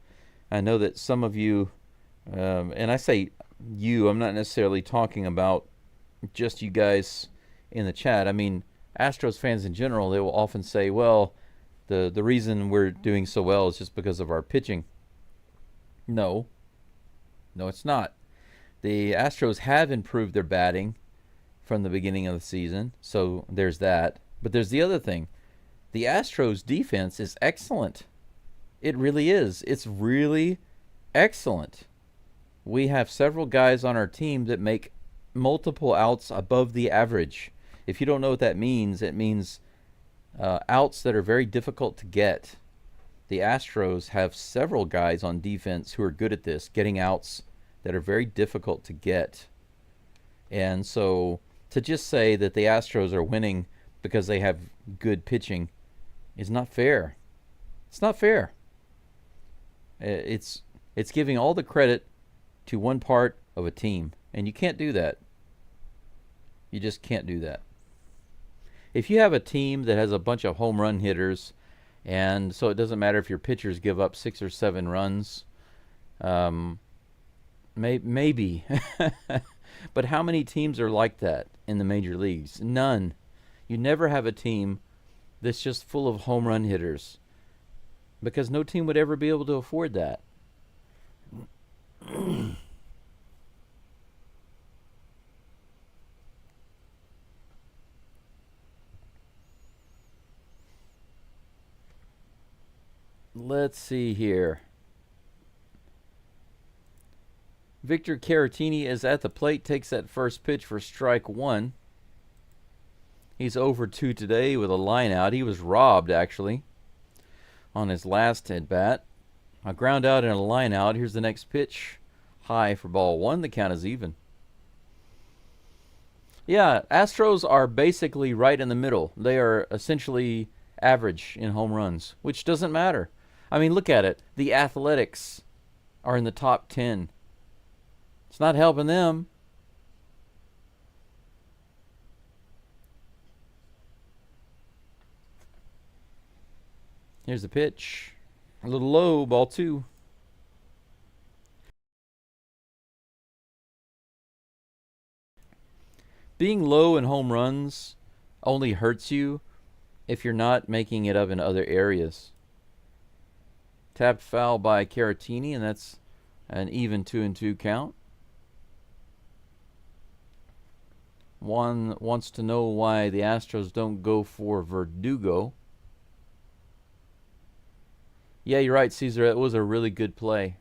I know that some of you, and I say you, I'm not necessarily talking about just you guys in the chat. I mean, Astros fans in general, they will often say, well, the reason we're doing so well is just because of our pitching. No, it's not. The Astros have improved their batting from the beginning of the season, so there's that. But there's the other thing. The Astros defense is excellent. It really is. It's really excellent. We have several guys on our team that make multiple outs above the average. If you don't know what that means, it means outs that are very difficult to get. The Astros have several guys on defense who are good at this, getting outs that are very difficult to get. And so to just say that the Astros are winning because they have good pitching is not fair. It's not fair. It's giving all the credit to one part of a team, and you can't do that. You just can't do that. If you have a team that has a bunch of home run hitters, and so it doesn't matter if your pitchers give up 6 or 7 runs, maybe. But how many teams are like that in the major leagues? None. You never have a team that's just full of home run hitters, because no team would ever be able to afford that. Let's see here. Victor Caratini is at the plate, takes that first pitch for strike 1. He's over 2 today with a line out. He was robbed, actually, on his last at bat. A ground out and a line out. Here's the next pitch. High for ball 1. The count is even. Yeah, Astros are basically right in the middle. They are essentially average in home runs, which doesn't matter. I mean, look at it. The Athletics are in the top 10. It's not helping them. Here's the pitch. A little low, ball 2. Being low in home runs only hurts you if you're not making it up in other areas. Tapped foul by Caratini, and that's an even 2-2 count. One wants to know why the Astros don't go for Verdugo. Yeah, you're right, Caesar. It was a really good play.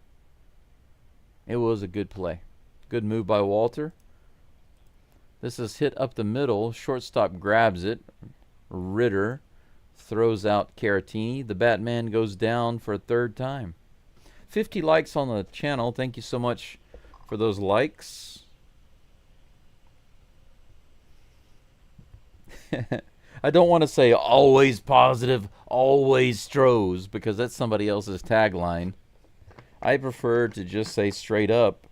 It was a good play. Good move by Walter. This is hit up the middle. Shortstop grabs it. Ritter throws out Caratini. The Batman goes down for a third time. 50 likes on the channel. Thank you so much for those likes. I don't want to say always positive, always STROS, because that's somebody else's tagline. I prefer to just say straight up,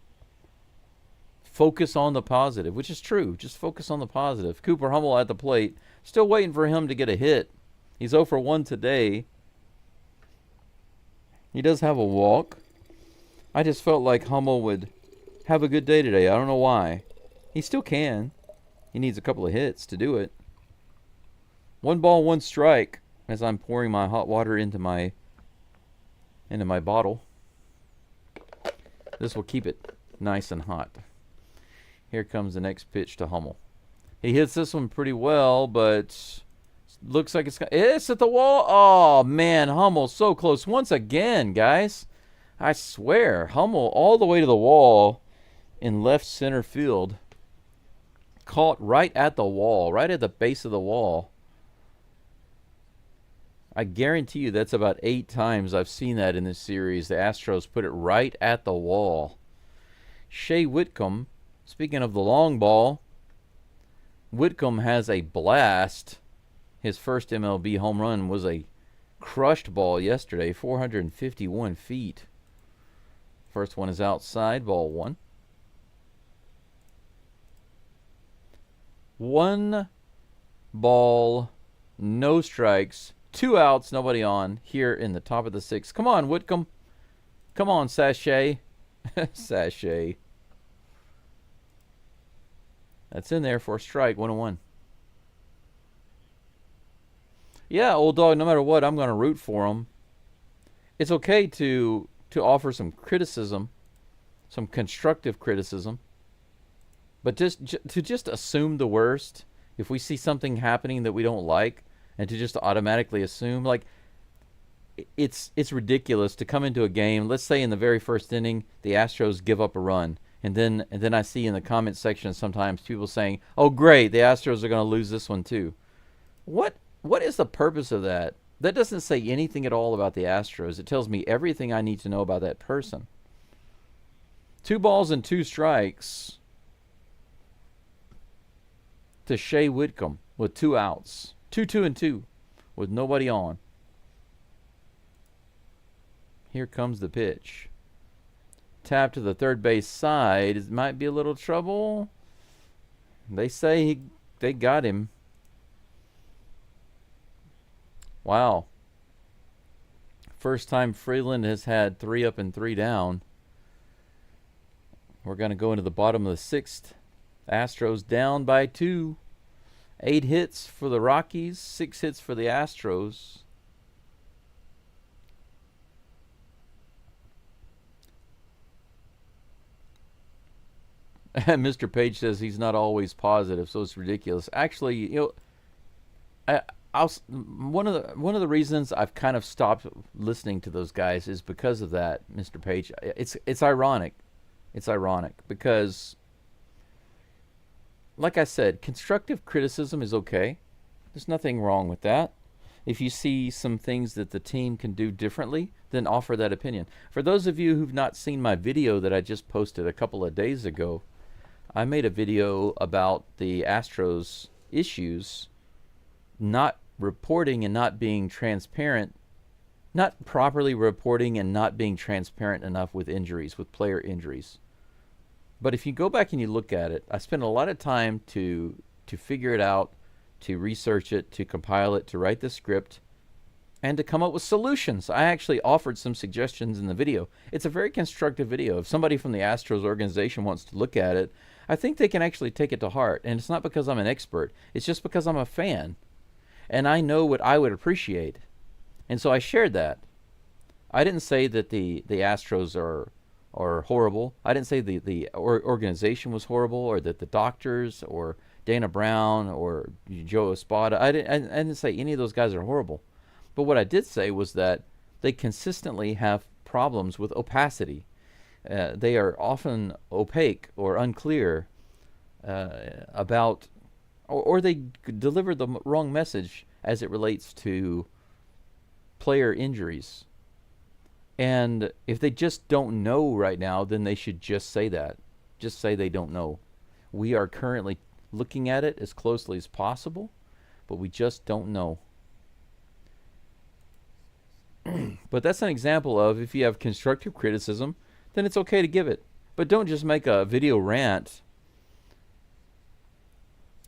focus on the positive, which is true. Just focus on the positive. Cooper Hummel at the plate. Still waiting for him to get a hit. He's 0 for 1 today. He does have a walk. I just felt like Hummel would have a good day today. I don't know why. He still can. He needs a couple of hits to do it. 1 ball, 1 strike as I'm pouring my hot water into my bottle. This will keep it nice and hot. Here comes the next pitch to Hummel. He hits this one pretty well, but looks like it's at the wall. Oh, man, Hummel so close once again, guys. I swear, Hummel all the way to the wall in left center field. Caught right at the wall, right at the base of the wall. I guarantee you that's about 8 times I've seen that in this series. The Astros put it right at the wall. Shea Whitcomb, speaking of the long ball, Whitcomb has a blast. His first MLB home run was a crushed ball yesterday, 451 feet. First one is outside, ball 1. 1 ball, no strikes, 2 outs, nobody on here in the top of the 6th. Come on, Whitcomb. Come on, Sachet. Sachet. That's in there for a strike, 1-1. Yeah, old dog, no matter what, I'm going to root for him. It's okay to offer some criticism, some constructive criticism. But to just assume the worst, if we see something happening that we don't like, and to just automatically assume, like, it's ridiculous to come into a game. Let's say in the very first inning, the Astros give up a run, and then I see in the comment section sometimes people saying, "Oh, great, the Astros are going to lose this one too." What is the purpose of that? That doesn't say anything at all about the Astros. It tells me everything I need to know about that person. 2 balls and 2 strikes to Shea Whitcomb with 2 outs. 2-2-2 with nobody on. Here comes the pitch. Tap to the third base side. It might be a little trouble. They say they got him. Wow. First time Freeland has had 3 up and 3 down. We're going to go into the bottom of the 6th. Astros down by 2. 8 hits for the Rockies, 6 hits for the Astros. Mr. Page says he's not always positive, so it's ridiculous. Actually, you know, one of the reasons I've kind of stopped listening to those guys is because of that, Mr. Page. It's ironic. It's ironic because, like I said, constructive criticism is okay. There's nothing wrong with that. If you see some things that the team can do differently, then offer that opinion. For those of you who've not seen my video that I just posted a couple of days ago, I made a video about the Astros issues not reporting and not being transparent, not properly reporting and not being transparent enough with injuries, with player injuries. But if you go back and you look at it, I spent a lot of time to figure it out, to research it, to compile it, to write the script, and to come up with solutions. I actually offered some suggestions in the video. It's a very constructive video. If somebody from the Astros organization wants to look at it, I think they can actually take it to heart. And it's not because I'm an expert. It's just because I'm a fan. And I know what I would appreciate. And so I shared that. I didn't say that the Astros are horrible. I didn't say the organization was horrible, or that the doctors or Dana Brown or Joe Espada, I didn't say any of those guys are horrible. But what I did say was that they consistently have problems with opacity. They are often opaque or unclear about, or they deliver the wrong message as it relates to player injuries. And if they just don't know right now, then they should just say that. Just say they don't know. We are currently looking at it as closely as possible, but we just don't know. But that's an example of, if you have constructive criticism, then it's okay to give it. But don't just make a video rant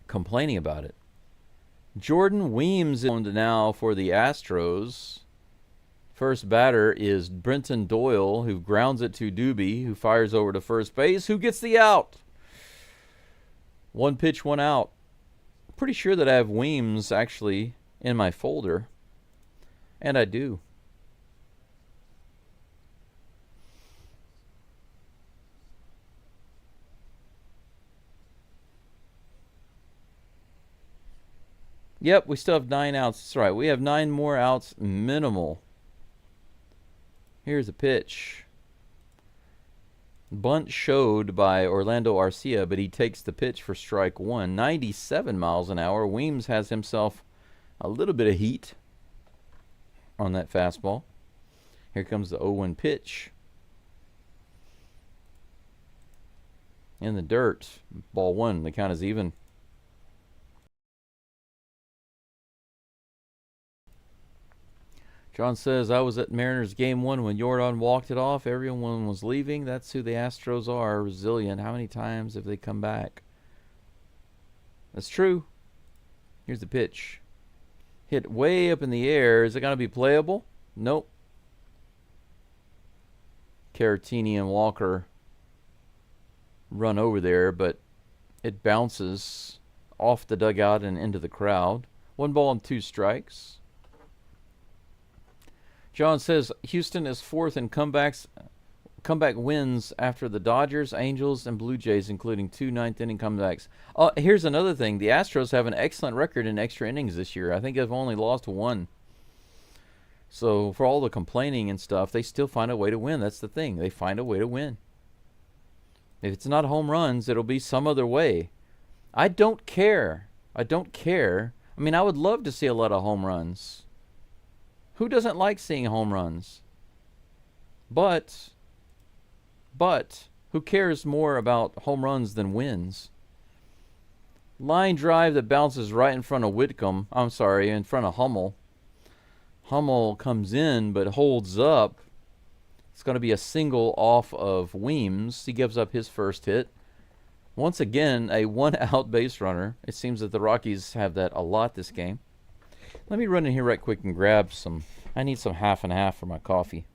complaining about it. Jordan Weems is on now for the Astros. First batter is Brenton Doyle, who grounds it to Doobie, who fires over to first base, who gets the out. 1 pitch, 1 out. Pretty sure that I have Weems actually in my folder, and I do. Yep, we still have 9 outs. That's right. We have 9 more outs minimal. Here's a pitch. Bunt showed by Orlando Arcia, but he takes the pitch for strike 1. 97 miles an hour. Weems has himself a little bit of heat on that fastball. Here comes the 0-1 pitch. In the dirt. Ball 1. The count is even. John says, I was at Mariners game 1 when Jordan walked it off. Everyone was leaving. That's who the Astros are. Resilient. How many times have they come back? That's true. Here's the pitch. Hit way up in the air. Is it going to be playable? Nope. Caratini and Walker run over there, but it bounces off the dugout and into the crowd. 1 ball and 2 strikes. John says Houston is 4th in comeback wins after the Dodgers, Angels, and Blue Jays, including 2 ninth-inning comebacks. Here's another thing. The Astros have an excellent record in extra innings this year. I think they've only lost 1. So for all the complaining and stuff, they still find a way to win. That's the thing. They find a way to win. If it's not home runs, it'll be some other way. I don't care. I don't care. I mean, I would love to see a lot of home runs. Who doesn't like seeing home runs? But who cares more about home runs than wins? Line drive that bounces right in front of Whitcomb. I'm sorry, in front of Hummel. Hummel comes in but holds up. It's going to be a single off of Weems. He gives up his first hit. Once again, a 1-out base runner. It seems that the Rockies have that a lot this game. Let me run in here right quick and grab some. I need some half and half for my coffee.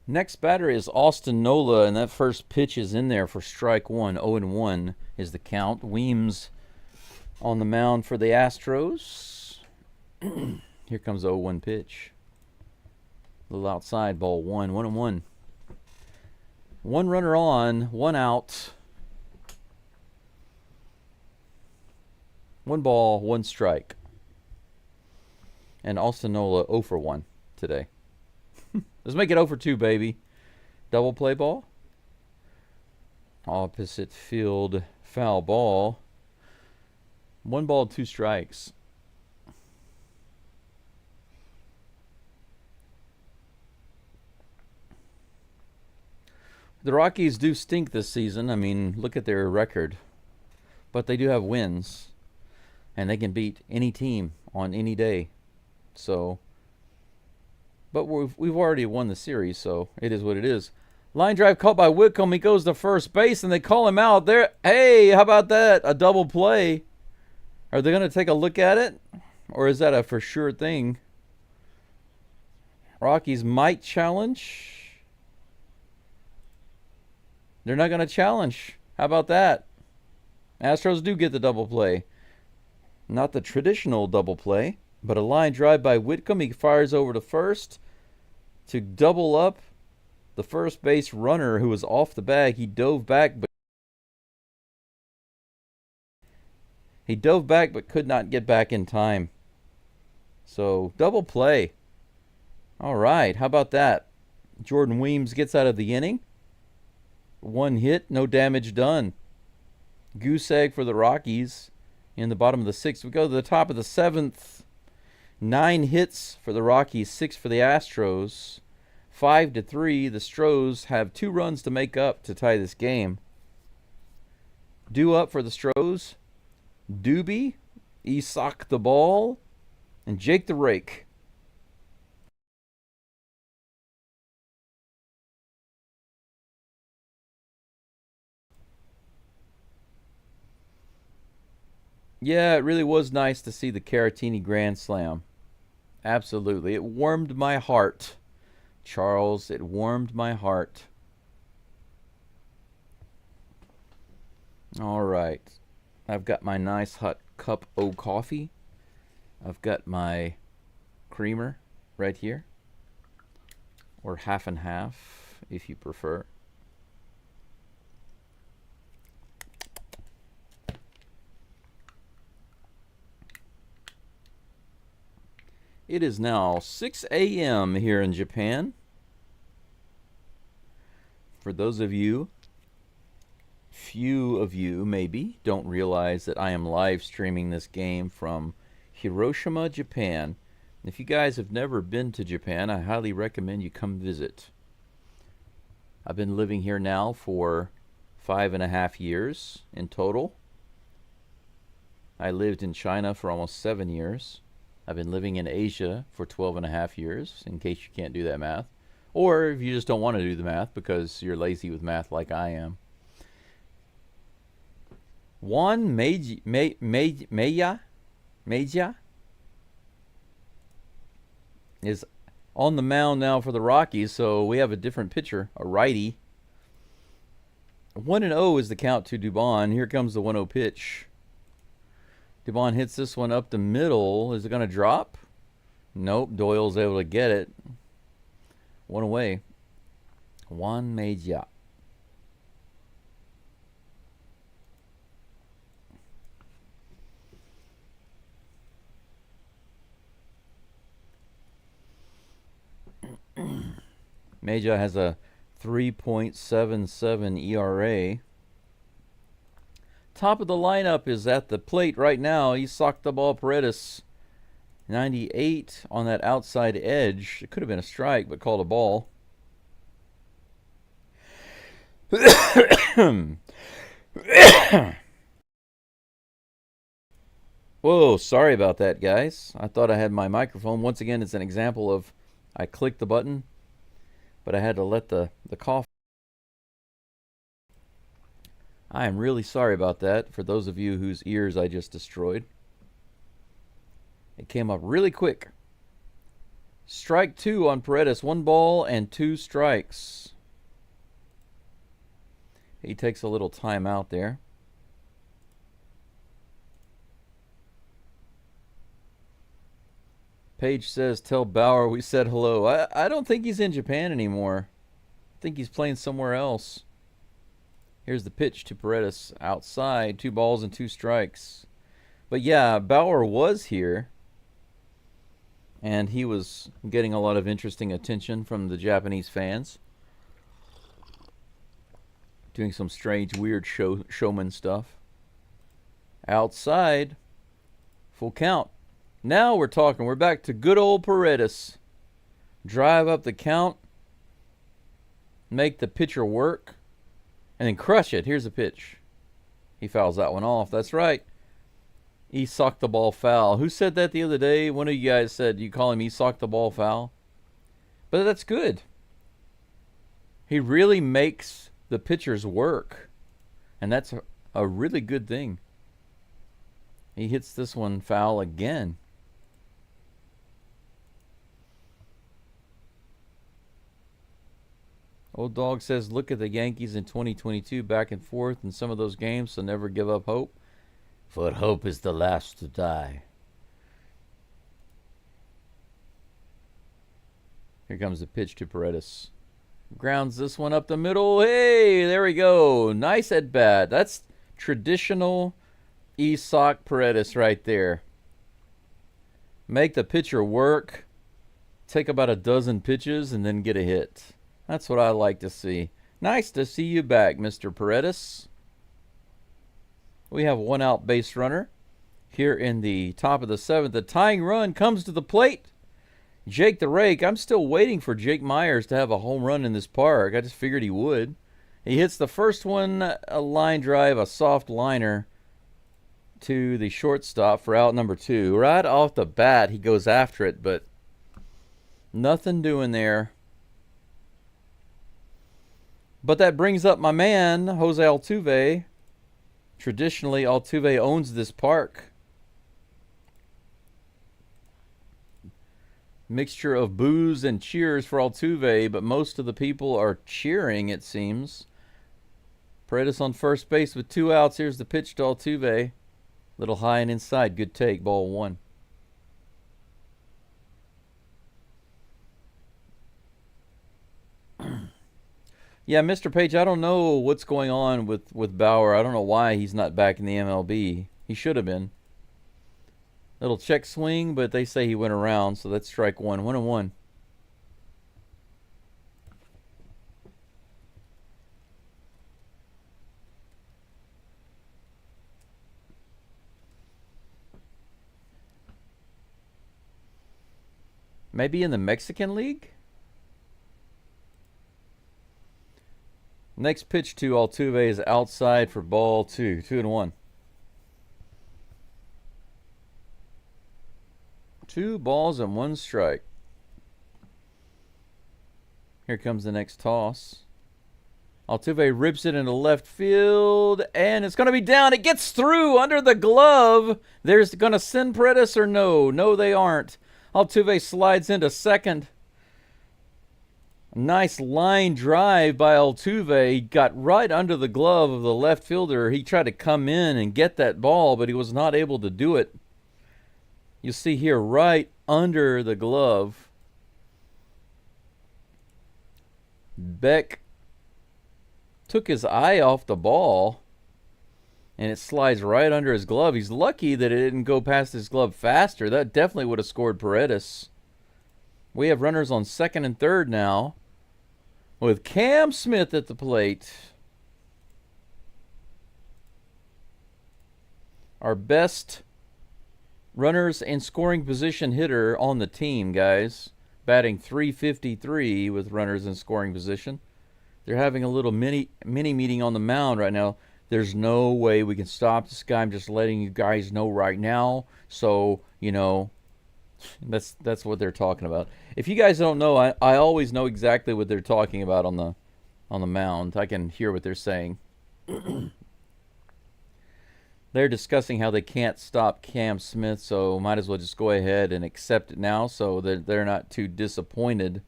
Next batter is Austin Nola, and that first pitch is in there for strike 1. 0-1 is the count. Weems on the mound for the Astros. Here comes the 0-1 pitch. A little outside, ball 1. 1-1. 1 runner on, 1 out. 1 ball, 1 strike. And Austin Nola 0 for 1 today. Let's make it 0 for 2, baby. Double play ball. Opposite field foul ball. 1 ball, 2 strikes. The Rockies do stink this season. I mean, look at their record. But they do have wins. And they can beat any team on any day. So... But we've already won the series, so it is what it is. Line drive caught by Whitcomb. He goes to first base, and they call him out there. Hey, how about that? A double play. Are they going to take a look at it? Or is that a for sure thing? Rockies might challenge. They're not going to challenge. How about that? Astros do get the double play. Not the traditional double play, but a line drive by Whitcomb. He fires over to first to double up the first base runner who was off the bag. He dove back, but could not get back in time. So, double play. All right, how about that? Jordan Weems gets out of the inning. 1 hit, no damage done. Goose egg for the Rockies in the bottom of the 6th. We go to the top of the 7th. 9 hits for the Rockies, 6 for the Astros. 5-3. The STROS have 2 runs to make up to tie this game. Due up for the STROS, Doobie, Isak the ball, and Jake the rake. Yeah, it really was nice to see the Caratini Grand Slam. Absolutely. It warmed my heart, Charles. It warmed my heart. All right. I've got my nice hot cup of coffee. I've got my creamer right here. Or half and half, if you prefer. It is now 6 a.m. here in Japan. For those of you, few of you maybe, don't realize that I am live streaming this game from Hiroshima, Japan. If you guys have never been to Japan, I highly recommend you come visit. I've been living here now for 5.5 years in total. I lived in China for almost 7 years. I've been living in Asia for 12.5 years, in case you can't do that math. Or if you just don't want to do the math because you're lazy with math like I am. Juan Meja is on the mound now for the Rockies, so we have a different pitcher, a righty. 1-0 is the count to Dubon. Here comes the 1-0 pitch. Dubon hits this one up the middle. Is it going to drop? Nope. Doyle's able to get it. 1 away. Juan Meja. Meja has a 3.77 ERA. Top of the lineup is at the plate right now. He socked the ball. Paredes, 98 on that outside edge. It could have been a strike, but called a ball. Whoa, sorry about that, guys. I thought I had my microphone. Once again, it's an example of I clicked the button, but I had to let the cough. I am really sorry about that for those of you whose ears I just destroyed. It came up really quick. Strike 2 on Paredes. 1 ball and 2 strikes. He takes a little time out there. Page says, tell Bauer we said hello. I don't think he's in Japan anymore. I think he's playing somewhere else. Here's the pitch to Paredes outside. 2 balls and 2 strikes. But yeah, Bauer was here. And he was getting a lot of interesting attention from the Japanese fans. Doing some strange, weird showman stuff. Outside. Full count. Now we're talking. We're back to good old Paredes. Drive up the count. Make the pitcher work. And then crush it. Here's the pitch. He fouls that one off. That's right. He socked the ball foul. Who said that the other day? One of you guys said you call him he socked the ball foul. But that's good. He really makes the pitchers work. And that's a really good thing. He hits this one foul again. Old Dog says, look at the Yankees in 2022, back and forth in some of those games, so never give up hope. For hope is the last to die. Here comes the pitch to Paredes. Grounds this one up the middle. Hey, there we go. Nice at bat. That's traditional Isak Paredes right there. Make the pitcher work. Take about a dozen pitches and then get a hit. That's what I like to see. Nice to see you back, Mr. Paredes. We have one out base runner here in the top of the 7th. The tying run comes to the plate. Jake the Rake. I'm still waiting for Jake Myers to have a home run in this park. I just figured he would. He hits the first one, a line drive, a soft liner to the shortstop for out number 2. Right off the bat, he goes after it, but nothing doing there. But that brings up my man, Jose Altuve. Traditionally, Altuve owns this park. Mixture of boos and cheers for Altuve, but most of the people are cheering, it seems. Paredes on first base with 2 outs. Here's the pitch to Altuve. Little high and inside. Good take. Ball 1. Yeah, Mr. Page, I don't know what's going on with Bauer. I don't know why he's not back in the MLB. He should have been. Little check swing, but they say he went around, so that's strike 1. 1-1. Maybe in the Mexican League? Next pitch to Altuve is outside for ball 2. 2-1. 2 balls and 1 strike. Here comes the next toss. Altuve rips it into left field, and it's going to be down. It gets through under the glove. They're going to send Paredes or no? No, they aren't. Altuve slides into second. Nice line drive by Altuve. He got right under the glove of the left fielder. He tried to come in and get that ball, but he was not able to do it. You see here, right under the glove. Beck took his eye off the ball, and it slides right under his glove. He's lucky that it didn't go past his glove faster. That definitely would have scored Paredes. We have runners on second and third now, with Cam Smith at the plate. Our best runners in scoring position hitter on the team, guys. Batting .353 with runners in scoring position. They're having a little mini meeting on the mound right now. There's no way we can stop this guy. I'm just letting you guys know right now. So, you know, that's what they're talking about. If you guys don't know, I always know exactly what they're talking about on the mound. I can hear what they're saying. They're discussing how they can't stop Cam Smith, so might as well just go ahead and accept it now so that they're not too disappointed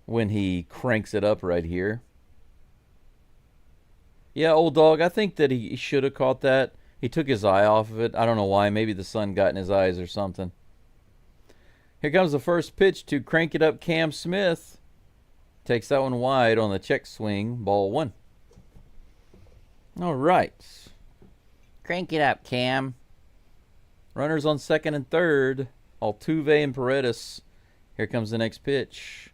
when he cranks it up right here. Yeah, Old Dog, I think that he should have caught that. He took his eye off of it. I don't know why. Maybe the sun got in his eyes or something. Here comes the first pitch to crank it up Cam Smith. Takes that one wide on the check swing. Ball 1. All right. Crank it up, Cam. Runners on second and third. Altuve and Paredes. Here comes the next pitch.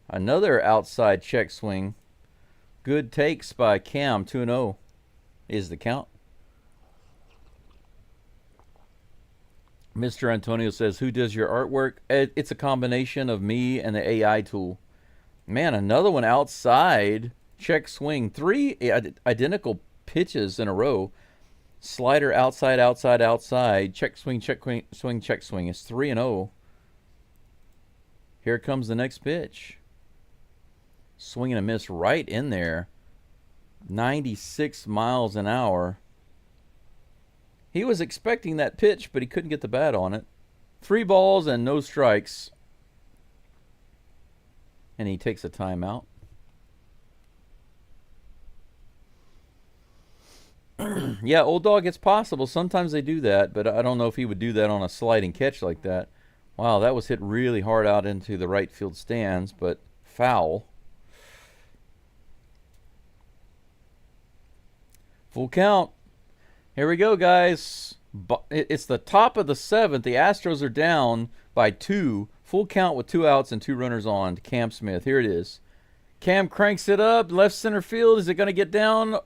Another outside check swing. Good takes by Cam. 2-0 is the count. Mr. Antonio says, who does your artwork? It's a combination of me and the AI tool. Man, another one outside. Check swing. 3 identical pitches in a row. Slider outside, outside, outside. Check swing, check swing, check swing. It's 3-0. Here comes the next pitch. Swing and a miss right in there. 96 miles an hour. He was expecting that pitch, but he couldn't get the bat on it. 3 balls and no strikes. And he takes a timeout. Yeah, old dog, it's possible. Sometimes they do that, but I don't know if he would do that on a sliding catch like that. Wow, that was hit really hard out into the right field stands, but foul. Full count. Here we go, guys. It's the top of the seventh. The Astros are down by 2. Full count with 2 outs and 2 runners on to Cam Smith. Here it is. Cam cranks it up. Left center field. Is it going to get down?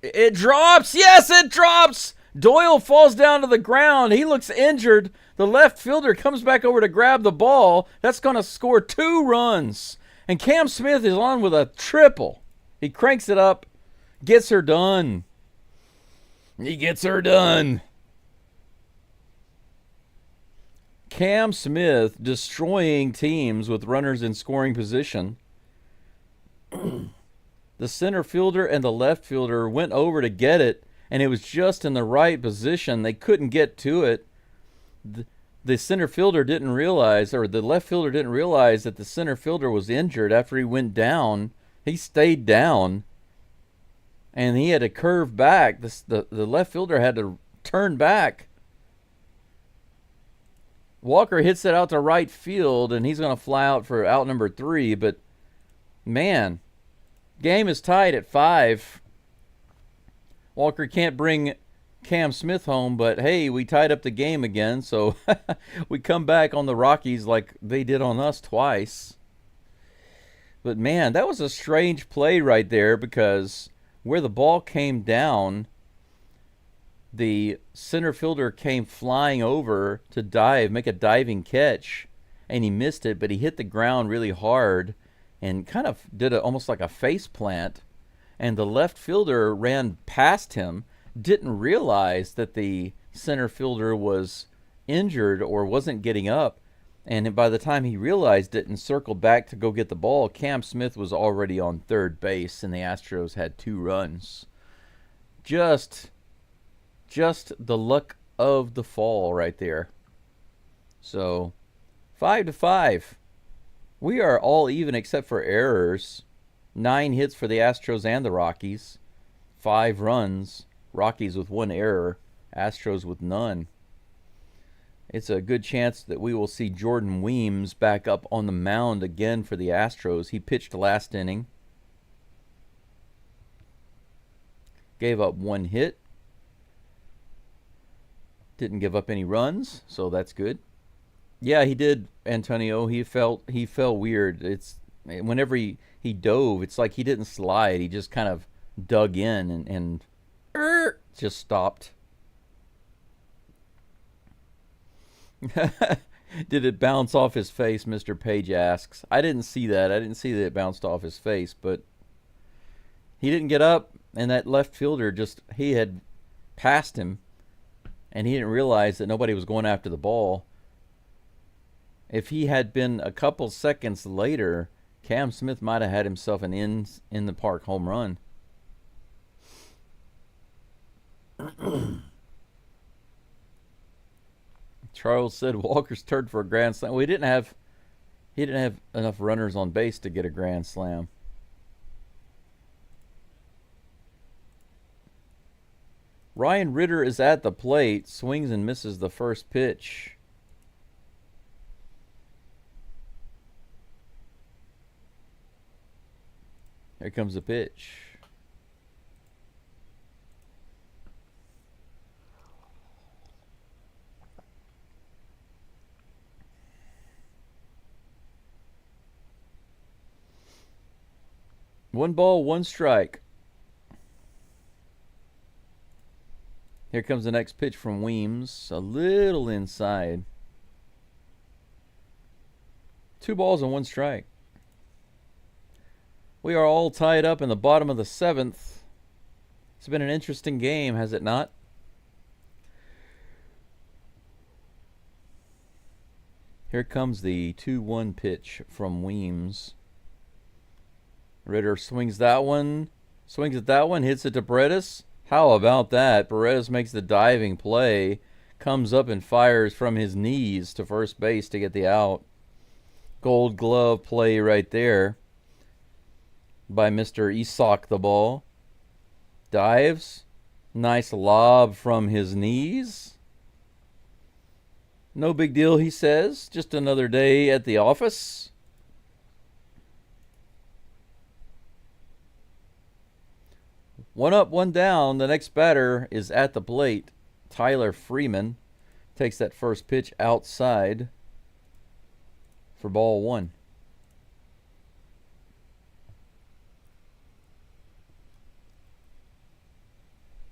It drops. Yes, it drops. Doyle falls down to the ground. He looks injured. The left fielder comes back over to grab the ball. That's going to score 2 runs. And Cam Smith is on with a triple. He cranks it up. Gets her done. He gets her done. Cam Smith destroying teams with runners in scoring position. The center fielder and the left fielder went over to get it, and it was just in the right position. They couldn't get to it. The center fielder didn't realize, or the left fielder didn't realize that the center fielder was injured after he went down. He stayed down, and he had to curve back. The left fielder had to turn back. Walker hits it out to right field, and he's going to fly out for out number 3. But, man, game is tied at 5. Walker can't bring Cam Smith home, but, hey, we tied up the game again. So we come back on the Rockies like they did on us twice. But, man, that was a strange play right there because where the ball came down, the center fielder came flying over to dive, make a diving catch, and he missed it, but he hit the ground really hard and kind of did almost like a face plant, and the left fielder ran past him, didn't realize that the center fielder was injured or wasn't getting up, and by the time he realized it and circled back to go get the ball, Cam Smith was already on third base, and the Astros had 2 runs. Just the luck of the fall right there. So 5-5. We are all even except for errors. 9 hits for the Astros and the Rockies. 5 runs. Rockies with 1 error. Astros with none. It's a good chance that we will see Jordan Weems back up on the mound again for the Astros. He pitched last inning. Gave up 1 hit. Didn't give up any runs, so that's good. Yeah, he did, Antonio. He fell weird. It's whenever he dove, it's like he didn't slide. He just kind of dug in and just stopped. Did it bounce off his face, Mr. Page asks. I didn't see that. I didn't see that it bounced off his face, but he didn't get up, and that left fielder he had passed him. And he didn't realize that nobody was going after the ball. If he had been a couple seconds later, Cam Smith might have had himself an in the park home run. Charles said Walker's turned for a grand slam. Well, he didn't have enough runners on base to get a grand slam. Ryan Ritter is at the plate, swings and misses the first pitch. Here comes the pitch. One ball, 1 strike. Here comes the next pitch from Weems. A little inside. 2 balls and 1 strike. We are all tied up in the bottom of the 7th. It's been an interesting game, has it not? Here comes the 2-1 pitch from Weems. Ritter swings that one. Swings at that one. Hits it to Paredes. How about that? Paredes makes the diving play, comes up and fires from his knees to first base to get the out. Gold glove play right there by Mr. Isak the ball. Dives, Nice lob from his knees. No big deal, he says. Just another day at the office. One up, one down. The next batter is at the plate. Tyler Freeman takes that first pitch outside for ball one.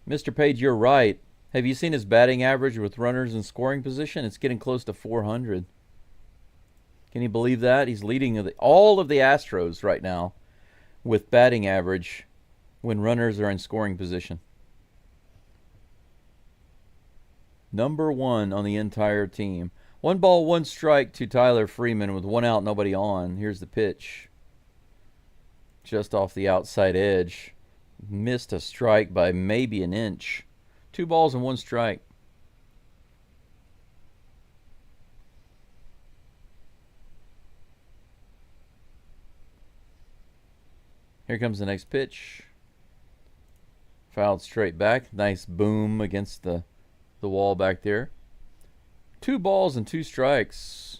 Mr. Page, you're right. Have you seen his batting average with runners in scoring position? It's getting close to 400. Can you believe that? He's leading all of the Astros right now with batting average when runners are in scoring position. Number one on the entire team. 1 ball, 1 strike to Tyler Freeman with 1 out, nobody on. Here's the pitch. Just off the outside edge. Missed a strike by maybe an inch. 2 balls and 1 strike. Here comes the next pitch. Fouled straight back. Nice boom against the wall back there. 2 balls and 2 strikes.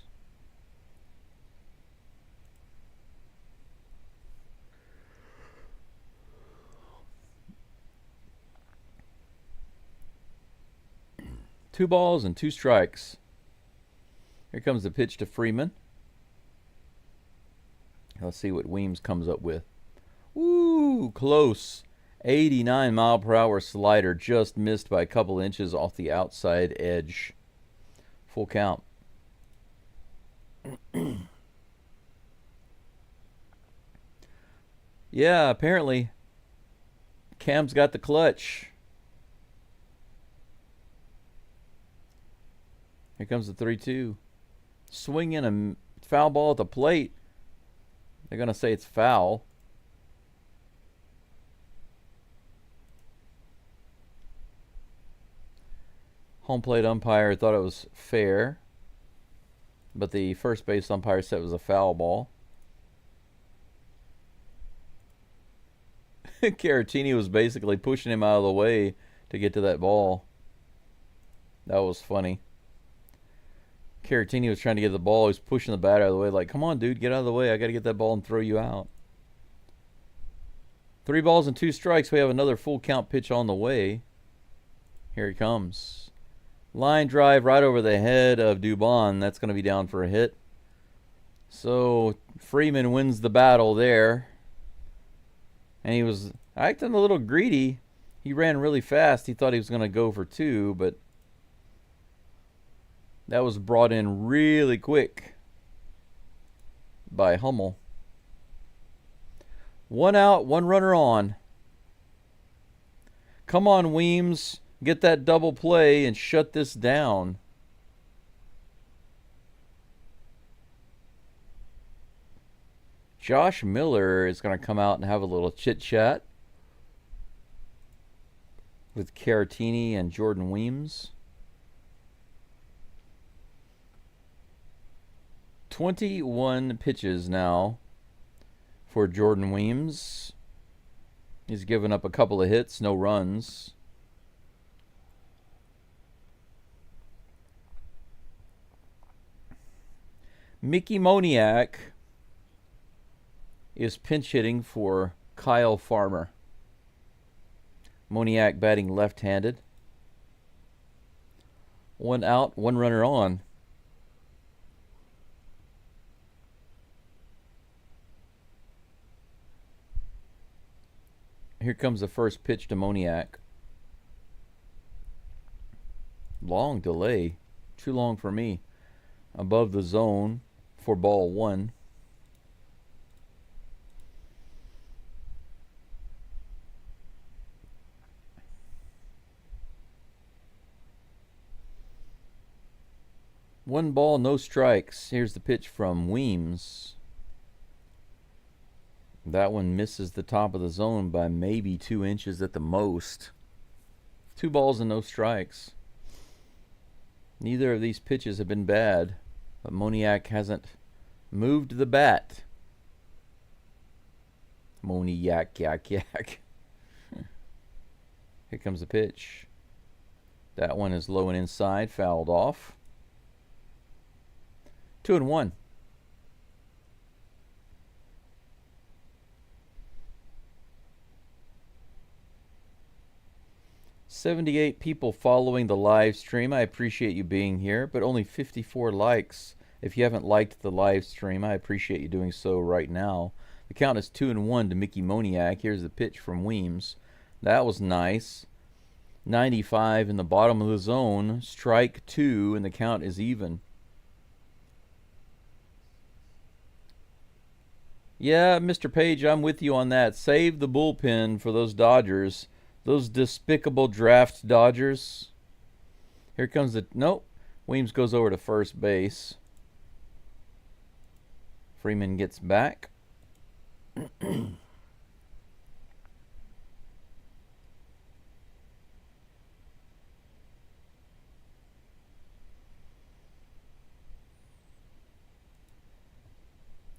Two balls and 2 strikes. Here comes the pitch to Freeman. Let's see what Weems comes up with. Ooh, close. 89-mile-per-hour slider, just missed by a couple inches off the outside edge. Full count. Yeah, apparently Cam's got the clutch. Here comes the 3-2. Swinging a foul ball at the plate. They're going to say it's foul. Home plate umpire thought it was fair, but the first base umpire said it was a foul ball. Caratini was basically pushing him out of the way to get to that ball. That was funny. Caratini was trying to get the ball. He was pushing the batter out of the way like, come on, dude, get out of the way. I got to get that ball and throw you out. 3 balls and 2 strikes. We have another full count pitch on the way. Here he comes. Line drive right over the head of Dubon. That's going to be down for a hit. So Freeman wins the battle there. And he was acting a little greedy. He ran really fast. He thought he was going to go for 2, but that was brought in really quick by Hummel. 1 out, 1 runner on. Come on, Weems. Get that double play and shut this down. Josh Miller is going to come out and have a little chit-chat with Caratini and Jordan Weems. 21 pitches now for Jordan Weems. He's given up a couple of hits, no runs. Mickey Moniak is pinch hitting for Kyle Farmer. Moniak batting left-handed. 1 out, 1 runner on. Here comes the first pitch to Moniak. Long delay. Too long for me. Above the zone for ball 1. One ball, no strikes. Here's the pitch from Weems. That one misses the top of the zone by maybe 2 inches at the most. 2 balls and no strikes. Neither of these pitches have been bad, but Moniak hasn't moved the bat. Moniak, yak, yak. Here comes the pitch. That one is low and inside, fouled off. 2-1. "78 people following the live stream. I appreciate you being here, but only 54 likes. If you haven't liked the live stream, I appreciate you doing so right now. The count is 2-1 to Mickey Moniak. Here's the pitch from Weems. That was nice. 95 in the bottom of the zone. Strike 2, and the count is even. Yeah, Mr. Page, I'm with you on that. Save the bullpen for those Dodgers. Those despicable draft Dodgers. Here comes the... Nope. Weems goes over to first base. Freeman gets back.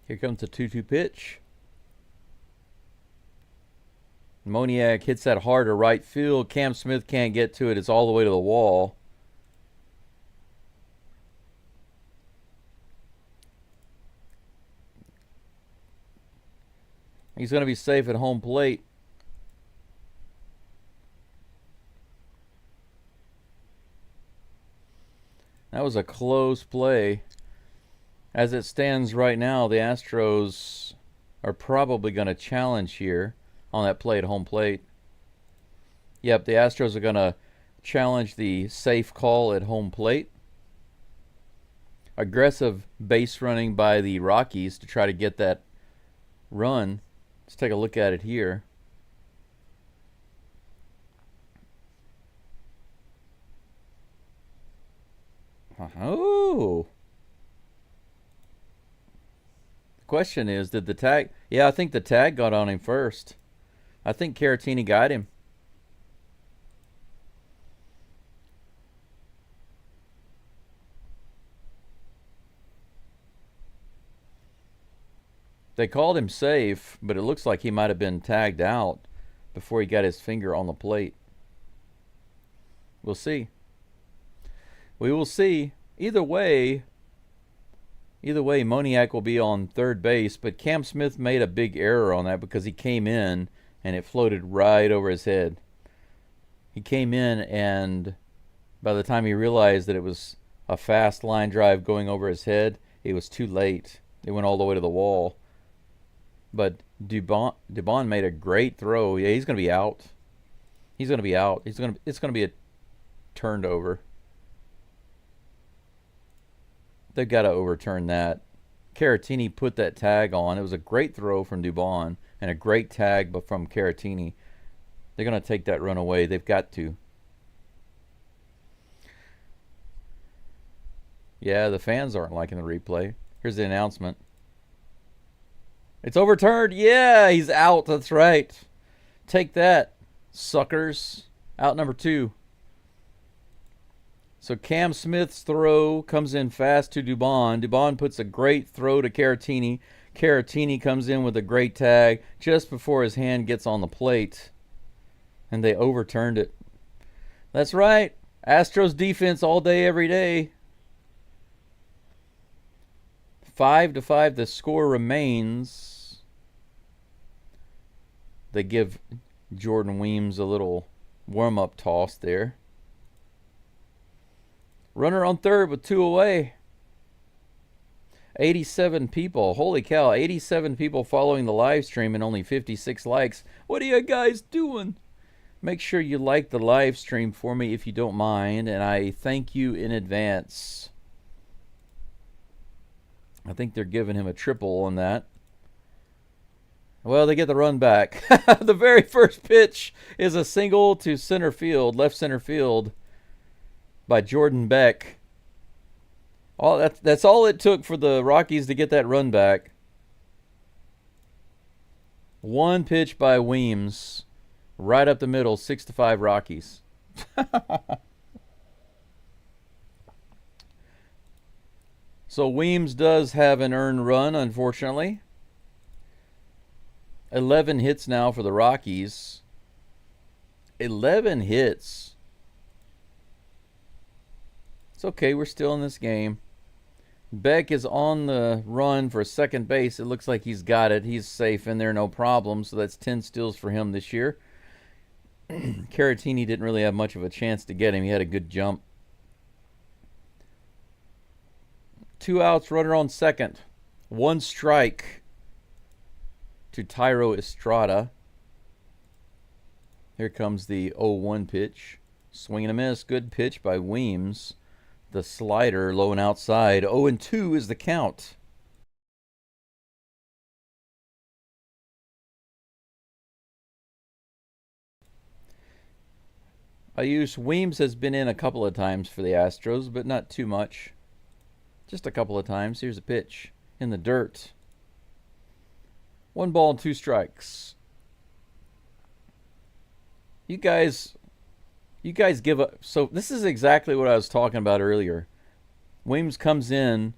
Here comes the 2-2 pitch. Moniak hits that hard to right field. Cam Smith can't get to it. It's all the way to the wall. He's going to be safe at home plate. That was a close play. As it stands right now, the Astros are probably going to challenge here on that play at home plate. Yep, the Astros are going to challenge the safe call at home plate. Aggressive base running by the Rockies to try to get that run. Let's take a look at it here. Oh. The question is, did the tag... Yeah, I think the tag got on him first. I think Caratini got him. They called him safe, but it looks like he might have been tagged out before he got his finger on the plate. We'll see. We will see. Either way, Moniak will be on third base, but Cam Smith made a big error on that because he came in and it floated right over his head. He came in, and by the time he realized that it was a fast line drive going over his head, it was too late. It went all the way to the wall. But Dubon made a great throw. Yeah, he's going to be out. He's going to be out. It's going to be a turned over. They've got to overturn that. Caratini put that tag on. It was a great throw from Dubon and a great tag from Caratini. They're going to take that run away. They've got to. Yeah, the fans aren't liking the replay. Here's the announcement. It's overturned. Yeah, he's out. That's right. Take that, suckers. Out number 2. So Cam Smith's throw comes in fast to Dubon. Dubon puts a great throw to Caratini. Caratini comes in with a great tag just before his hand gets on the plate. And they overturned it. That's right. Astros defense all day, every day. 5-5, the score remains. They give Jordan Weems a little warm-up toss there. Runner on third with 2 away. 87 people. Holy cow, 87 people following the live stream and only 56 likes. What are you guys doing? Make sure you like the live stream for me if you don't mind, and I thank you in advance. I think they're giving him a triple on that. Well, they get the run back. The very first pitch is a single to center field, left center field, by Jordan Beck. That's all it took for the Rockies to get that run back. One pitch by Weems, right up the middle, 6-5 Rockies. So Weems does have an earned run, unfortunately. 11 hits now for the Rockies. 11 hits. It's okay. We're still in this game. Beck is on the run for second base. It looks like he's got it. He's safe in there, no problem. So that's 10 steals for him this year. Caratini didn't really have much of a chance to get him. He had a good jump. 2 outs, runner on second. 1 strike to Thairo Estrada. Here comes the 0-1 pitch. Swing and a miss. Good pitch by Weems. The slider low and outside. 0-2 is the count. Weems has been in a couple of times for the Astros, but not too much. Just a couple of times. Here's a pitch in the dirt. 1 ball, 2 strikes. You guys give up. So this is exactly what I was talking about earlier. Weems comes in.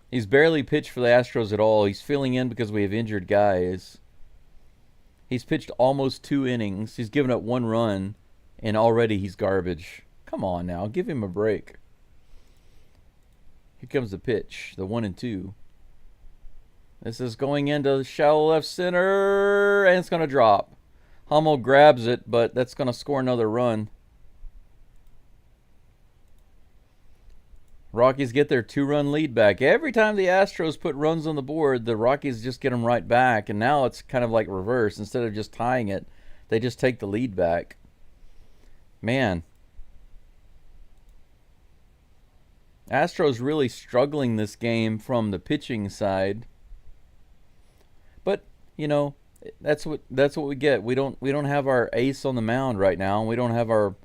He's barely pitched for the Astros at all. He's filling in because we have injured guys. He's pitched almost 2 innings. He's given up 1 run, and already he's garbage. Come on now. Give him a break. Here comes the pitch, the 1-2. This is going into shallow left center, and it's going to drop. Hummel grabs it, but that's going to score another run. Rockies get their 2-run lead back. Every time the Astros put runs on the board, the Rockies just get them right back. And now it's kind of like reverse. Instead of just tying it, they just take the lead back. Man. Astros really struggling this game from the pitching side. But, you know, that's what we get. We don't have our ace on the mound right now. We don't have our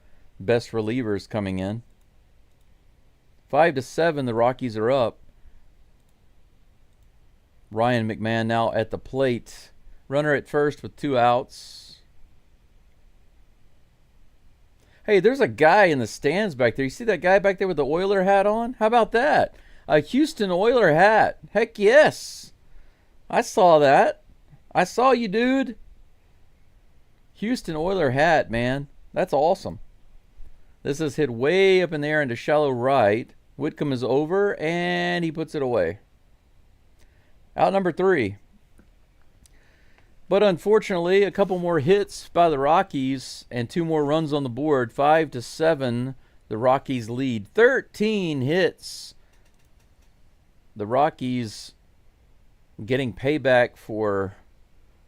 best relievers coming in. 5-7, the Rockies are up. Ryan McMahon now at the plate. Runner at first with 2 outs. Hey, there's a guy in the stands back there. You see that guy back there with the Oiler hat on? How about that? A Houston Oiler hat. Heck yes. I saw that. I saw you, dude. Houston Oiler hat, man. That's awesome. This is hit way up in the air into shallow right. Whitcomb is over, and he puts it away. Out number 3. But unfortunately, a couple more hits by the Rockies and 2 more runs on the board. 5-7, the Rockies lead. 13 hits. The Rockies getting payback for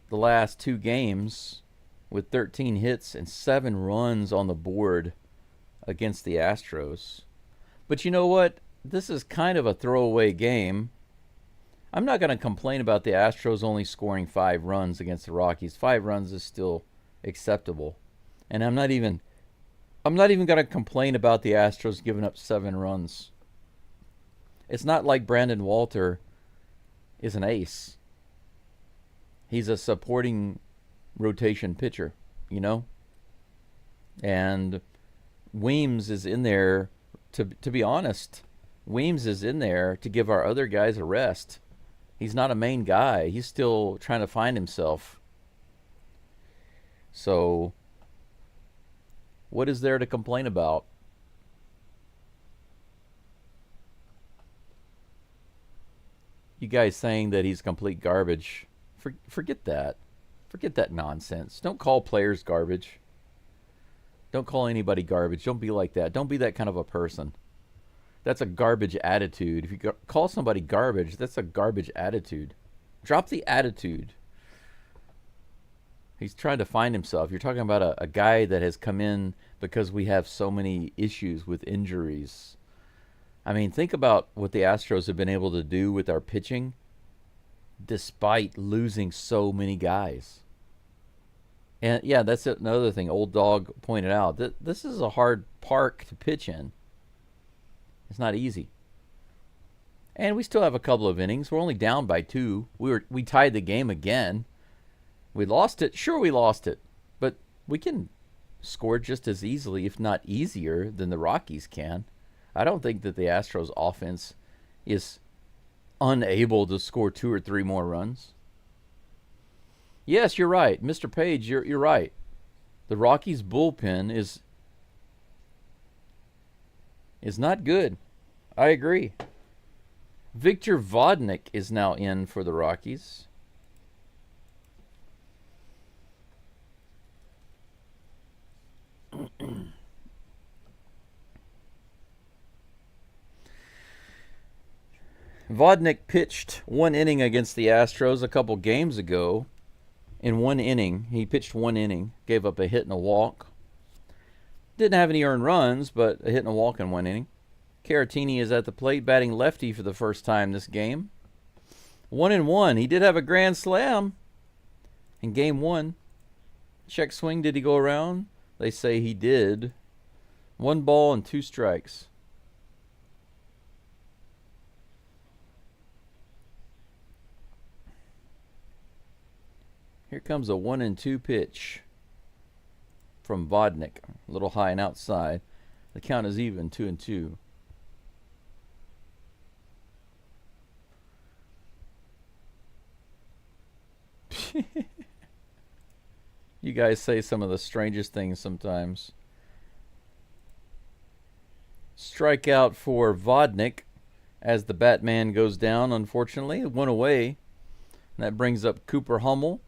the last 2 games with 13 hits and 7 runs on the board against the Astros. But you know what? This is kind of a throwaway game. I'm not going to complain about the Astros only scoring 5 runs against the Rockies. 5 runs is still acceptable. And I'm not even going to complain about the Astros giving up 7 runs. It's not like Brandon Walter is an ace. He's a supporting rotation pitcher, you know? And Weems is in there. To be honest, Weems is in there to give our other guys a rest. He's not a main guy. He's still trying to find himself. So, what is there to complain about? You guys saying that he's complete garbage. Forget that. Forget that nonsense. Don't call players garbage. Don't call anybody garbage. Don't be like that. Don't be that kind of a person. That's a garbage attitude. If you call somebody garbage, that's a garbage attitude. Drop the attitude. He's trying to find himself. You're talking about a guy that has come in because we have so many issues with injuries. I mean, think about what the Astros have been able to do with our pitching despite losing so many guys. And yeah, that's another thing Old Dog pointed out. This is a hard park to pitch in. It's not easy. And we still have a couple of innings. We're only down by 2. We tied the game again. We lost it. Sure, we lost it. But we can score just as easily, if not easier, than the Rockies can. I don't think that the Astros offense is unable to score 2 or 3 more runs. Yes, you're right. Mr. Page, you're right. The Rockies bullpen is not good. I agree. Victor Vodnik is now in for the Rockies. Vodnik pitched 1 inning against the Astros a couple games ago. In 1 inning, he pitched 1 inning, gave up a hit and a walk. Didn't have any earned runs, but a hit and a walk in 1 inning. Caratini is at the plate, batting lefty for the first time this game. 1-1. He did have a grand slam in game 1. Check swing, did he go around? They say he did. 1 ball and 2 strikes. Here comes a 1-2 pitch from Vodnik. A little high and outside. The count is even, 2-2. You guys say some of the strangest things sometimes. Strikeout for Vodnik as the Batman goes down, unfortunately. 1 away. And that brings up Cooper Hummel.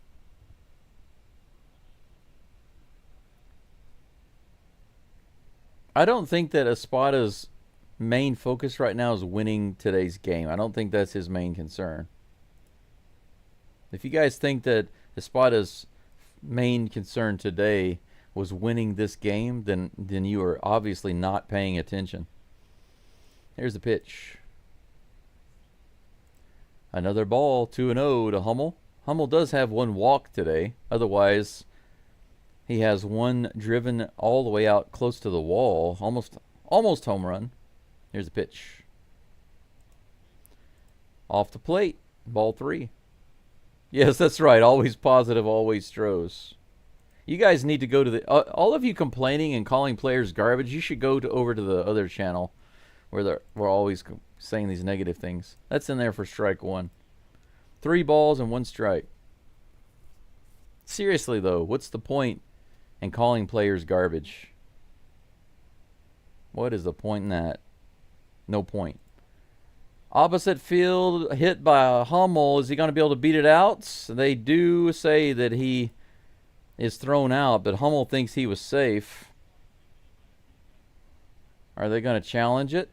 I don't think that Espada's main focus right now is winning today's game. I don't think that's his main concern. If you guys think that Espada's main concern today was winning this game, then you are obviously not paying attention. Here's the pitch. Another ball, 2-0 to Hummel. Hummel does have 1 walk today. Otherwise, he has 1 driven all the way out close to the wall. Almost home run. Here's the pitch. Off the plate. Ball 3. Yes, that's right. Always positive, always STROS. You guys need to go to the... all of you complaining and calling players garbage, you should go over to the other channel where we're always saying these negative things. That's in there for strike 1. 3 balls and 1 strike. Seriously, though, what's the point in calling players garbage? What is the point in that? No point. Opposite field, hit by Hummel. Is he going to be able to beat it out? They do say that he is thrown out, but Hummel thinks he was safe. Are they going to challenge it?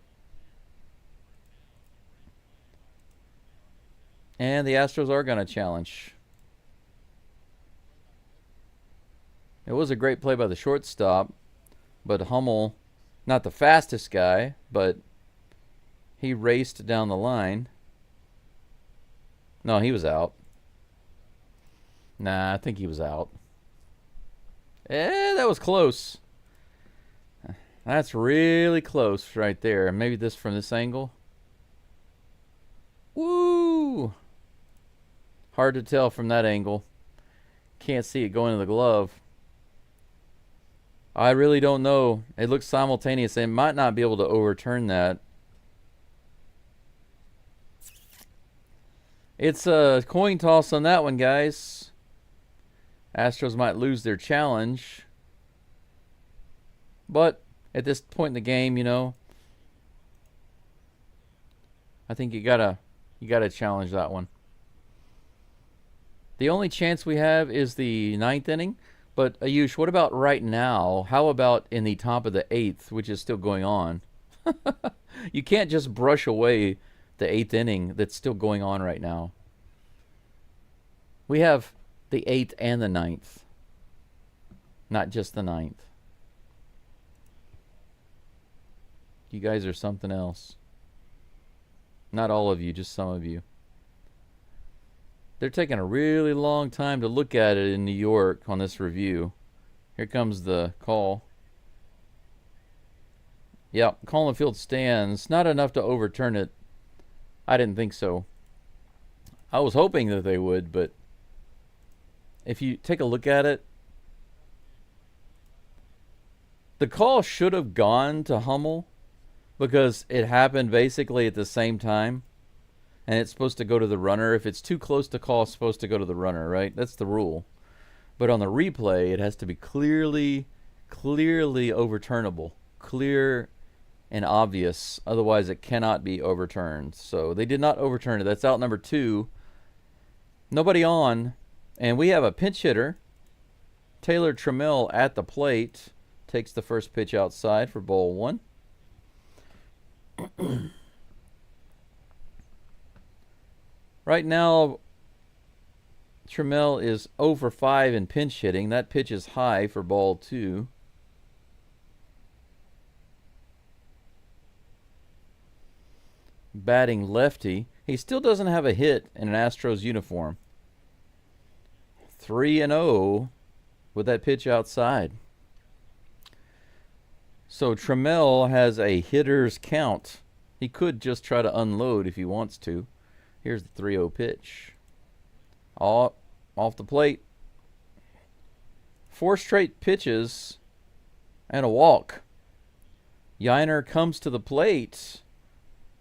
And the Astros are going to challenge. It was a great play by the shortstop, but Hummel, not the fastest guy, but he raced down the line. No, he was out. Nah, I think he was out. That was close. That's really close right there. Maybe this from this angle. Woo! Hard to tell from that angle. Can't see it going in the glove. I really don't know. It looks simultaneous. They might not be able to overturn that. It's a coin toss on that one, guys. Astros might lose their challenge. But at this point in the game, you know, I think you gotta challenge that one. The only chance we have is the 9th inning. But Ayush, what about right now? How about in the top of the 8th, which is still going on? You can't just brush away the 8th inning that's still going on right now. We have the 8th and the 9th, not just the 9th. You guys are something else. Not all of you, just some of you. They're taking a really long time to look at it in New York on this review. Here comes the call. Yeah, calling the field stands. Not enough to overturn it. I didn't think so. I was hoping that they would, but if you take a look at it, the call should have gone to Hummel because it happened basically at the same time. And it's supposed to go to the runner. If it's too close to call, it's supposed to go to the runner, right? That's the rule. But on the replay, it has to be clearly overturnable. Clear and obvious. Otherwise, it cannot be overturned. So they did not overturn it. That's out number 2. Nobody on. And we have a pinch hitter. Taylor Trammell at the plate. Takes the first pitch outside for ball 1. Right now, Trammell is 0 for 5 in pinch hitting. That pitch is high for ball 2. Batting lefty. He still doesn't have a hit in an Astros uniform. 3-0 with that pitch outside. So Trammell has a hitter's count. He could just try to unload if he wants to. Here's the 3-0 pitch. Off the plate. 4 straight pitches and a walk. Yainer comes to the plate.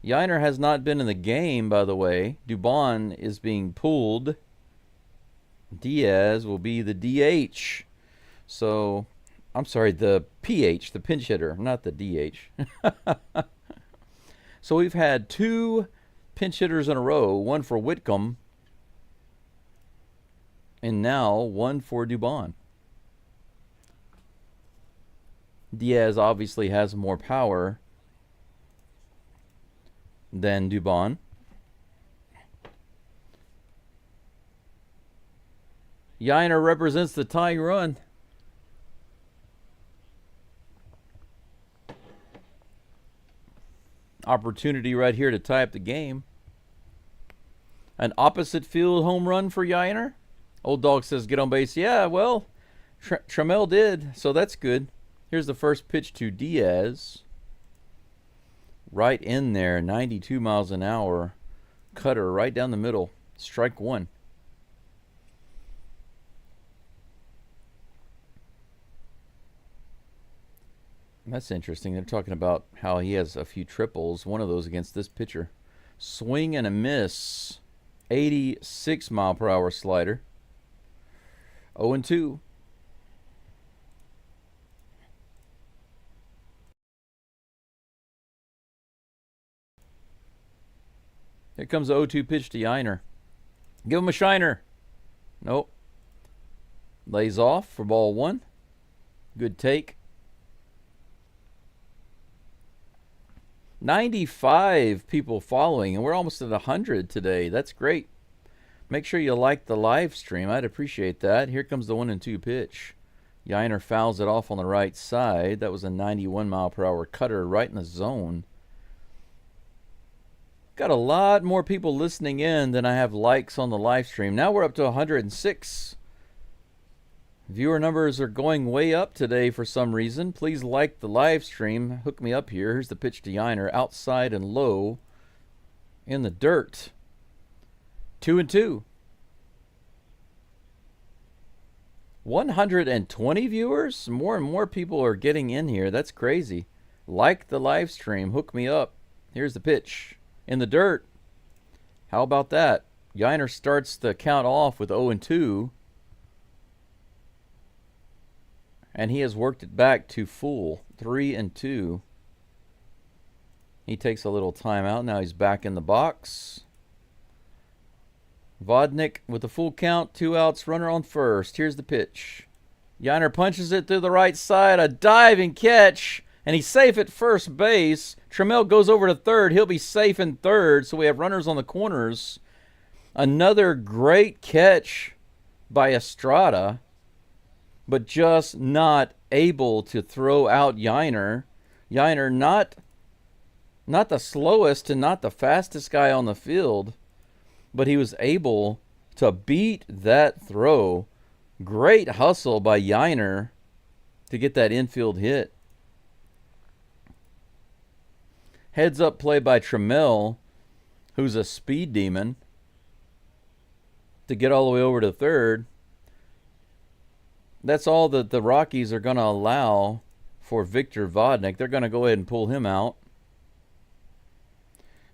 Yainer has not been in the game, by the way. Dubon is being pulled. Diaz will be the DH. So, I'm sorry, the PH, the pinch hitter, not the DH. So we've had 2 pinch hitters in a row, one for Whitcomb, and now one for Dubon. Diaz obviously has more power than Dubon. Yainer represents the tying run. Opportunity right here to tie up the game. An opposite field home run for Yainer. Old Dog says get on base. Yeah, well, Trammell did, so that's good. Here's the first pitch to Diaz. Right in there, 92 miles an hour. Cutter right down the middle. Strike 1. That's interesting. They're talking about how he has a few triples. One of those against this pitcher. Swing and a miss. 86 mile per hour slider. 0-2. Here comes the 0-2 pitch to Yainer. Give him a shiner. Nope. Lays off for ball 1. Good take. 95 people following, and we're almost at 100 today. That's great. Make sure you like the live stream. I'd appreciate that. Here comes the 1-2 pitch. Yainer fouls it off on the right side. That was a 91 mile per hour cutter right in the zone. Got a lot more people listening in than I have likes on the live stream. Now we're up to 106. Viewer numbers are going way up today for some reason. Please like the live stream. Hook me up here. Here's the pitch to Yainer. Outside and low in the dirt. 2-2. 120 viewers? More and more people are getting in here. That's crazy. Like the live stream. Hook me up. Here's the pitch. In the dirt. How about that? Yainer starts the count off with 0-2. And he has worked it back to full. 3-2. He takes a little timeout. Now he's back in the box. Vodnik with a full count. 2 outs. Runner on first. Here's the pitch. Yainer punches it through the right side. A diving catch. And he's safe at first base. Trammell goes over to third. He'll be safe in third. So we have runners on the corners. Another great catch by Estrada. But just not able to throw out Yainer. Yainer not the slowest and not the fastest guy on the field. But he was able to beat that throw. Great hustle by Yainer to get that infield hit. Heads up play by Trammell, who's a speed demon, to get all the way over to third. That's all that the Rockies are going to allow for Victor Vodnik. They're going to go ahead and pull him out.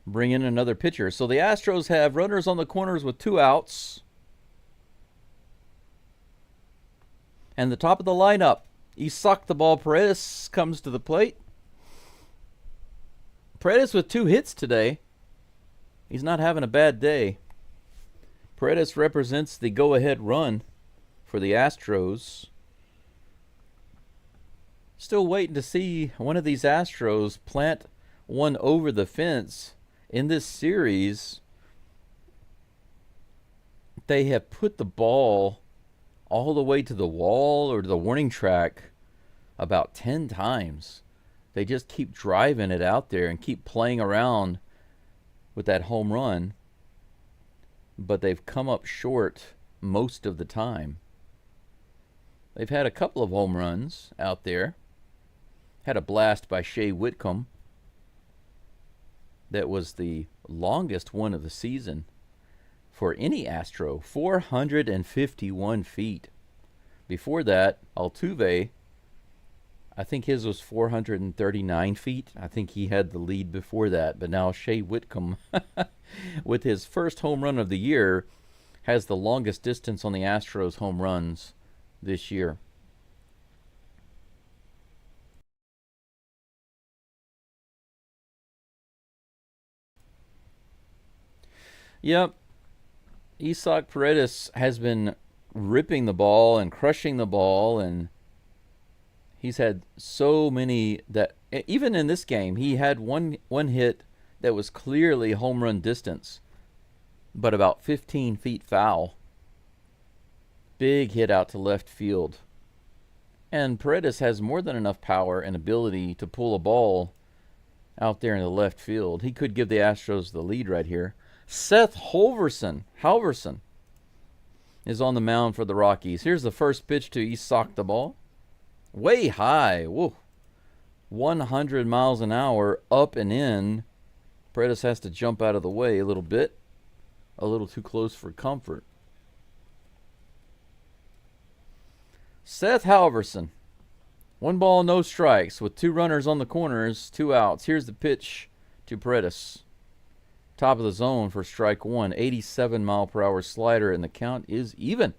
Bring in another pitcher. So the Astros have runners on the corners with 2 outs. And the top of the lineup, Isaac the Ball Paredes comes to the plate. Paredes with 2 hits today. He's not having a bad day. Paredes represents the go-ahead run for the Astros. Still waiting to see one of these Astros plant one over the fence. In this series, they have put the ball all the way to the wall or to the warning track about 10 times. They just keep driving it out there and keep playing around with that home run, but they've come up short most of the time. They've had a couple of home runs out there. Had a blast by Shea Whitcomb. That was the longest one of the season for any Astro, 451 feet. Before that, Altuve, I think his was 439 feet. I think he had the lead before that. But now Shea Whitcomb, with his first home run of the year, has the longest distance on the Astros home runs this year. Yep. Isaac Paredes has been ripping the ball and crushing the ball, and he's had so many that even in this game he had one hit that was clearly home run distance, but about 15 feet foul. Big hit out to left field. And Paredes has more than enough power and ability to pull a ball out there in the left field. He could give the Astros the lead right here. Seth Halverson is on the mound for the Rockies. Here's the first pitch to Isaac the Ball. Way high. Whoa. 100 miles an hour up and in. Paredes has to jump out of the way a little bit. A little too close for comfort. Seth Halverson. 1 ball, no strikes with 2 runners on the corners, 2 outs. Here's the pitch to Paredes. Top of the zone for strike 1. 87 mile per hour slider, and the count is even.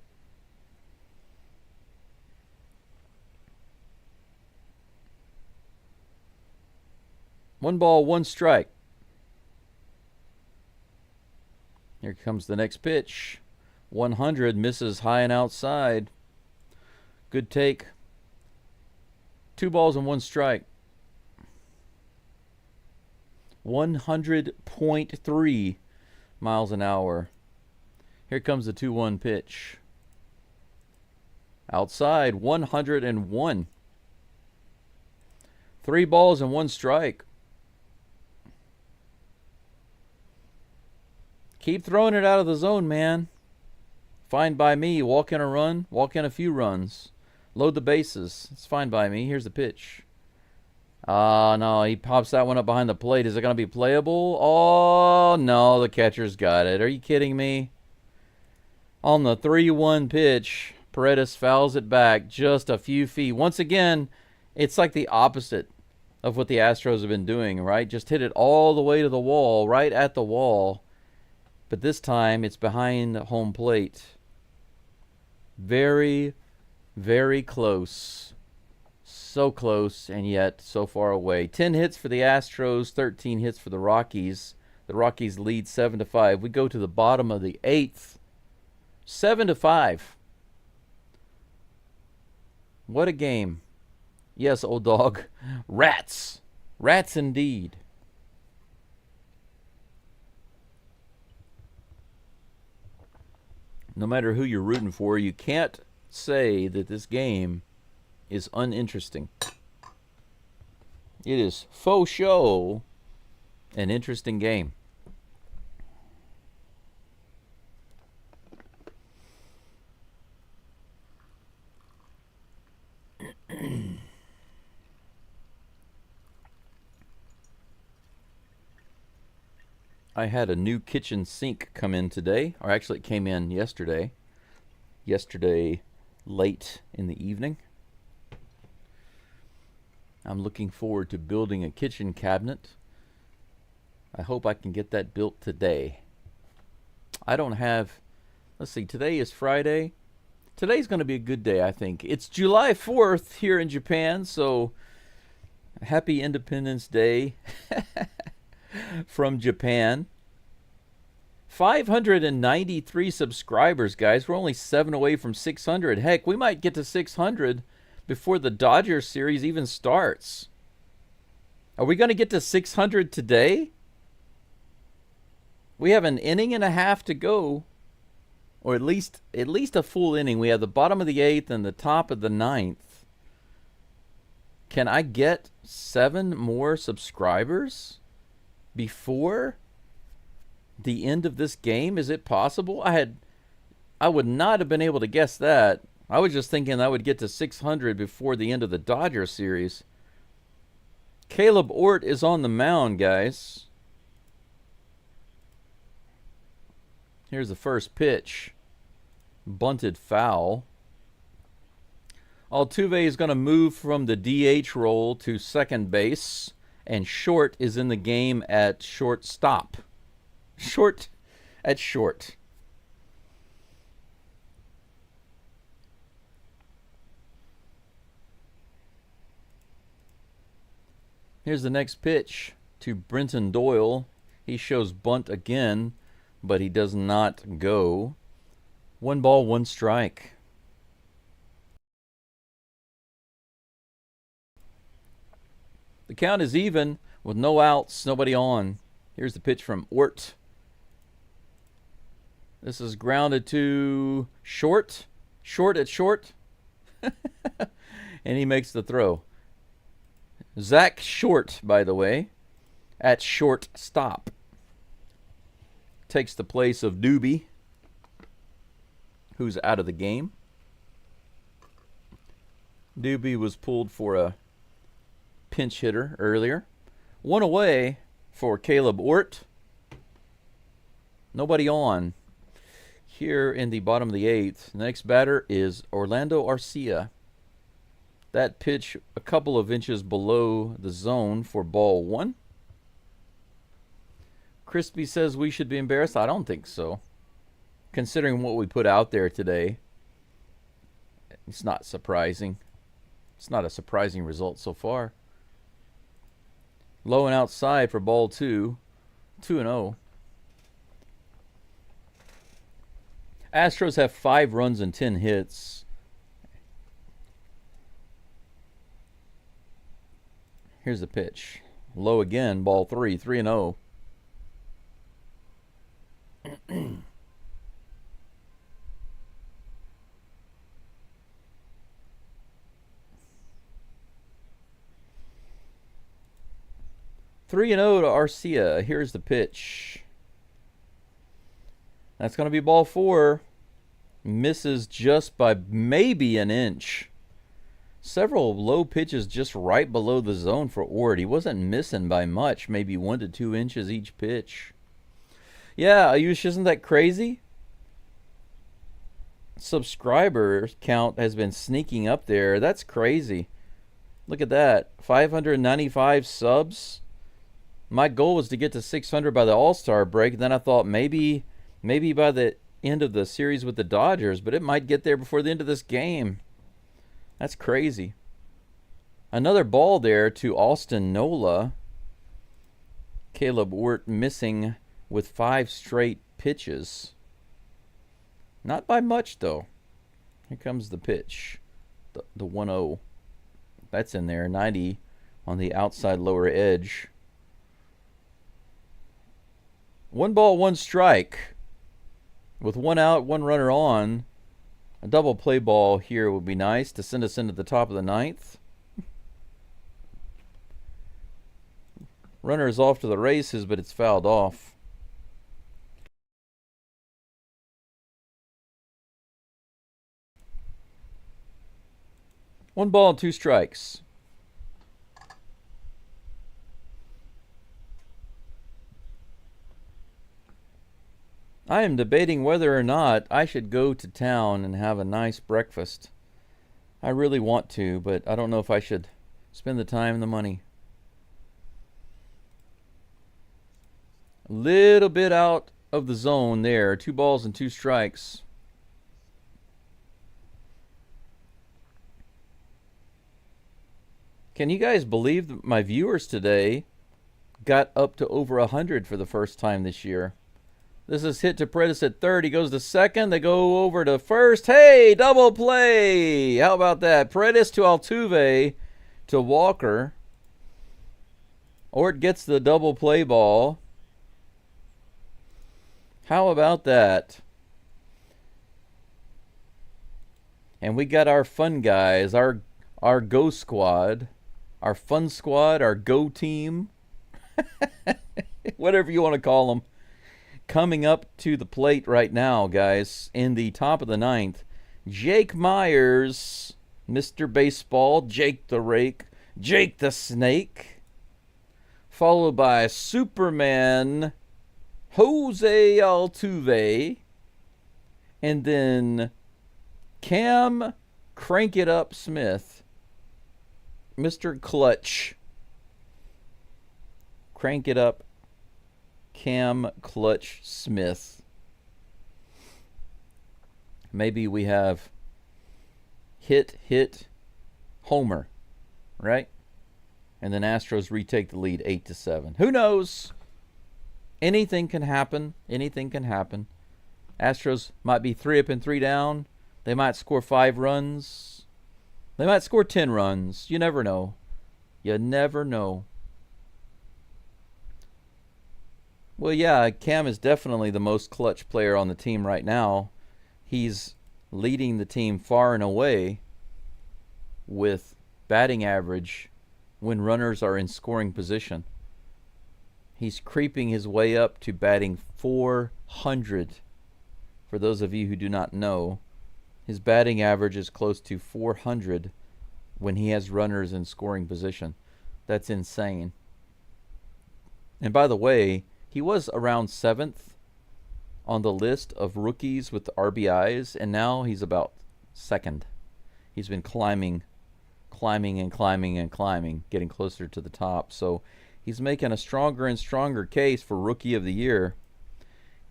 One ball, 1 strike. Here comes the next pitch. 100, misses high and outside. Good take. 2 balls and 1 strike. 100.3 miles an hour. Here comes the 2-1 pitch. Outside, 101. 3 balls and 1 strike. Keep throwing it out of the zone, man. Fine by me. Walk in a run. Walk in a few runs. Load the bases. It's fine by me. Here's the pitch. No, he pops that one up behind the plate. Is it going to be playable? Oh, no, the catcher's got it. Are you kidding me? On the 3-1 pitch, Paredes fouls it back just a few feet. Once again, it's like the opposite of what the Astros have been doing, right? Just hit it all the way to the wall, right at the wall. But this time, it's behind home plate. Very, very close. So close, and yet so far away. 10 hits for the Astros, 13 hits for the Rockies. The Rockies lead 7-5. We go to the bottom of the 8th. 7-5. What a game. Yes, old dog. Rats. Rats indeed. No matter who you're rooting for, you can't say that this game is uninteresting. It is faux show an interesting game. I had a new kitchen sink come in today, or actually it came in yesterday. Yesterday late in the evening. I'm looking forward to building a kitchen cabinet. I hope I can get that built today. I don't have, let's see, today is Friday. Today's going to be a good day, I think. It's July 4th here in Japan, so happy Independence Day from Japan. 593 subscribers, guys. We're only 7 away from 600. Heck, we might get to 600 before the Dodgers series even starts. Are we going to get to 600 today? We have an inning and a half to go, or at least a full inning. We have the bottom of the 8th and the top of the 9th. Can I get 7 more subscribers before the end of this game? Is it possible? I would not have been able to guess that. I was just thinking I would get to 600 before the end of the Dodgers series. Caleb Ort is on the mound, guys. Here's the first pitch. Bunted foul. Altuve is going to move from the DH role to second base, and Short is in the game at shortstop. Short at short. Here's the next pitch to Brenton Doyle. He shows bunt again, but he does not go. 1 ball, 1 strike. The count is even with no outs, nobody on. Here's the pitch from Ort. This is grounded to Short. Short at short. And he makes the throw. Zach Short, by the way, at shortstop. Takes the place of Doobie, who's out of the game. Doobie was pulled for a pinch hitter earlier. 1 away for Caleb Ort. Nobody on. Here in the bottom of the 8th, the next batter is Orlando Arcia. That pitch a couple of inches below the zone for ball 1. Crispy says we should be embarrassed. I don't think so. Considering what we put out there today, it's not surprising. It's not a surprising result so far. Low and outside for ball 2. 2-0. Astros have 5 runs and 10 hits. Here's the pitch. Low again, ball 3. 3-0. Three and 0 to Arcia. Here's the pitch. That's going to be ball 4. Misses just by maybe an inch. Several low pitches just right below the zone for Ort. He wasn't missing by much, maybe 1 to 2 inches each pitch. Yeah, Ayush, isn't that crazy? Subscriber count has been sneaking up there. That's crazy. Look at that. 595 subs. My goal was to get to 600 by the All-Star break. Then I thought maybe by the end of the series with the Dodgers, but it might get there before the end of this game. That's crazy. Another ball there to Austin Nola. Caleb Ort missing with 5 straight pitches. Not by much, though. Here comes the pitch. The 1-0. That's in there. 90 on the outside lower edge. 1 ball, 1 strike. With 1 out, 1 runner on. A double play ball here would be nice to send us into the top of the 9th. Runner is off to the races, but it's fouled off. One ball and 2 strikes. I am debating whether or not I should go to town and have a nice breakfast. I really want to, but I don't know if I should spend the time and the money. A little bit out of the zone there. 2 balls and 2 strikes. Can you guys believe that my viewers today got up to over 100 for the first time this year? This is hit to Paredes at third. He goes to second. They go over to first. Hey, double play. How about that? Paredes to Altuve to Walker. Or it gets the double play ball. How about that? And we got our fun guys, our Go squad, our fun squad, our Go team, whatever you want to call them, coming up to the plate right now, guys, in the top of the ninth. Jake Myers, Mr. Baseball, Jake the Rake, Jake the Snake, followed by Superman Jose Altuve, and then Cam Crank It Up Smith, Mr. Clutch, Crank It Up Cam Clutch Smith. Maybe we have hit Homer, right? And then Astros retake the lead 8-7. Who knows? Anything can happen. Anything can happen. Astros might be 3 up and 3 down. They might score 5 runs. They might score 10 runs. You never know. You never know. Well, yeah, Cam is definitely the most clutch player on the team right now. He's leading the team far and away with batting average when runners are in scoring position. He's creeping his way up to batting 400. For those of you who do not know, his batting average is close to 400 when he has runners in scoring position. That's insane. And by the way, he was around 7th on the list of rookies with RBIs, and now he's about 2nd. He's been climbing, getting closer to the top. So he's making a stronger and stronger case for Rookie of the Year.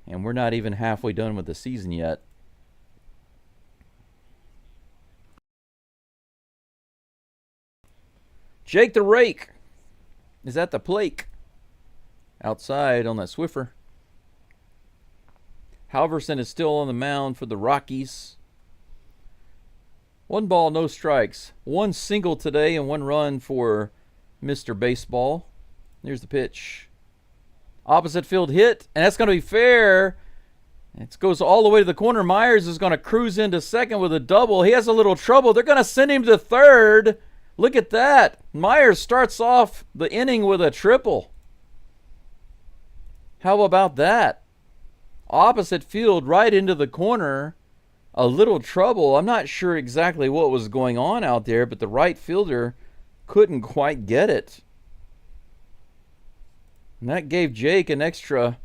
And we're not even halfway done with the season yet. Jake the Rake is at the plate. Outside on that Swiffer. Halverson is still on the mound for the Rockies. 1 ball, no strikes. 1 single today and 1 run for Mr. Baseball. Here's the pitch. Opposite field hit, and that's going to be fair. It goes all the way to the corner. Myers is going to cruise into second with a double. He has a little trouble. They're going to send him to third. Look at that. Myers starts off the inning with a triple. How about that? Opposite field, right into the corner. A little trouble. I'm not sure exactly what was going on out there, but the right fielder couldn't quite get it. And that gave Jake an extra.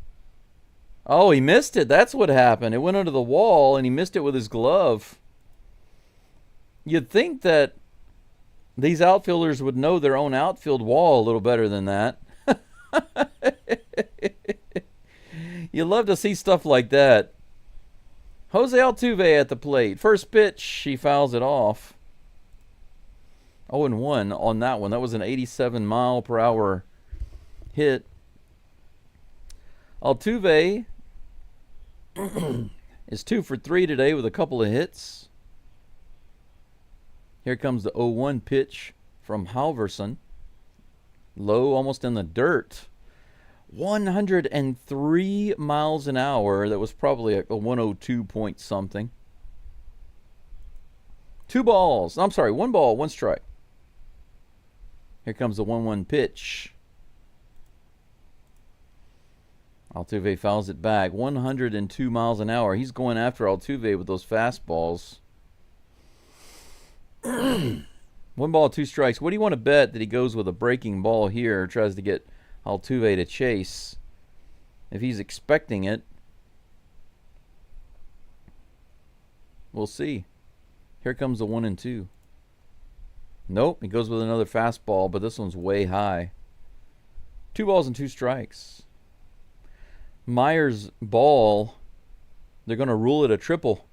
Oh, he missed it. That's what happened. It went under the wall, and he missed it with his glove. You'd think that these outfielders would know their own outfield wall a little better than that. You love to see stuff like that. Jose Altuve at the plate. First pitch, he fouls it off. 0-1 on that one. That was an 87-mile-per-hour hit. Altuve is 2 for 3 today with a couple of hits. Here comes the 0-1 pitch from Halverson. Low, almost in the dirt. 103 miles an hour. That was probably a 102 point something. 2 balls. I'm sorry, 1 ball, 1 strike. Here comes the 1-1 pitch. Altuve fouls it back. 102 miles an hour. He's going after Altuve with those fastballs. 1 ball, 2 strikes. What do you want to bet that he goes with a breaking ball here, tries to get Altuve to chase? If he's expecting it, we'll see. Here comes the 1-2. Nope, he goes with another fastball, but this one's way high. 2 balls and 2 strikes. Myers' ball, they're going to rule it a triple.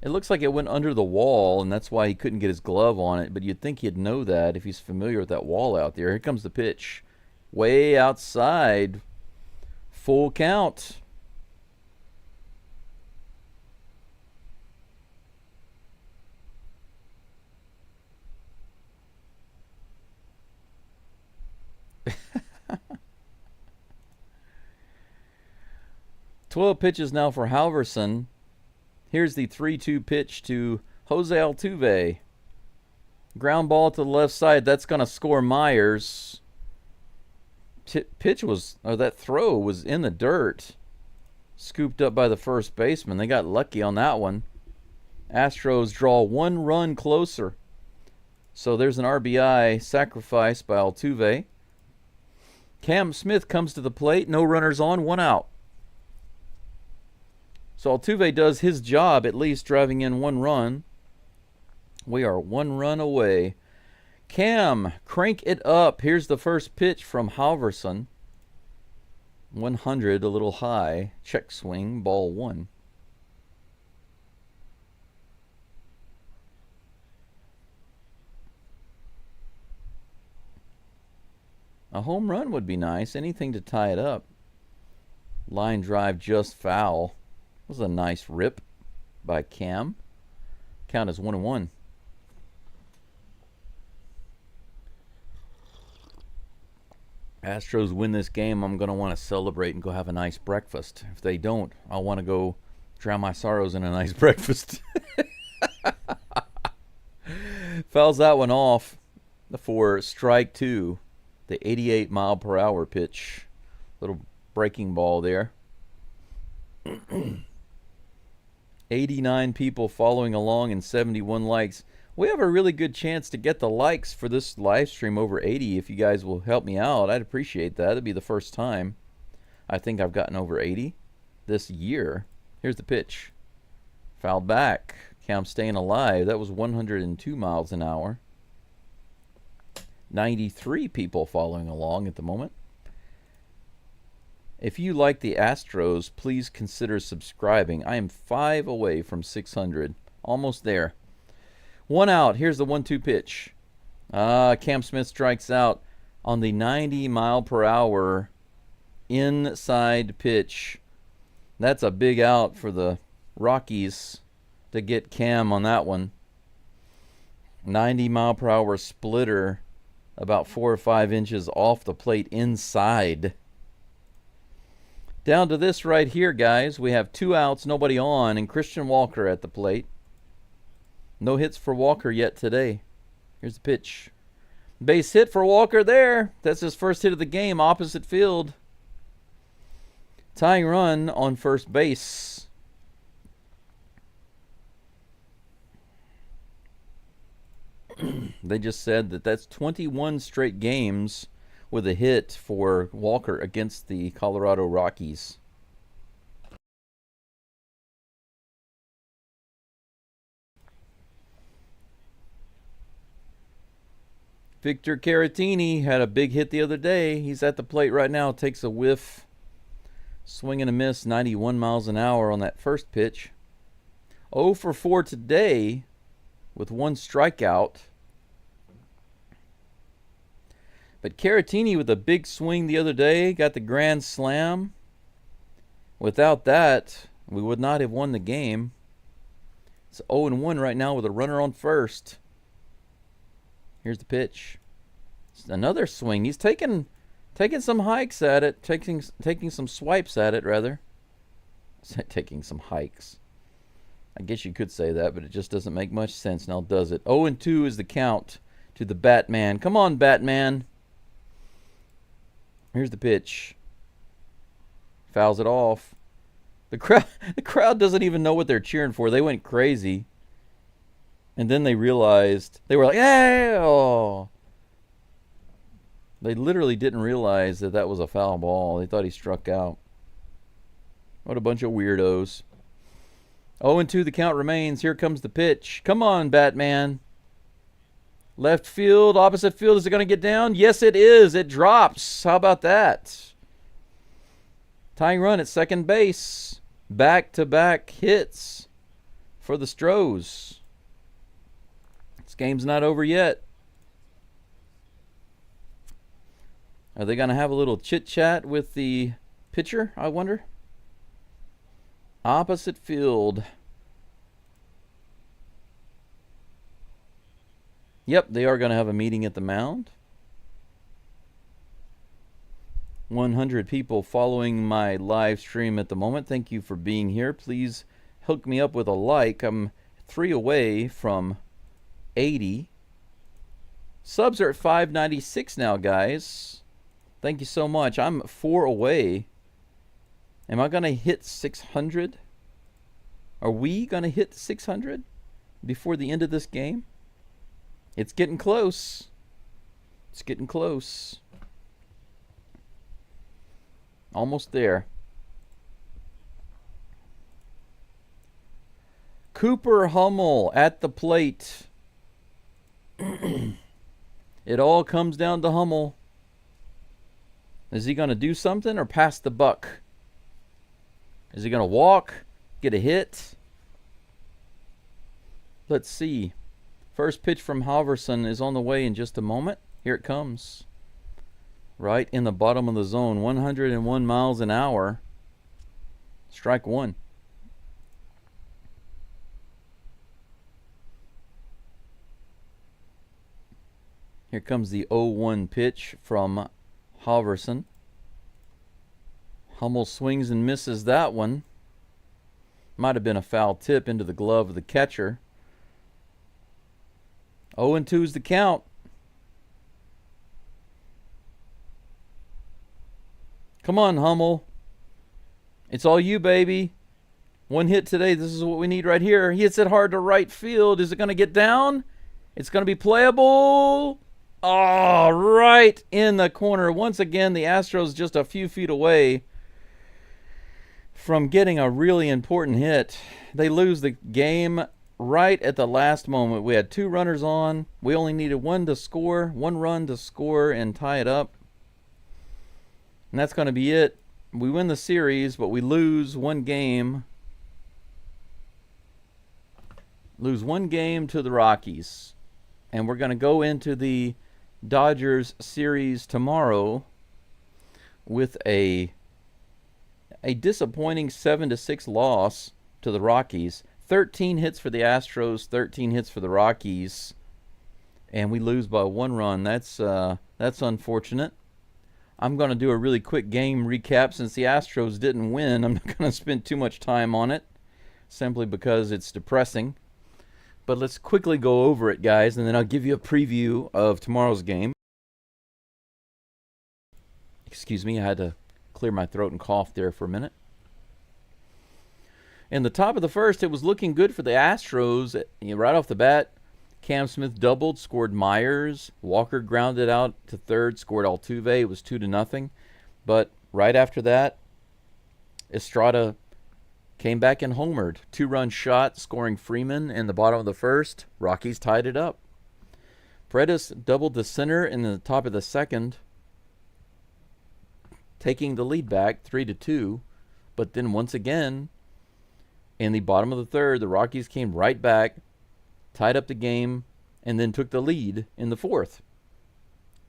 It looks like it went under the wall, and that's why he couldn't get his glove on it. But you'd think he'd know that if he's familiar with that wall out there. Here comes the pitch. Way outside. Full count. "12 pitches now for Halverson. Here's the 3-2 pitch to Jose Altuve. Ground ball to the left side. That's going to score Myers. That throw was in the dirt. Scooped up by the first baseman. They got lucky on that one. Astros draw 1 run closer. So there's an RBI sacrifice by Altuve. Cam Smith comes to the plate. No runners on, 1 out. So Altuve does his job, at least driving in 1 run. We are 1 run away. Cam, crank it up. Here's the first pitch from Halverson. 100, a little high. Check swing, ball 1. A home run would be nice. Anything to tie it up. Line drive just foul. Was a nice rip by Cam. Count as 1-1. Astros win this game. I'm going to want to celebrate and go have a nice breakfast. If they don't, I'll want to go drown my sorrows in a nice breakfast. Fouls that one off for strike 2. The 88-mile-per-hour pitch. Little breaking ball there. 89 people following along and 71 likes. We have a really good chance to get the likes for this live stream over 80 if you guys will help me out. I'd appreciate that. It'd be the first time I think I've gotten over 80 this year. Here's the pitch. Fouled back. Cam staying alive. That was 102 miles an hour. 93 people following along at the moment. If you like the Astros, please consider subscribing. I am 5 away from 600. Almost there. 1 out. Here's the 1-2 pitch. Cam Smith strikes out on the 90-mile-per-hour inside pitch. That's a big out for the Rockies to get Cam on that one. 90-mile-per-hour splitter about 4 or 5 inches off the plate inside. Down to this right here, guys. We have 2 outs, nobody on, and Christian Walker at the plate. No hits for Walker yet today. Here's the pitch. Base hit for Walker there. That's his first hit of the game, opposite field. Tying run on first base. They just said that that's 21 straight games with a hit for Walker against the Colorado Rockies. Victor Caratini had a big hit the other day. He's at the plate right now. Takes a whiff. Swing and a miss, 91 miles an hour on that first pitch. 0 for 4 today with 1 strikeout. But Caratini with a big swing the other day, got the grand slam. Without that, we would not have won the game. It's 0-1 right now with a runner on first. Here's the pitch. It's another swing. He's taking some hikes at it, taking some swipes at it, rather. Taking some hikes. I guess you could say that, but it just doesn't make much sense now, does it? 0-2 is the count to the Batman. Come on, Batman. Here's the pitch. Fouls it off. The crowd doesn't even know what they're cheering for. They went crazy. And then they realized, they were like, hey! Oh. They literally didn't realize that that was a foul ball. They thought he struck out. What a bunch of weirdos. 0-2 the count remains. Here comes the pitch. Come on, Batman. Left field, opposite field. Is it going to get down? Yes, it is. It drops. How about that? Tying run at second base. Back-to-back hits for the STROS. This game's not over yet. Are they going to have a little chit-chat with the pitcher, I wonder? Opposite field. Yep, they are going to have a meeting at the mound. 100 people following my live stream at the moment. Thank you for being here. Please hook me up with a like. I'm 3 away from 80. Subs are at 596 now, guys. Thank you so much. I'm 4 away. Am I going to hit 600? Are we going to hit 600 before the end of this game? It's getting close. It's getting close. Almost there. Cooper Hummel at the plate. It all comes down to Hummel. Is he going to do something or pass the buck? Is he going to walk? Get a hit? Let's see. First pitch from Halverson is on the way in just a moment. Here it comes. Right in the bottom of the zone. 101 miles an hour. Strike one. Here comes the 0-1 pitch from Halverson. Hummel swings and misses that one. Might have been a foul tip into the glove of the catcher. 0-2 is the count. Come on, Hummel. It's all you, baby. One hit today. This is what we need right here. He hits it hard to right field. Is it going to get down? It's going to be playable. Oh, right in the corner. Once again, the Astros just a few feet away from getting a really important hit. They lose the game right at the last moment. We had 2 runners on. We only needed one run to score and tie it up. And that's going to be it. We win the series, but we lose one game. Lose one game to the Rockies. And we're going to go into the Dodgers series tomorrow with a disappointing 7-6 loss to the Rockies. 13 hits for the Astros, 13 hits for the Rockies, and we lose by 1 run. That's unfortunate. I'm going to do a really quick game recap since the Astros didn't win. I'm not going to spend too much time on it simply because it's depressing. But let's quickly go over it, guys, and then I'll give you a preview of tomorrow's game. Excuse me, I had to clear my throat and cough there for a minute. In the top of the first, it was looking good for the Astros. Right off the bat, Cam Smith doubled, scored Myers. Walker grounded out to third, scored Altuve. It was 2-0. But right after that, Estrada came back and homered. 2-run shot, scoring Freeman in the bottom of the first. Rockies tied it up. Paredes doubled the center in the top of the second, taking the lead back 3-2. But then once again, in the bottom of the third, the Rockies came right back, tied up the game, and then took the lead in the fourth.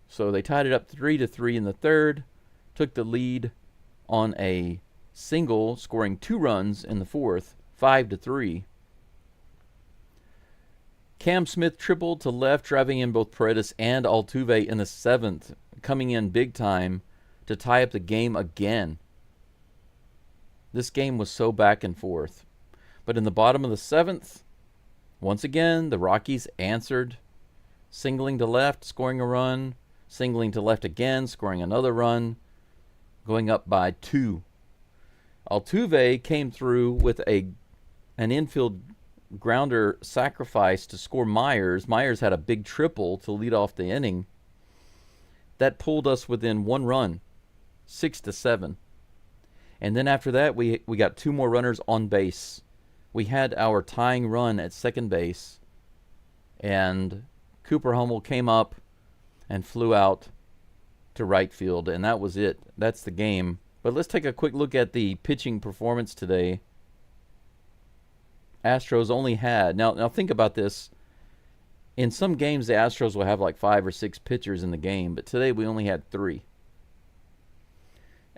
So they tied it up 3-3 in the third, took the lead on a single, scoring 2 runs in the fourth, 5-3. Cam Smith tripled to left, driving in both Paredes and Altuve in the seventh, coming in big time to tie up the game again. This game was so back and forth. But in the bottom of the seventh, once again, the Rockies answered, singling to left, scoring a run, singling to left again, scoring another run, going up by 2. Altuve came through with an infield grounder sacrifice to score Myers. Myers had a big triple to lead off the inning. That pulled us within 1 run, 6-7. And then after that, we got 2 more runners on base. We had our tying run at second base, and Cooper Hummel came up and flew out to right field, and that was it. That's the game. But let's take a quick look at the pitching performance today. Astros only had, now think about this. In some games, the Astros will have like 5 or 6 pitchers in the game, but today we only had 3.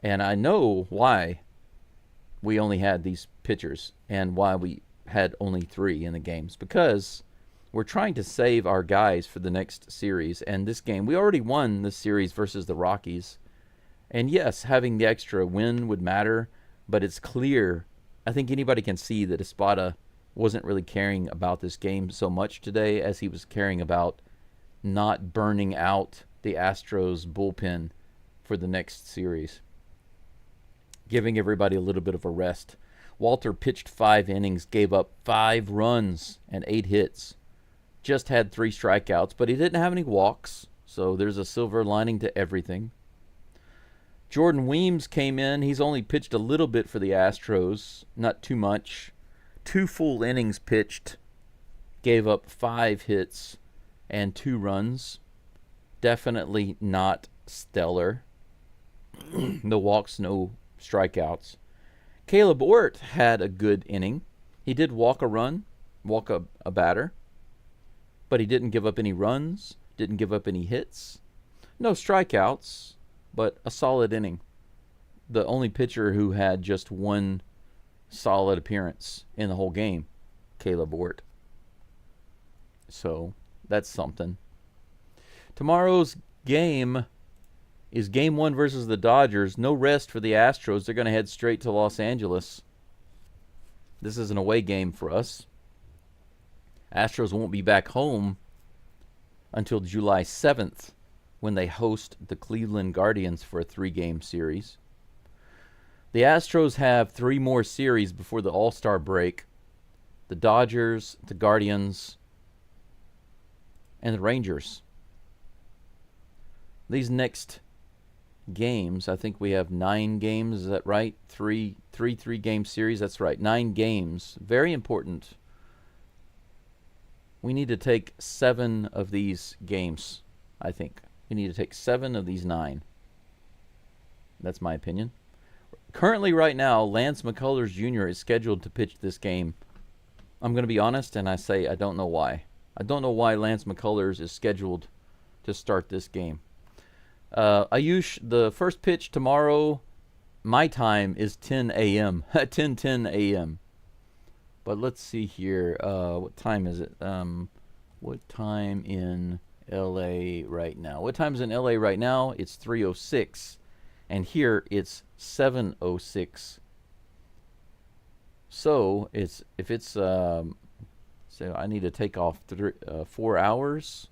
And I know why we only had these pitchers and why we had only 3 in the games, because we're trying to save our guys for the next series. And this game, we already won this series versus the Rockies. And yes, having the extra win would matter, but it's clear, I think anybody can see that Espada wasn't really caring about this game so much today as he was caring about not burning out the Astros bullpen for the next series, giving everybody a little bit of a rest. Walter pitched 5 innings, gave up 5 runs and 8 hits, just had 3 strikeouts, but he didn't have any walks, so there's a silver lining to everything. Jordan Weems came in. He's only pitched a little bit for the Astros, not too much. 2 full innings pitched, gave up 5 hits and 2 runs. Definitely not stellar. No walks, no strikeouts. Caleb Ort had a good inning. He did walk a batter, but he didn't give up any runs, didn't give up any hits. No strikeouts, but a solid inning. The only pitcher who had just 1 solid appearance in the whole game, Caleb Ort. So that's something. Tomorrow's game is Game 1 versus the Dodgers. No rest for the Astros. They're going to head straight to Los Angeles. This is an away game for us. Astros won't be back home until July 7th when they host the Cleveland Guardians for a 3-game series. The Astros have 3 more series before the All-Star break. The Dodgers, the Guardians, and the Rangers. These next games, I think we have 9 games, is that right? 3-game series, that's right, 9 games. Very important. We need to take 7 of these games, I think. We need to take 7 of these 9. That's my opinion. Currently, right now, Lance McCullers Jr. is scheduled to pitch this game. I'm going to be honest, and I say I don't know why. I don't know why Lance McCullers is scheduled to start this game. Ayush, the first pitch tomorrow, my time is 10 a.m. 10:10 a.m. But let's see here. What time is it? What time in L.A. right now? What time is in L.A. right now? It's 3:06. And here it's 7:06. So if it's so I need to take off 4 hours.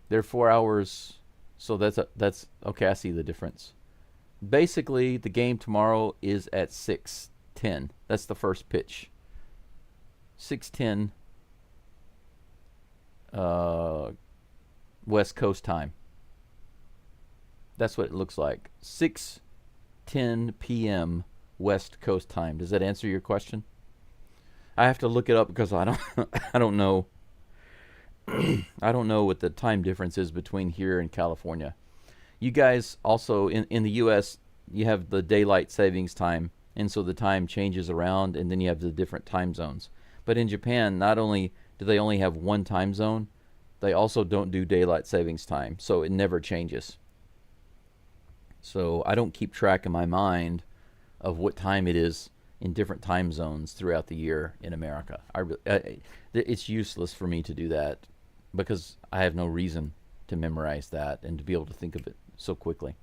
They're 4 hours. So that's okay. I see the difference. Basically, the game tomorrow is at 6:10. That's the first pitch. 6:10 West Coast time. That's what it looks like. 6:10 p.m. West Coast time. Does that answer your question? I have to look it up because I don't know. I don't know what the time difference is between here and California. You guys also in the U.S. you have the daylight savings time, and so the time changes around, and then you have the different time zones. But in Japan, not only do they only have one time zone, they also don't do daylight savings time, so it never changes. So I don't keep track in my mind of what time it is in different time zones throughout the year in America. It's useless for me to do that because I have no reason to memorize that and to be able to think of it so quickly.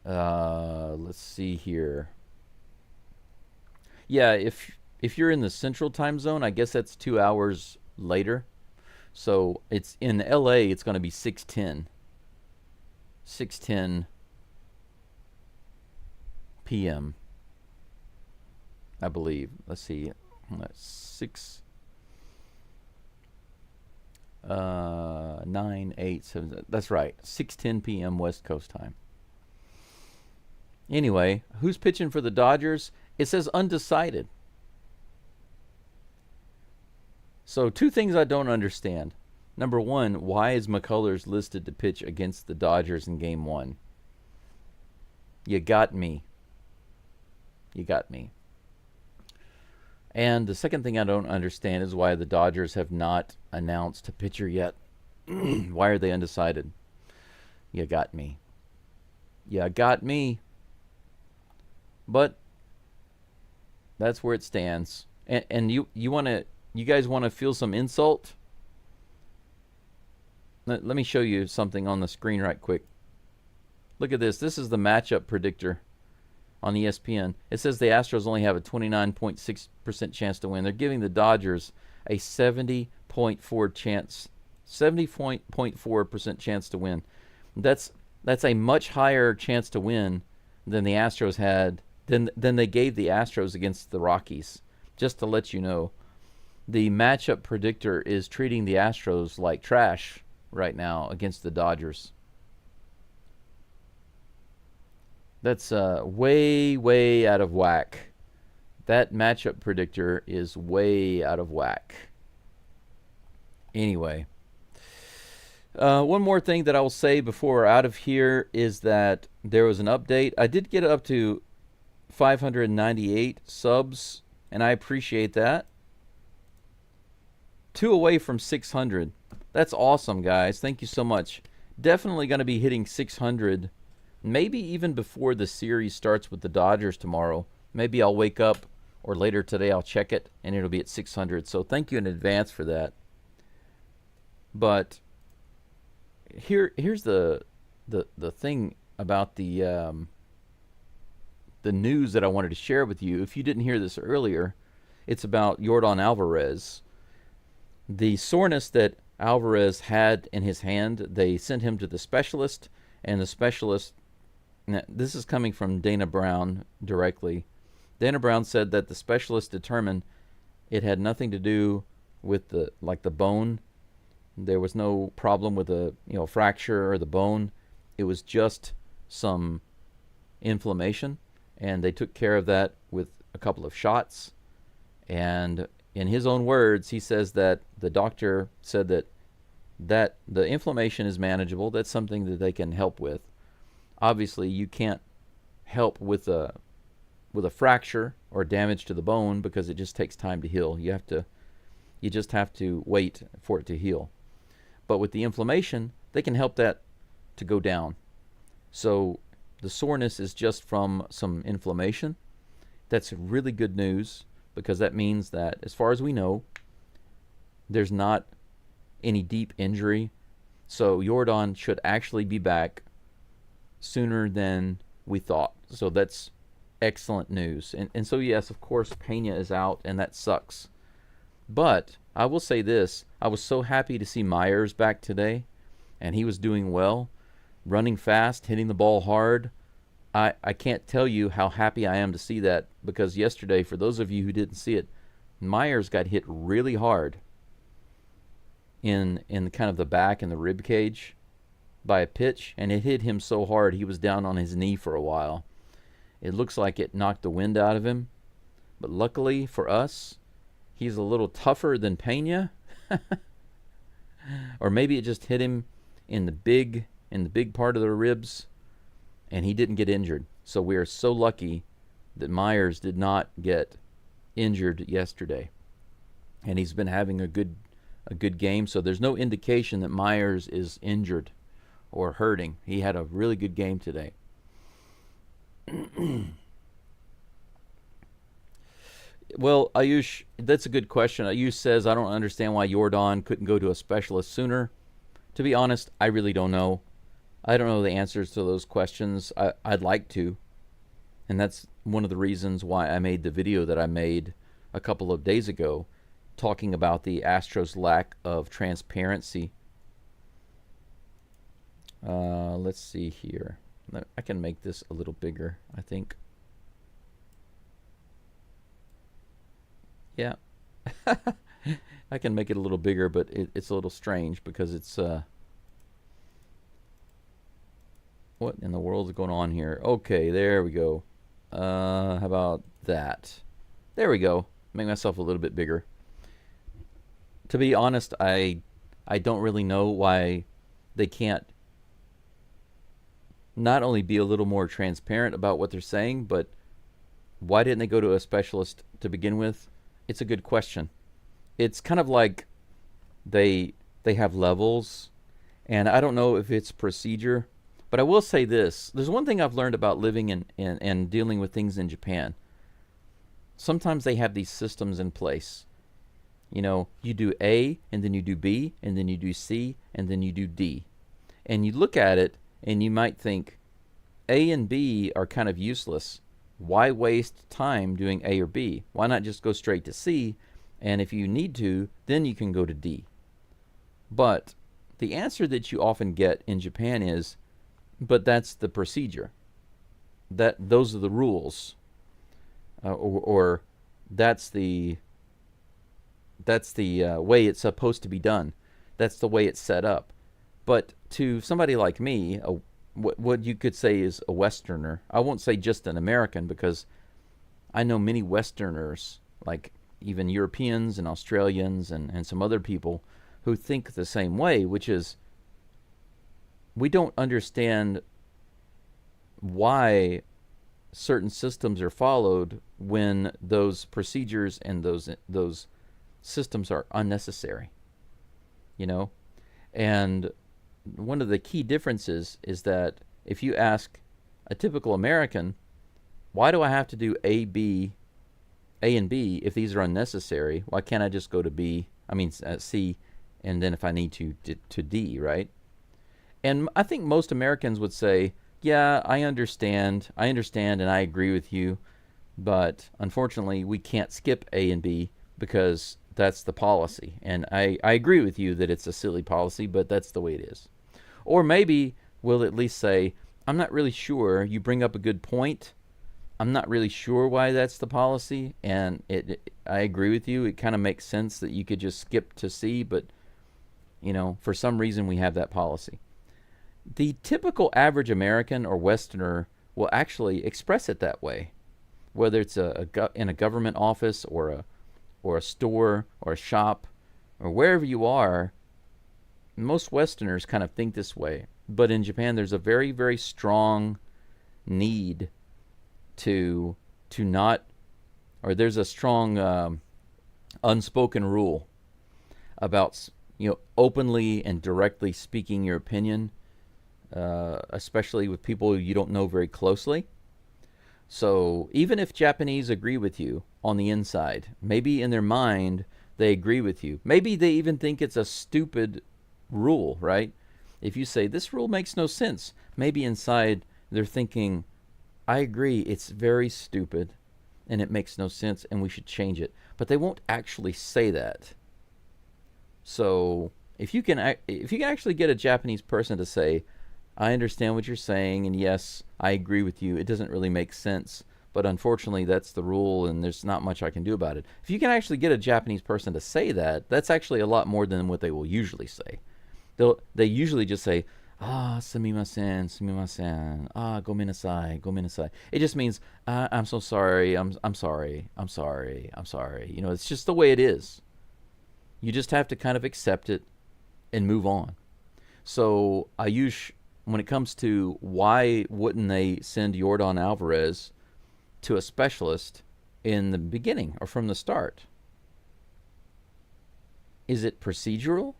Let's see here. Yeah, if you're in the central time zone, I guess that's 2 hours later. So it's in LA, it's going to be 6:10. 6:10 p.m. I believe. Let's see. That's 9, 8, 7. That's right. 6:10 p.m. West Coast time. Anyway, who's pitching for the Dodgers? It says undecided. So 2 things I don't understand. Number 1, why is McCullers listed to pitch against the Dodgers in Game 1? You got me. You got me. And the second thing I don't understand is why the Dodgers have not announced a pitcher yet. Why are they undecided? You got me. You got me. But that's where it stands. And you guys want to feel some insult? Let me show you something on the screen right quick. Look at this. This is the matchup predictor on ESPN. It says the Astros only have a 29.6% chance to win. They're giving the Dodgers a 70.4 chance, 70.4% chance to win. That's a much higher chance to win than the Astros had, than they gave the Astros against the Rockies. Just to let you know, the matchup predictor is treating the Astros like trash right now against the Dodgers. That's way, way out of whack. That matchup predictor is way out of whack. Anyway, one more thing that I will say before we're out of here is that there was an update. I did get up to 598 subs, and I appreciate that. 2 away from 600. That's awesome, guys. Thank you so much. Definitely going to be hitting 600, maybe even before the series starts with the Dodgers tomorrow. Maybe I'll wake up, or later today I'll check it, and it'll be at 600. So thank you in advance for that. But here's the thing about the news that I wanted to share with you. If you didn't hear this earlier, it's about Yordan Alvarez. The soreness that Alvarez had in his hand, they sent him to the specialist, and the specialist, this is coming from Dana Brown directly. Dana Brown said that the specialist determined it had nothing to do with the bone. There was no problem with a fracture or the bone. It was just some inflammation, and they took care of that with a couple of shots. And in his own words, he says that the doctor said that the inflammation is manageable. That's something that they can help with. Obviously, you can't help with a fracture or damage to the bone because it just takes time to heal. You just have to wait for it to heal. But with the inflammation, they can help that to go down. So the soreness is just from some inflammation. That's really good news, because that means that, as far as we know, there's not any deep injury. So Yordan should actually be back sooner than we thought. So that's excellent news. And so, yes, of course, Pena is out, and that sucks. But I will say this. I was so happy to see Myers back today, and he was doing well, running fast, hitting the ball hard. I can't tell you how happy I am to see that, because yesterday, for those of you who didn't see it, Myers got hit really hard in kind of the back and the rib cage by a pitch, and it hit him so hard he was down on his knee for a while. It looks like it knocked the wind out of him, but luckily for us, he's a little tougher than Pena. Or maybe it just hit him in the big part of the ribs, and he didn't get injured. So we are so lucky that Myers did not get injured yesterday, and he's been having a good game. So there's no indication that Myers is injured or hurting. He had a really good game today. Well, Ayush, that's a good question. Ayush says, I don't understand why Yordan couldn't go to a specialist sooner. To be honest, I really don't know. I don't know the answers to those questions. I'd like to. And that's one of the reasons why I made the video that I made a couple of days ago, talking about the Astros' lack of transparency. Let's see here. I can make this a little bigger, I think. Yeah. I can make it a little bigger, but it's a little strange because it's... what in the world is going on here? Okay, there we go. How about that? There we go. Make myself a little bit bigger. To be honest, I don't really know why they can't not only be a little more transparent about what they're saying, but why didn't they go to a specialist to begin with it's a good question. It's kind of like they they have levels, and I don't know if it's procedure, but I will say this. There's one thing I've learned about living in and dealing with things in Japan. Sometimes they have these systems in place. You know, you do A, and then you do B, and then you do C, and then you do D. And you look at it, and you might think A and B are kind of useless. Why waste time doing A or B? Why not just go straight to C? And if you need to, then you can go to D. But the answer that you often get in Japan is, but that's the procedure. Those are the rules, or that's the way it's supposed to be done. That's the way it's set up. But to somebody like me, what you could say is a Westerner. I won't say just an American, because I know many Westerners, like even Europeans and Australians and some other people who think the same way, which is we don't understand why certain systems are followed when those procedures and those systems are unnecessary, you know? And one of the key differences is that if you ask a typical American, why do I have to do A and B if these are unnecessary? Why can't I just go to C, and then if I need to D, right? And I think most Americans would say, yeah, I understand, and I agree with you, but unfortunately we can't skip A and B because that's the policy. And I agree with you that it's a silly policy, but that's the way it is. Or maybe we'll at least say, I'm not really sure. You bring up a good point. I'm not really sure why that's the policy, and I agree with you. It kind of makes sense that you could just skip to C, but you know, for some reason we have that policy. The typical average American or Westerner will actually express it that way, whether it's in a government office or a store or a shop or wherever you are. Most Westerners kind of think this way, but in Japan there's a very, very strong need to not, or there's a strong unspoken rule about, you know, openly and directly speaking your opinion, especially with people you don't know very closely. So even if Japanese agree with you on the inside, maybe in their mind they agree with you. Maybe they even think it's a stupid rule, right? If you say, this rule makes no sense, maybe inside they're thinking, I agree, it's very stupid and it makes no sense and we should change it. But they won't actually say that. So if you can actually get a Japanese person to say, I understand what you're saying, and yes, I agree with you, it doesn't really make sense, but unfortunately that's the rule and there's not much I can do about it. If you can actually get a Japanese person to say that, that's actually a lot more than what they will usually say. They usually just say, sumimasen, sumimasen, gomenasai. It just means, I'm so sorry, I'm sorry. You know, it's just the way it is. You just have to kind of accept it and move on. So when it comes to why wouldn't they send Yordan Alvarez to a specialist in the beginning or from the start? Is it procedural?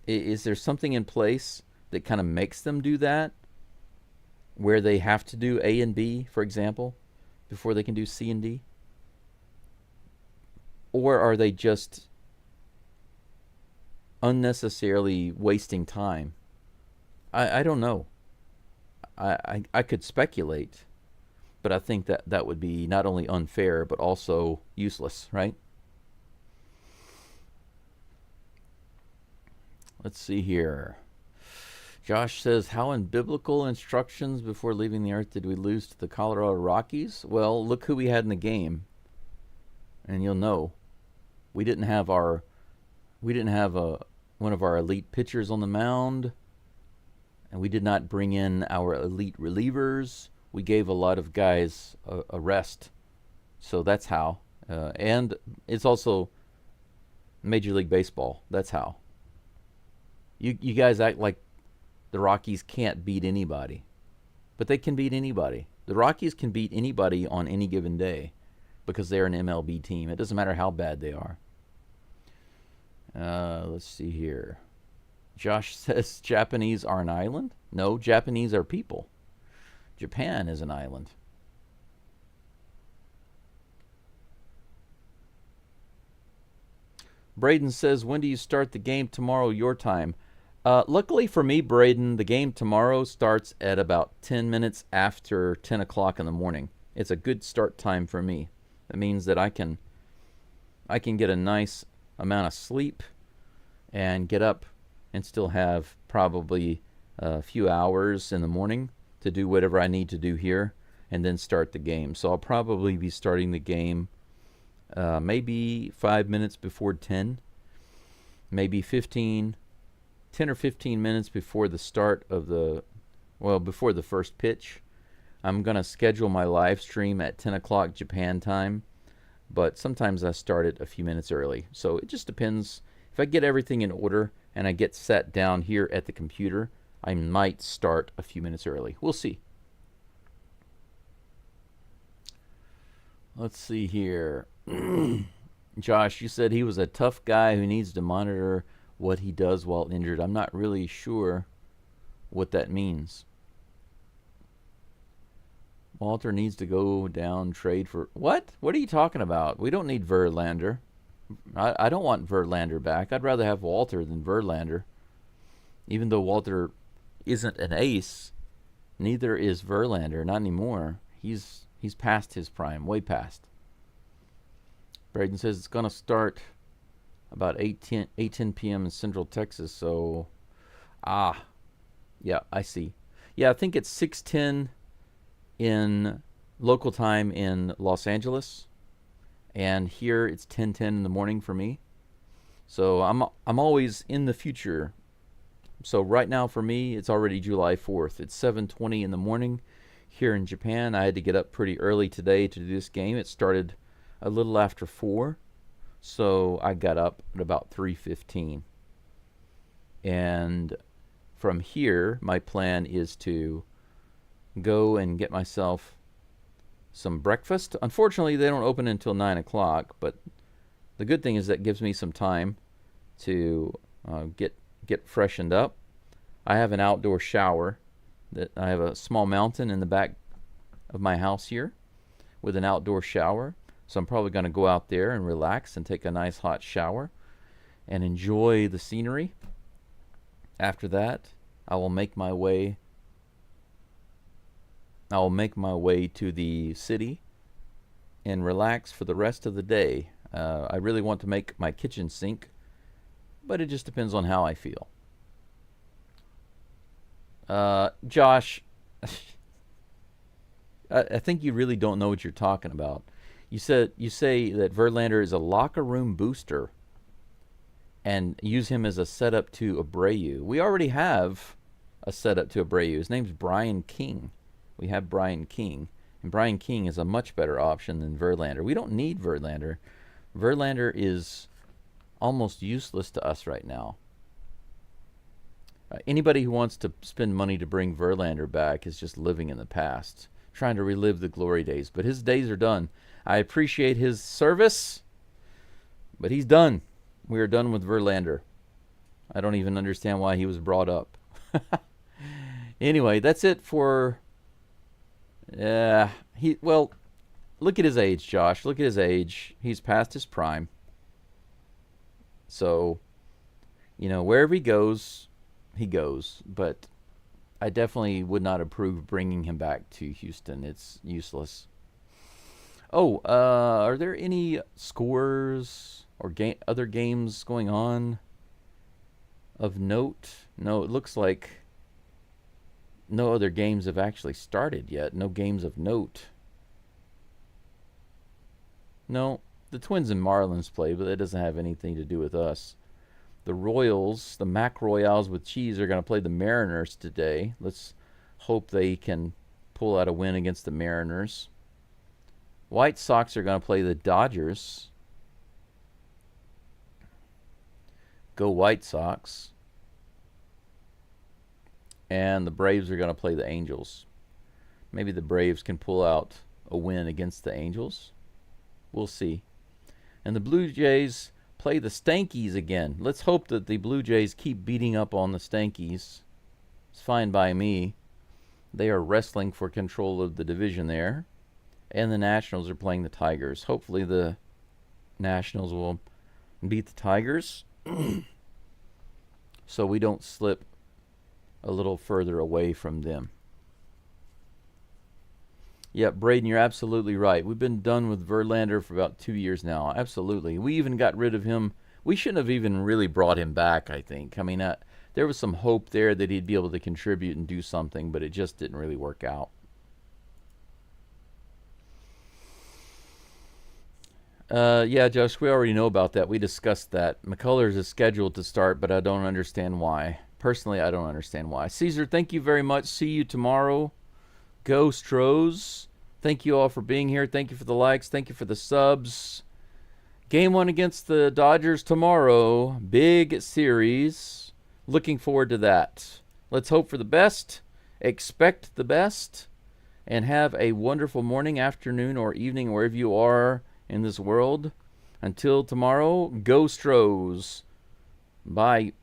Is there something in place that kind of makes them do that, where they have to do A and B, for example, before they can do C and D? Or are they just unnecessarily wasting time? I don't know. I could speculate, but I think that would be not only unfair, but also useless, right? Let's see here. Josh says, how in biblical instructions before leaving the earth did we lose to the Colorado Rockies? Well, look who we had in the game, and you'll know. We didn't have one of our elite pitchers on the mound, and we did not bring in our elite relievers. We gave a lot of guys a rest, so that's how. And it's also Major League Baseball. That's how. You guys act like the Rockies can't beat anybody, but they can beat anybody. The Rockies can beat anybody on any given day. because they're an MLB team. It doesn't matter how bad they are. Let's see here. Josh says Japanese are an island. No, Japanese are people. Japan is an island. Braden says, when do you start the game tomorrow, your time? Luckily for me, Braden, the game tomorrow starts at about 10 minutes after 10 o'clock in the morning. It's a good start time for me. That means that I can get a nice amount of sleep and get up and still have probably a few hours in the morning to do whatever I need to do here and then start the game. So I'll probably be starting the game maybe 5 minutes before 10, maybe 10 or 15 minutes before the start of before the first pitch. I'm going to schedule my live stream at 10 o'clock Japan time, but sometimes I start it a few minutes early. So it just depends. If I get everything in order and I get sat down here at the computer, I might start a few minutes early. We'll see. Let's see here. Josh, you said he was a tough guy who needs to monitor what he does while injured. I'm not really sure what that means. Walter needs to go down, trade for... What? What are you talking about? We don't need Verlander. I don't want Verlander back. I'd rather have Walter than Verlander. Even though Walter isn't an ace, neither is Verlander. Not anymore. He's past his prime, way past. Braden says it's going to start about 8:10 p.m. in Central Texas. So, yeah, I see. Yeah, I think it's 6:10 in local time in Los Angeles, and here it's 10:10 in the morning for me. So I'm always in the future. So right now for me, it's already July 4th. It's 7:20 in the morning here in Japan. I had to get up pretty early today to do this game. It started a little after 4, so I got up at about 3:15. And from here, my plan is to go and get myself some breakfast. Unfortunately, they don't open until 9 o'clock, but the good thing is that gives me some time to get freshened up. I have an outdoor shower. I have a small mountain in the back of my house here with an outdoor shower. So I'm probably going to go out there and relax and take a nice hot shower and enjoy the scenery. After that, I will make my way to the city and relax for the rest of the day. I really want to make my kitchen sink, but it just depends on how I feel. Josh, I think you really don't know what you're talking about. You say that Verlander is a locker room booster and use him as a setup to Abreu. We already have a setup to Abreu. His name's Brian King. We have Brian King, and Brian King is a much better option than Verlander. We don't need Verlander. Verlander is almost useless to us right now. Anybody who wants to spend money to bring Verlander back is just living in the past, trying to relive the glory days. But his days are done. I appreciate his service, but he's done. We are done with Verlander. I don't even understand why he was brought up. Anyway, that's it for... well, look at his age, Josh. Look at his age. He's past his prime. So, wherever he goes, but I definitely would not approve bringing him back to Houston. It's useless. Oh, are there any scores or other games going on of note? No, it looks like no other games have actually started yet. No games of note. No, the Twins and Marlins play, but that doesn't have anything to do with us. The Royals, the Mac Royals with cheese, are going to play the Mariners today. Let's hope they can pull out a win against the Mariners. White Sox are going to play the Dodgers. Go White Sox. And the Braves are going to play the Angels. Maybe the Braves can pull out a win against the Angels. We'll see. And the Blue Jays play the Stankies again. Let's hope that the Blue Jays keep beating up on the Stankies. It's fine by me. They are wrestling for control of the division there. And the Nationals are playing the Tigers. Hopefully the Nationals will beat the Tigers so we don't slip a little further away from them. Yep, Braden, you're absolutely right. We've been done with Verlander for about 2 years now. Absolutely. We even got rid of him. We shouldn't have even really brought him back, I think. I mean, there was some hope there that he'd be able to contribute and do something, but it just didn't really work out. Yeah, Josh, we already know about that. We discussed that. McCullers is scheduled to start, but I don't understand why. Personally, I don't understand why. Caesar, thank you very much. See you tomorrow. Go STROS. Thank you all for being here. Thank you for the likes. Thank you for the subs. Game 1 against the Dodgers tomorrow. Big series. Looking forward to that. Let's hope for the best. Expect the best. And have a wonderful morning, afternoon, or evening, wherever you are in this world. Until tomorrow, go STROS. Bye.